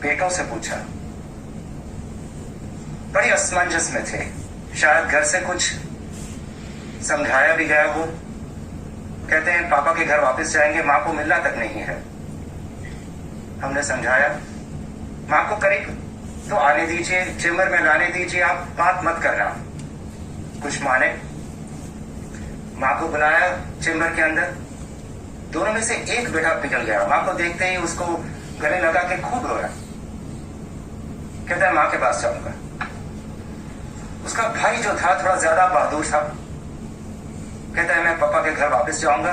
बेटों से पूछा, बड़ी असमंजस में थे। शायद घर से कुछ समझाया भी गया हो। कहते हैं पापा के घर वापस जाएंगे, माँ को मिलना तक नहीं है। हमने समझाया माँ को करीब तो आने दीजिए, चेंबर में लाने दीजिए, आप बात मत करना। कुछ माने, माँ को बुलाया चेंबर के अंदर। दोनों में से एक बेटा पिघल गया। माँ को देखते ही उसको गले लगा के खूब रोया। कहता है माँ के पास जाऊंगा। उसका भाई जो था थोड़ा ज्यादा बहादुर था, कहता है मैं पापा के घर वापस जाऊंगा।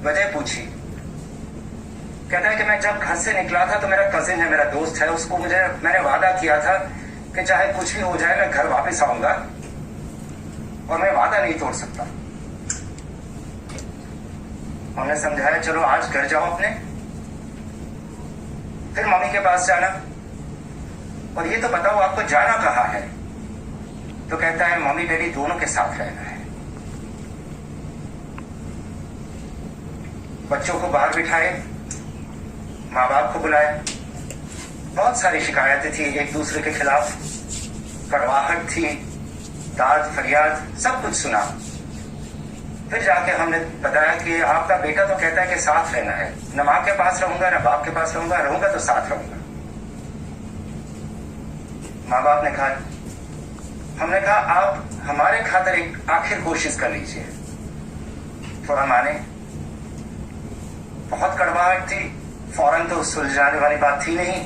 वजह पूछी, कहता है कि मैं जब घर से निकला था तो मेरा कजिन है, मेरा दोस्त है, उसको मैंने वादा किया था कि चाहे कुछ भी हो जाए मैं घर वापस आऊंगा और मैं वादा नहीं तोड़ सकता। हमने समझाया चलो आज घर जाओ अपने, फिर मम्मी के पास जाना, और ये तो बताओ आपको जाना कहाँ है। तो कहता है मम्मी डैडी दोनों के साथ रहना है। बच्चों को बाहर बिठाए, माँ बाप को बुलाए। बहुत सारी शिकायतें थी एक दूसरे के खिलाफ, कड़वाहट थी, दाद फरियाद, सब कुछ सुना। फिर जाके हमने बताया कि आपका बेटा तो कहता है कि साथ रहना है, न माँ के पास रहूंगा न बाप के पास रहूंगा, रहूंगा तो साथ रहूंगा। माँ बाप ने कहा, हमने कहा आप हमारे खातिर एक आखिर कोशिश कर लीजिए। थोड़ा माने, बहुत कड़वाहट थी, फौरन तो सुलझाने वाली बात थी नहीं।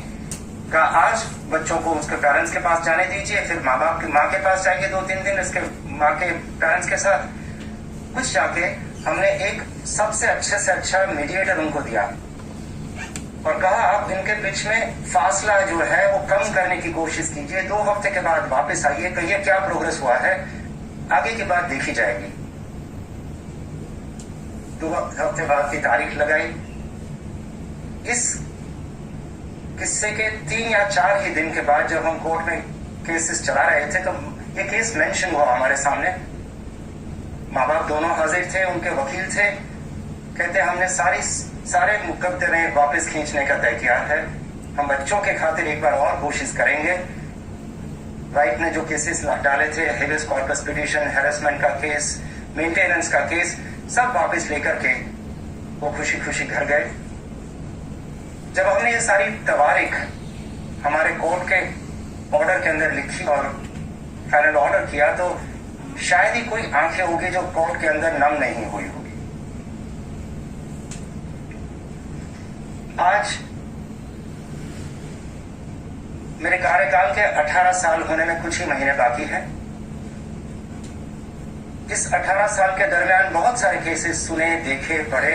कहा आज बच्चों को उसके पेरेंट्स के पास जाने दीजिए, फिर माँ के पास जाएंगे 2-3 दिन इसके माँ के पेरेंट्स के साथ। कुछ जाके हमने एक सबसे अच्छे से अच्छा मीडिएटर उनको दिया और कहा आप इनके बीच में फासला जो है वो कम करने की कोशिश कीजिए। 2 हफ्ते के बाद वापस आइए, कहिए क्या प्रोग्रेस हुआ है, आगे की बात देखी जाएगी। 2 हफ्ते बाद की तारीख लगाई। इस किस्से के 3 या 4 ही दिन के बाद जब हम कोर्ट में केसेस चला रहे थे तो ये केस मेंशन हुआ हमारे सामने। माँ बाप दोनों हाजिर थे, उनके वकील थे। कहते हमने सारे मुकदमे वापस खींचने का तय किया है, हम बच्चों के खातिर एक बार और कोशिश करेंगे। वाइफ ने जो केसेस डाले थे, हेबियस कॉर्पस पिटीशन, हैरेसमेंट का केस, मेंटेनेंस का केस, सब वापस लेकर के वो खुशी खुशी घर गए। जब हमने ये सारी तवारीख हमारे कोर्ट के ऑर्डर के अंदर लिखी और फाइनल ऑर्डर किया तो शायद ही कोई आंखें होगी जो कोर्ट के अंदर नम नहीं हुई होगी। आज मेरे कार्यकाल के 18 साल होने में कुछ ही महीने बाकी हैं। इस 18 साल के दरमियान बहुत सारे केसेस सुने, देखे, पढ़े,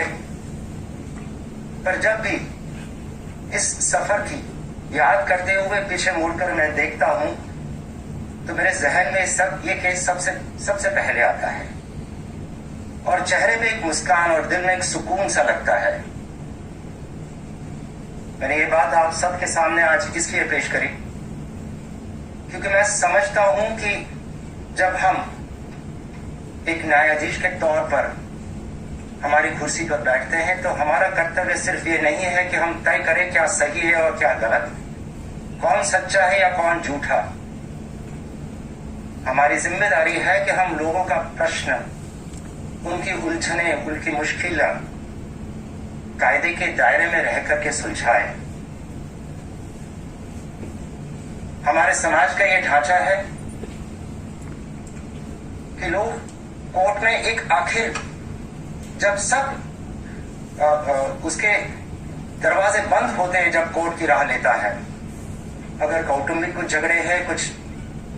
पर जब भी इस सफर की याद करते हुए पीछे मुड़कर मैं देखता हूं तो मेरे जहन में ये केस सबसे पहले आता है और चेहरे पे एक मुस्कान और दिल में एक सुकून सा लगता है। मैंने ये बात आप सबके सामने आज इसलिए पेश करी क्योंकि मैं समझता हूं कि जब हम एक न्यायाधीश के तौर पर हमारी कुर्सी पर बैठते हैं तो हमारा कर्तव्य सिर्फ ये नहीं है कि हम तय करें क्या सही है और क्या गलत, कौन सच्चा है या कौन झूठा। हमारी जिम्मेदारी है कि हम लोगों का प्रश्न, उनकी उलझने, उनकी मुश्किलें कायदे के दायरे में रह करके सुलझाएं। हमारे समाज का ये ढांचा है कि लोग कोर्ट में एक आखिर जब सब उसके दरवाजे बंद होते हैं, जब कोर्ट की राह लेता है, अगर कौटुंबिक कुछ झगड़े हैं, कुछ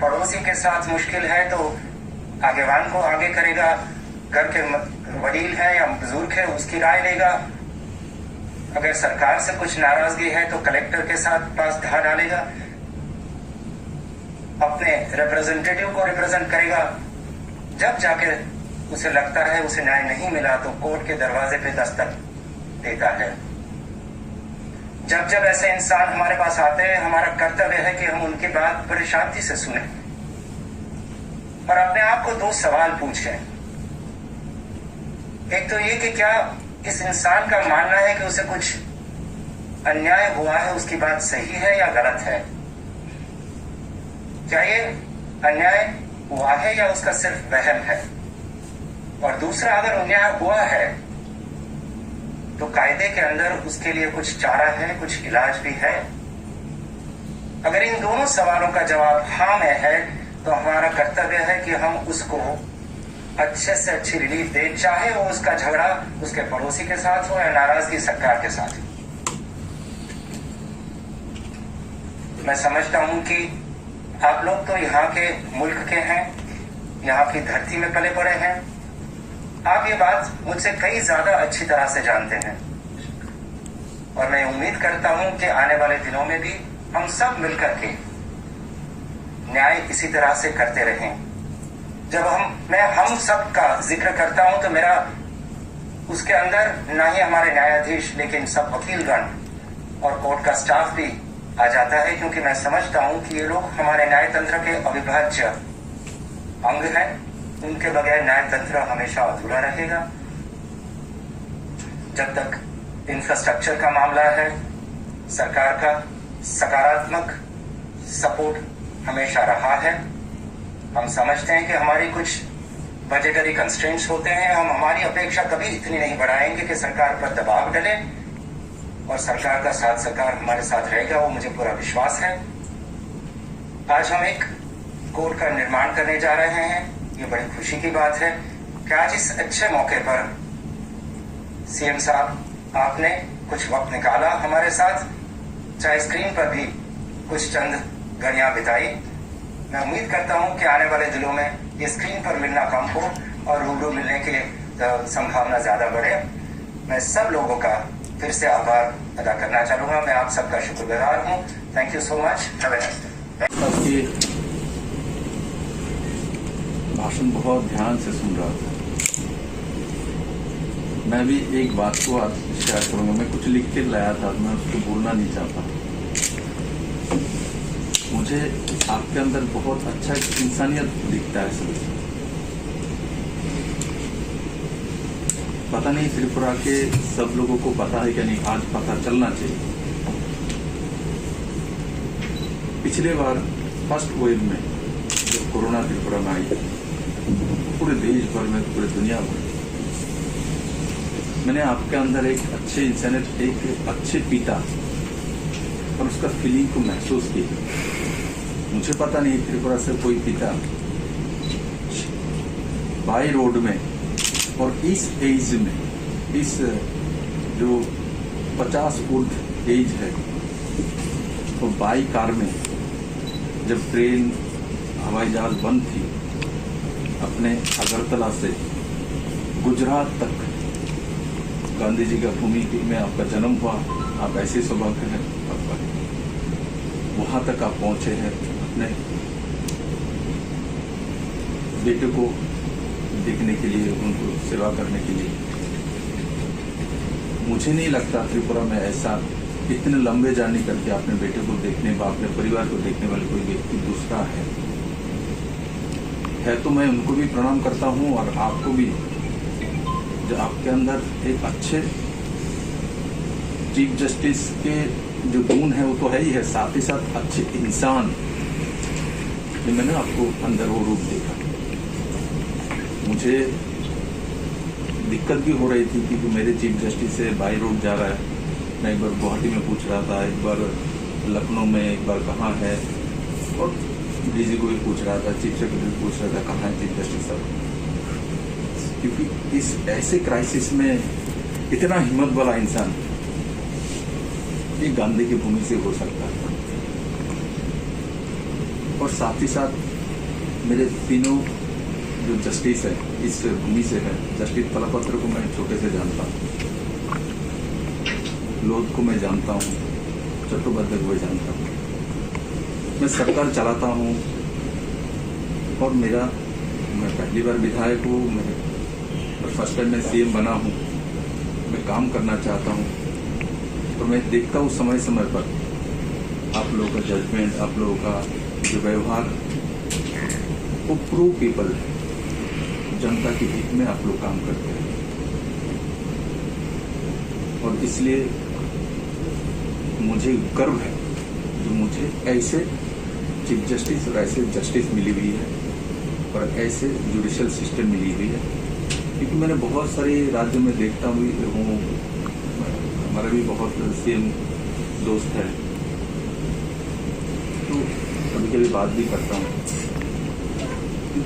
पड़ोसी के साथ मुश्किल है तो आगेवान को आगे करेगा, घर के वडील है या बुजुर्ग है उसकी राय लेगा, अगर सरकार से कुछ नाराजगी है तो कलेक्टर के साथ पास धा डालेगा, अपने रिप्रेजेंटेटिव को रिप्रेजेंट करेगा। जब जाके उसे लगता है उसे न्याय नहीं मिला तो कोर्ट के दरवाजे पे दस्तक देता है। जब जब ऐसे इंसान हमारे पास आते हैं, हमारा कर्तव्य है कि हम उनकी बात बड़ी शांति से सुने और अपने आप को 2 सवाल पूछें। एक तो ये कि क्या इस इंसान का मानना है कि उसे कुछ अन्याय हुआ है, उसकी बात सही है या गलत है? क्या ये अन्याय हुआ है या उसका सिर्फ वहम है? और दूसरा, अगर अन्याय हुआ है तो कायदे के अंदर उसके लिए कुछ चारा है, कुछ इलाज भी है। अगर इन दोनों सवालों का जवाब हाँ में है तो हमारा कर्तव्य है कि हम उसको अच्छे से अच्छी रिलीफ दें, चाहे वो उसका झगड़ा उसके पड़ोसी के साथ हो या नाराजगी सरकार के साथ। मैं समझता हूं कि आप लोग तो यहाँ के मुल्क के हैं, यहाँ की धरती में पले पड़े हैं, आप ये बात मुझसे कई ज्यादा अच्छी तरह से जानते हैं और मैं उम्मीद करता हूं कि आने वाले दिनों में भी हम सब मिलकर के न्याय इसी तरह से करते रहें। जब मैं हम सब का जिक्र करता हूं तो मेरा उसके अंदर ना ही हमारे न्यायाधीश लेकिन सब वकीलगण और कोर्ट का स्टाफ भी आ जाता है, क्योंकि मैं समझता हूं कि ये लोग हमारे न्याय तंत्र के अविभाज्य अंग हैं। उनके बगैर न्याय तंत्र हमेशा अधूरा रहेगा। जब तक इंफ्रास्ट्रक्चर का मामला है, सरकार का सकारात्मक सपोर्ट हमेशा रहा है। हम समझते हैं कि हमारी कुछ बजटरी कंस्ट्रेंट्स होते हैं, हम हमारी अपेक्षा कभी इतनी नहीं बढ़ाएंगे कि सरकार पर दबाव डले और सरकार का साथ सरकार हमारे साथ रहेगा, वो मुझे पूरा विश्वास है। आज हम एक कोर्ट का निर्माण करने जा रहे हैं, ये बड़ी खुशी की बात है कि आज इस अच्छे मौके पर सीएम साहब आपने कुछ वक्त निकाला हमारे साथ, चाहे स्क्रीन पर भी कुछ चंद घड़ियां बिताई। मैं उम्मीद करता हूं कि आने वाले दिनों में ये स्क्रीन पर मिलना कम हो और रूबरू मिलने की संभावना ज्यादा बढ़े। मैं सब लोगों का फिर से आभार अदा करना चाहूंगा। मैं आप सबका शुक्रगुजार हूं। Thank you so much. Have a nice day. भाषण बहुत ध्यान से सुन रहा था। मैं भी एक बात को आज शेयर करूंगा। मैं कुछ लिख के लाया था, मैं उसको बोलना नहीं चाहता। मुझे आपके अंदर बहुत अच्छा इंसानियत दिखता है सर। पता नहीं त्रिपुरा के सब लोगों को पता है क्या नहीं, आज पता चलना चाहिए। पिछले बार फर्स्ट वेव में जब कोरोना त्रिपुरा में आई, पूरे देश भर में, पूरे दुनिया भर, मैंने आपके अंदर एक अच्छे इंसानियत, एक अच्छे पिता और उसका फीलिंग को महसूस किया। मुझे पता नहीं त्रिपुरा से कोई पिता बाई रोड में और इस एज में, इस जो 50 ऊर्ध एज है, तो बाई कार में जब ट्रेन हवाई जहाज बंद थी, अपने अगरतला से गुजरात तक गांधी जी का भूमि में आपका जन्म हुआ, आप ऐसे सौभाग्य हैं आपका, वहां तक आप पहुंचे हैं अपने बेटे को देखने के लिए, उनको सेवा करने के लिए। मुझे नहीं लगता त्रिपुरा में ऐसा इतने लंबे जर्नी करके अपने बेटे को देखने व अपने परिवार को देखने वाले कोई व्यक्ति दूसरा है। तो मैं उनको भी प्रणाम करता हूं और आपको भी, जो आपके अंदर एक अच्छे चीफ जस्टिस के जो गुण है वो तो है ही है, साथ ही साथ अच्छे इंसान, ये मैंने आपको अंदर वो रूप देखा। मुझे दिक्कत भी हो रही थी क्योंकि मेरे चीफ जस्टिस से बाई रोड जा रहा है। मैं एक बार गुवाहाटी में पूछ रहा था, एक बार लखनऊ में, एक बार कहाँ है, और डीजी को भी पूछ रहा था, चीफ सेक्रेटरी पूछ रहा था कहाँ है चीफ जस्टिस साहब। क्योंकि इस ऐसे क्राइसिस में इतना हिम्मत वाला इंसान ये गांधी की भूमि से हो सकता है। और साथ ही साथ मेरे तीनों जो जस्टिस है इस भूमि से है। जस्टिस पलापत्र को मैं छोटे से जानता हूँ, लोध को मैं जानता हूँ, चट्टोपाध्याय को जानता हूँ। मैं सरकार चलाता हूँ और मैं पहली बार विधायक हूँ, मैं फर्स्ट टाइम मैं सीएम बना हूँ। मैं काम करना चाहता हूँ और मैं देखता हूँ समय समय पर आप लोगों का जजमेंट, आप लोगों का जो व्यवहार, वो प्रो पीपल, जनता के हित में आप लोग काम करते हैं। और इसलिए मुझे गर्व है जो मुझे ऐसे चीफ जस्टिस और ऐसे जस्टिस मिली हुई है और ऐसे जुडिशियल सिस्टम मिली हुई है। क्योंकि मैंने बहुत सारे राज्यों में देखता हूँ, हमारा भी बहुत सीएम दोस्त है, तो कभी कभी बात भी करता हूँ।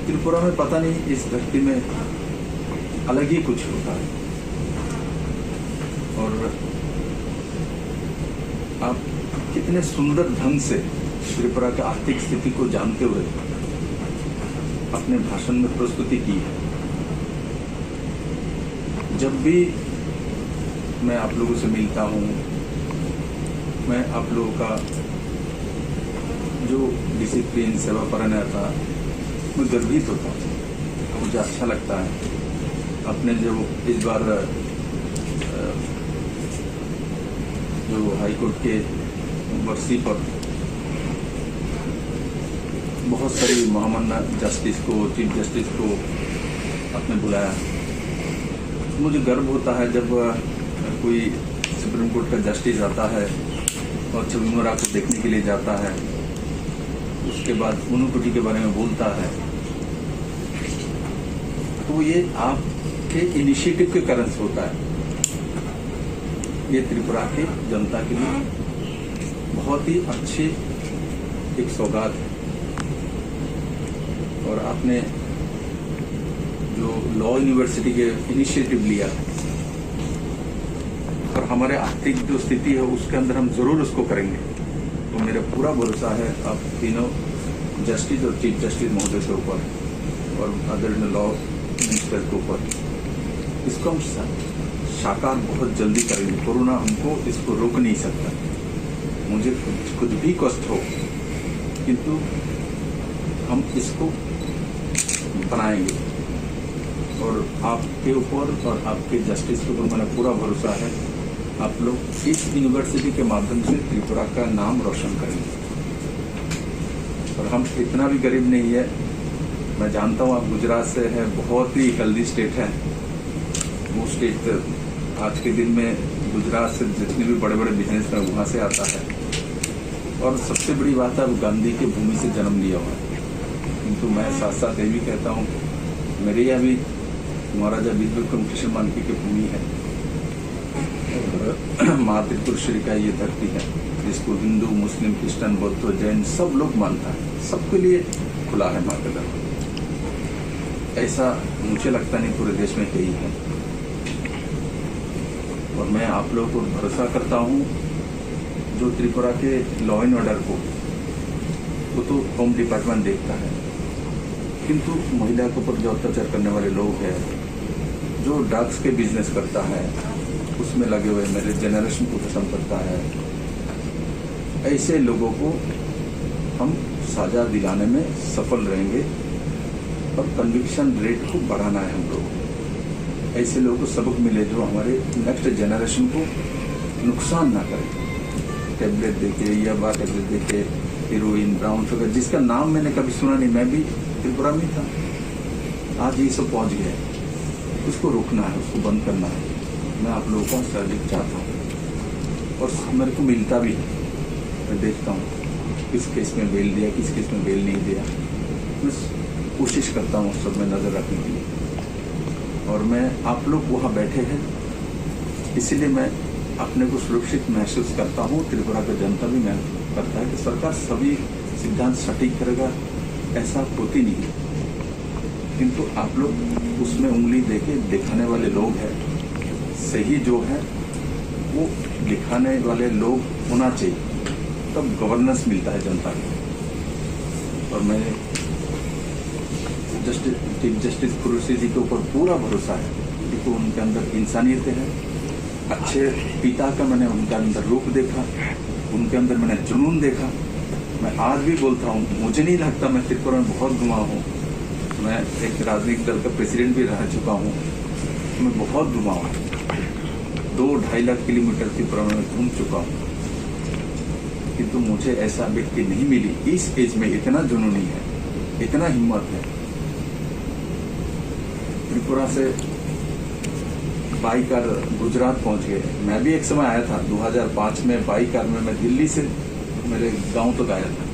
त्रिपुरा में पता नहीं इस धरती में अलग ही कुछ होता है। और आप कितने सुंदर ढंग से त्रिपुरा की आर्थिक स्थिति को जानते हुए अपने भाषण में प्रस्तुति की है। जब भी मैं आप लोगों से मिलता हूँ, मैं आप लोगों का जो डिसिप्लिन, सेवा परायणता, मैं गर्वित होता हूँ, मुझे अच्छा लगता है। अपने जो इस बार जो हाईकोर्ट के वर्षी पर बहुत सारी महामान्य जस्टिस को, चीफ जस्टिस को आपने बुलाया। मुझे गर्व होता है जब कोई सुप्रीम कोर्ट का जस्टिस आता है और छविमोरा को देखने के लिए जाता है, उसके बाद उनुकुटी के बारे में बोलता है, तो ये आपके इनिशिएटिव के कारण से होता है। ये त्रिपुरा के जनता के लिए बहुत ही अच्छी एक सौगात है। और आपने जो लॉ यूनिवर्सिटी के इनिशिएटिव लिया और हमारे आर्थिक जो स्थिति है उसके अंदर हम जरूर उसको करेंगे। तो मेरा पूरा भरोसा है आप तीनों जस्टिस और चीफ जस्टिस महोदय के ऊपर और आदरणीय लॉ मिनिस्टर के ऊपर, इसको हम साकार बहुत जल्दी करेंगे। कोरोना हमको इसको रोक नहीं सकता। मुझे खुद भी कष्ट हो, किंतु हम इसको बनाएंगे। और आपके ऊपर और आपके जस्टिस के ऊपर मेरा पूरा भरोसा है। आप लोग इस यूनिवर्सिटी के माध्यम से त्रिपुरा का नाम रोशन करेंगे। और हम इतना भी गरीब नहीं है। मैं जानता हूँ आप गुजरात से हैं, बहुत ही हेल्दी स्टेट है वो स्टेट। आज के दिन में गुजरात से जितने भी बड़े बड़े बिजनेस हैं वहाँ से आता है। और सबसे बड़ी बात है, गांधी की भूमि से जन्म लिया हुआ है। किंतु मैं साथ साथ ये भी कहता हूँ, मेरे यहाँ भी महाराजा विद्युत कृष्ण मानकी की भूमि है। माँ त्रिपुरेश्वरी का ये धरती है जिसको हिंदू, मुस्लिम, क्रिश्चियन, बौद्ध, जैन सब लोग मानता है। सबके लिए खुला है माँ का दरबार। ऐसा मुझे लगता नहीं पूरे देश में कहीं है। और मैं आप लोगों को भरोसा करता हूँ, जो त्रिपुरा के लॉ एंड ऑर्डर को वो तो होम डिपार्टमेंट देखता है, किंतु महिला के ऊपर जो अत्याचार करने वाले लोग हैं, जो ड्रग्स के बिजनेस करता है, उसमें लगे हुए मेरे जनरेशन को खत्म करता है, ऐसे लोगों को हम सजा दिलाने में सफल रहेंगे और कन्विक्शन रेट को बढ़ाना है हम लोग। ऐसे लोगों को सबक मिले जो हमारे नेक्स्ट जनरेशन को नुकसान ना करे। टेबलेट देके या बार टेबलेट देके हीरोइन, ब्राउन शुगर, जिसका नाम मैंने कभी सुना नहीं, मैं भी त्रिपुरा में था, आज ये सब पहुंच गया है। उसको रोकना है, उसको बंद करना है। मैं आप लोगों का सहयोग चाहता हूँ और मेरे को मिलता भी है। मैं देखता हूँ किस केस में बेल दिया, किस केस में बेल नहीं दिया। मैं कोशिश करता हूँ सब में नज़र रखने के लिए। और मैं आप लोग वहाँ बैठे हैं, इसीलिए मैं अपने को सुरक्षित महसूस करता हूँ। त्रिपुरा का जनता भी महसूस करता है कि सरकार सभी सिद्धांत सटीक करेगा, ऐसा होती नहीं। किंतु आप लोग उसमें उंगली देके दिखाने वाले लोग हैं, सही जो है वो दिखाने वाले लोग होना चाहिए, तब गवर्नेंस मिलता है जनता को। और मैंने चीफ जस्टिस कुरैशी जी के ऊपर पूरा भरोसा है, क्योंकि उनके अंदर इंसानियत है। अच्छे पिता का मैंने उनके अंदर रूप देखा, उनके अंदर मैंने जुनून देखा। मैं आज भी बोलता हूँ, मुझे नहीं लगता मैं त्रिपुरा में बहुत घुमा हूँ। मैं एक राजनीतिक दल का प्रेसिडेंट भी रह चुका हूँ, मैं बहुत घुमा हूँ। 2-2.5 लाख किलोमीटर त्रिपुरा में घूम चुका हूँ, किंतु मुझे ऐसा व्यक्ति नहीं मिली इस एज में इतना जुनूनी है, इतना हिम्मत है। त्रिपुरा से बाई कार गुजरात पहुंच गए। मैं भी एक समय आया था 2005 में बाई कार में, मैं दिल्ली से मेरे गांव तक आया था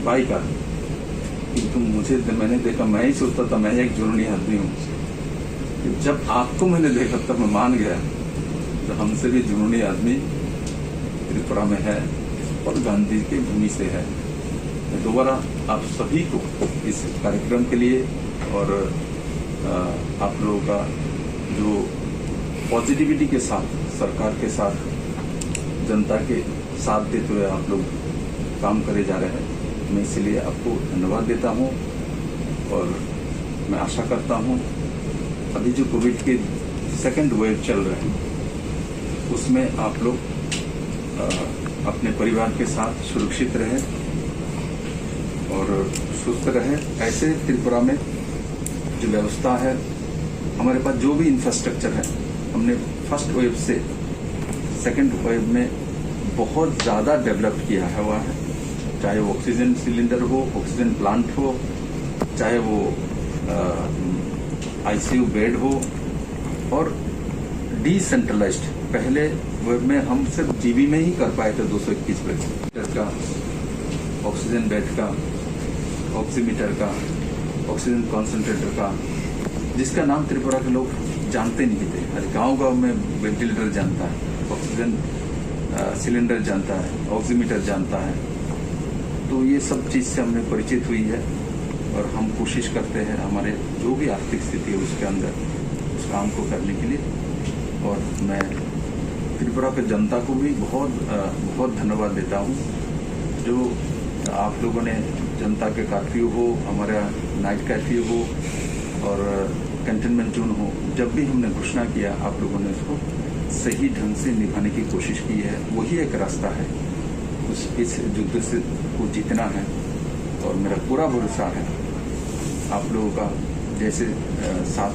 बाई कार। किंतु मैंने देखा, मैं ही सोचता था मैं एक जुनूनी आदमी हूँ। जब आपको मैंने देखा तब मैं मान गया, तो हमसे भी जुनूनी आदमी त्रिपुरा में है और गांधी की भूमि से है। मैं दोबारा आप सभी को इस कार्यक्रम के लिए और आप लोगों का जो पॉजिटिविटी के साथ, सरकार के साथ, जनता के साथ देते हुए आप लोग काम करे जा रहे हैं, मैं इसलिए आपको धन्यवाद देता हूं। और मैं आशा करता हूं अभी जो कोविड के सेकंड वेव चल रहे हैं, उसमें आप लोग अपने परिवार के साथ सुरक्षित रहें और सुस्त रहें। ऐसे त्रिपुरा में जो व्यवस्था है, हमारे पास जो भी इंफ्रास्ट्रक्चर है, हमने फर्स्ट वेव से सेकंड वेव में बहुत ज़्यादा डेवलप किया हुआ है। चाहे वो ऑक्सीजन सिलेंडर हो, ऑक्सीजन प्लांट हो, चाहे वो आईसीयू बेड हो, और डिसेंट्रलाइज्ड। पहले वेब में हम सिर्फ जीबी में ही कर पाए थे 221 बेड का, ऑक्सीजन बेड का, ऑक्सीमीटर का, ऑक्सीजन कॉन्सेंट्रेटर का, जिसका नाम त्रिपुरा के लोग जानते नहीं थे। हर गांव-गांव में वेंटिलेटर जानता है, ऑक्सीजन सिलेंडर जानता है, ऑक्सीमीटर जानता है। तो ये सब चीज़ से हमने परिचित हुई है और हम कोशिश करते हैं हमारे जो भी आर्थिक स्थिति है उसके अंदर उस काम को करने के लिए। और मैं त्रिपुरा के जनता को भी बहुत बहुत धन्यवाद देता हूँ, जो आप लोगों ने जनता के कर्फ्यू हो, हमारा नाइट कर्फ्यू हो और कंटेनमेंट जोन हो, जब भी हमने घोषणा किया आप लोगों ने उसको सही ढंग से निभाने की कोशिश की है। वही एक रास्ता है इस युद्ध से को जीतना है। और मेरा पूरा भरोसा है आप लोगों का जैसे साथ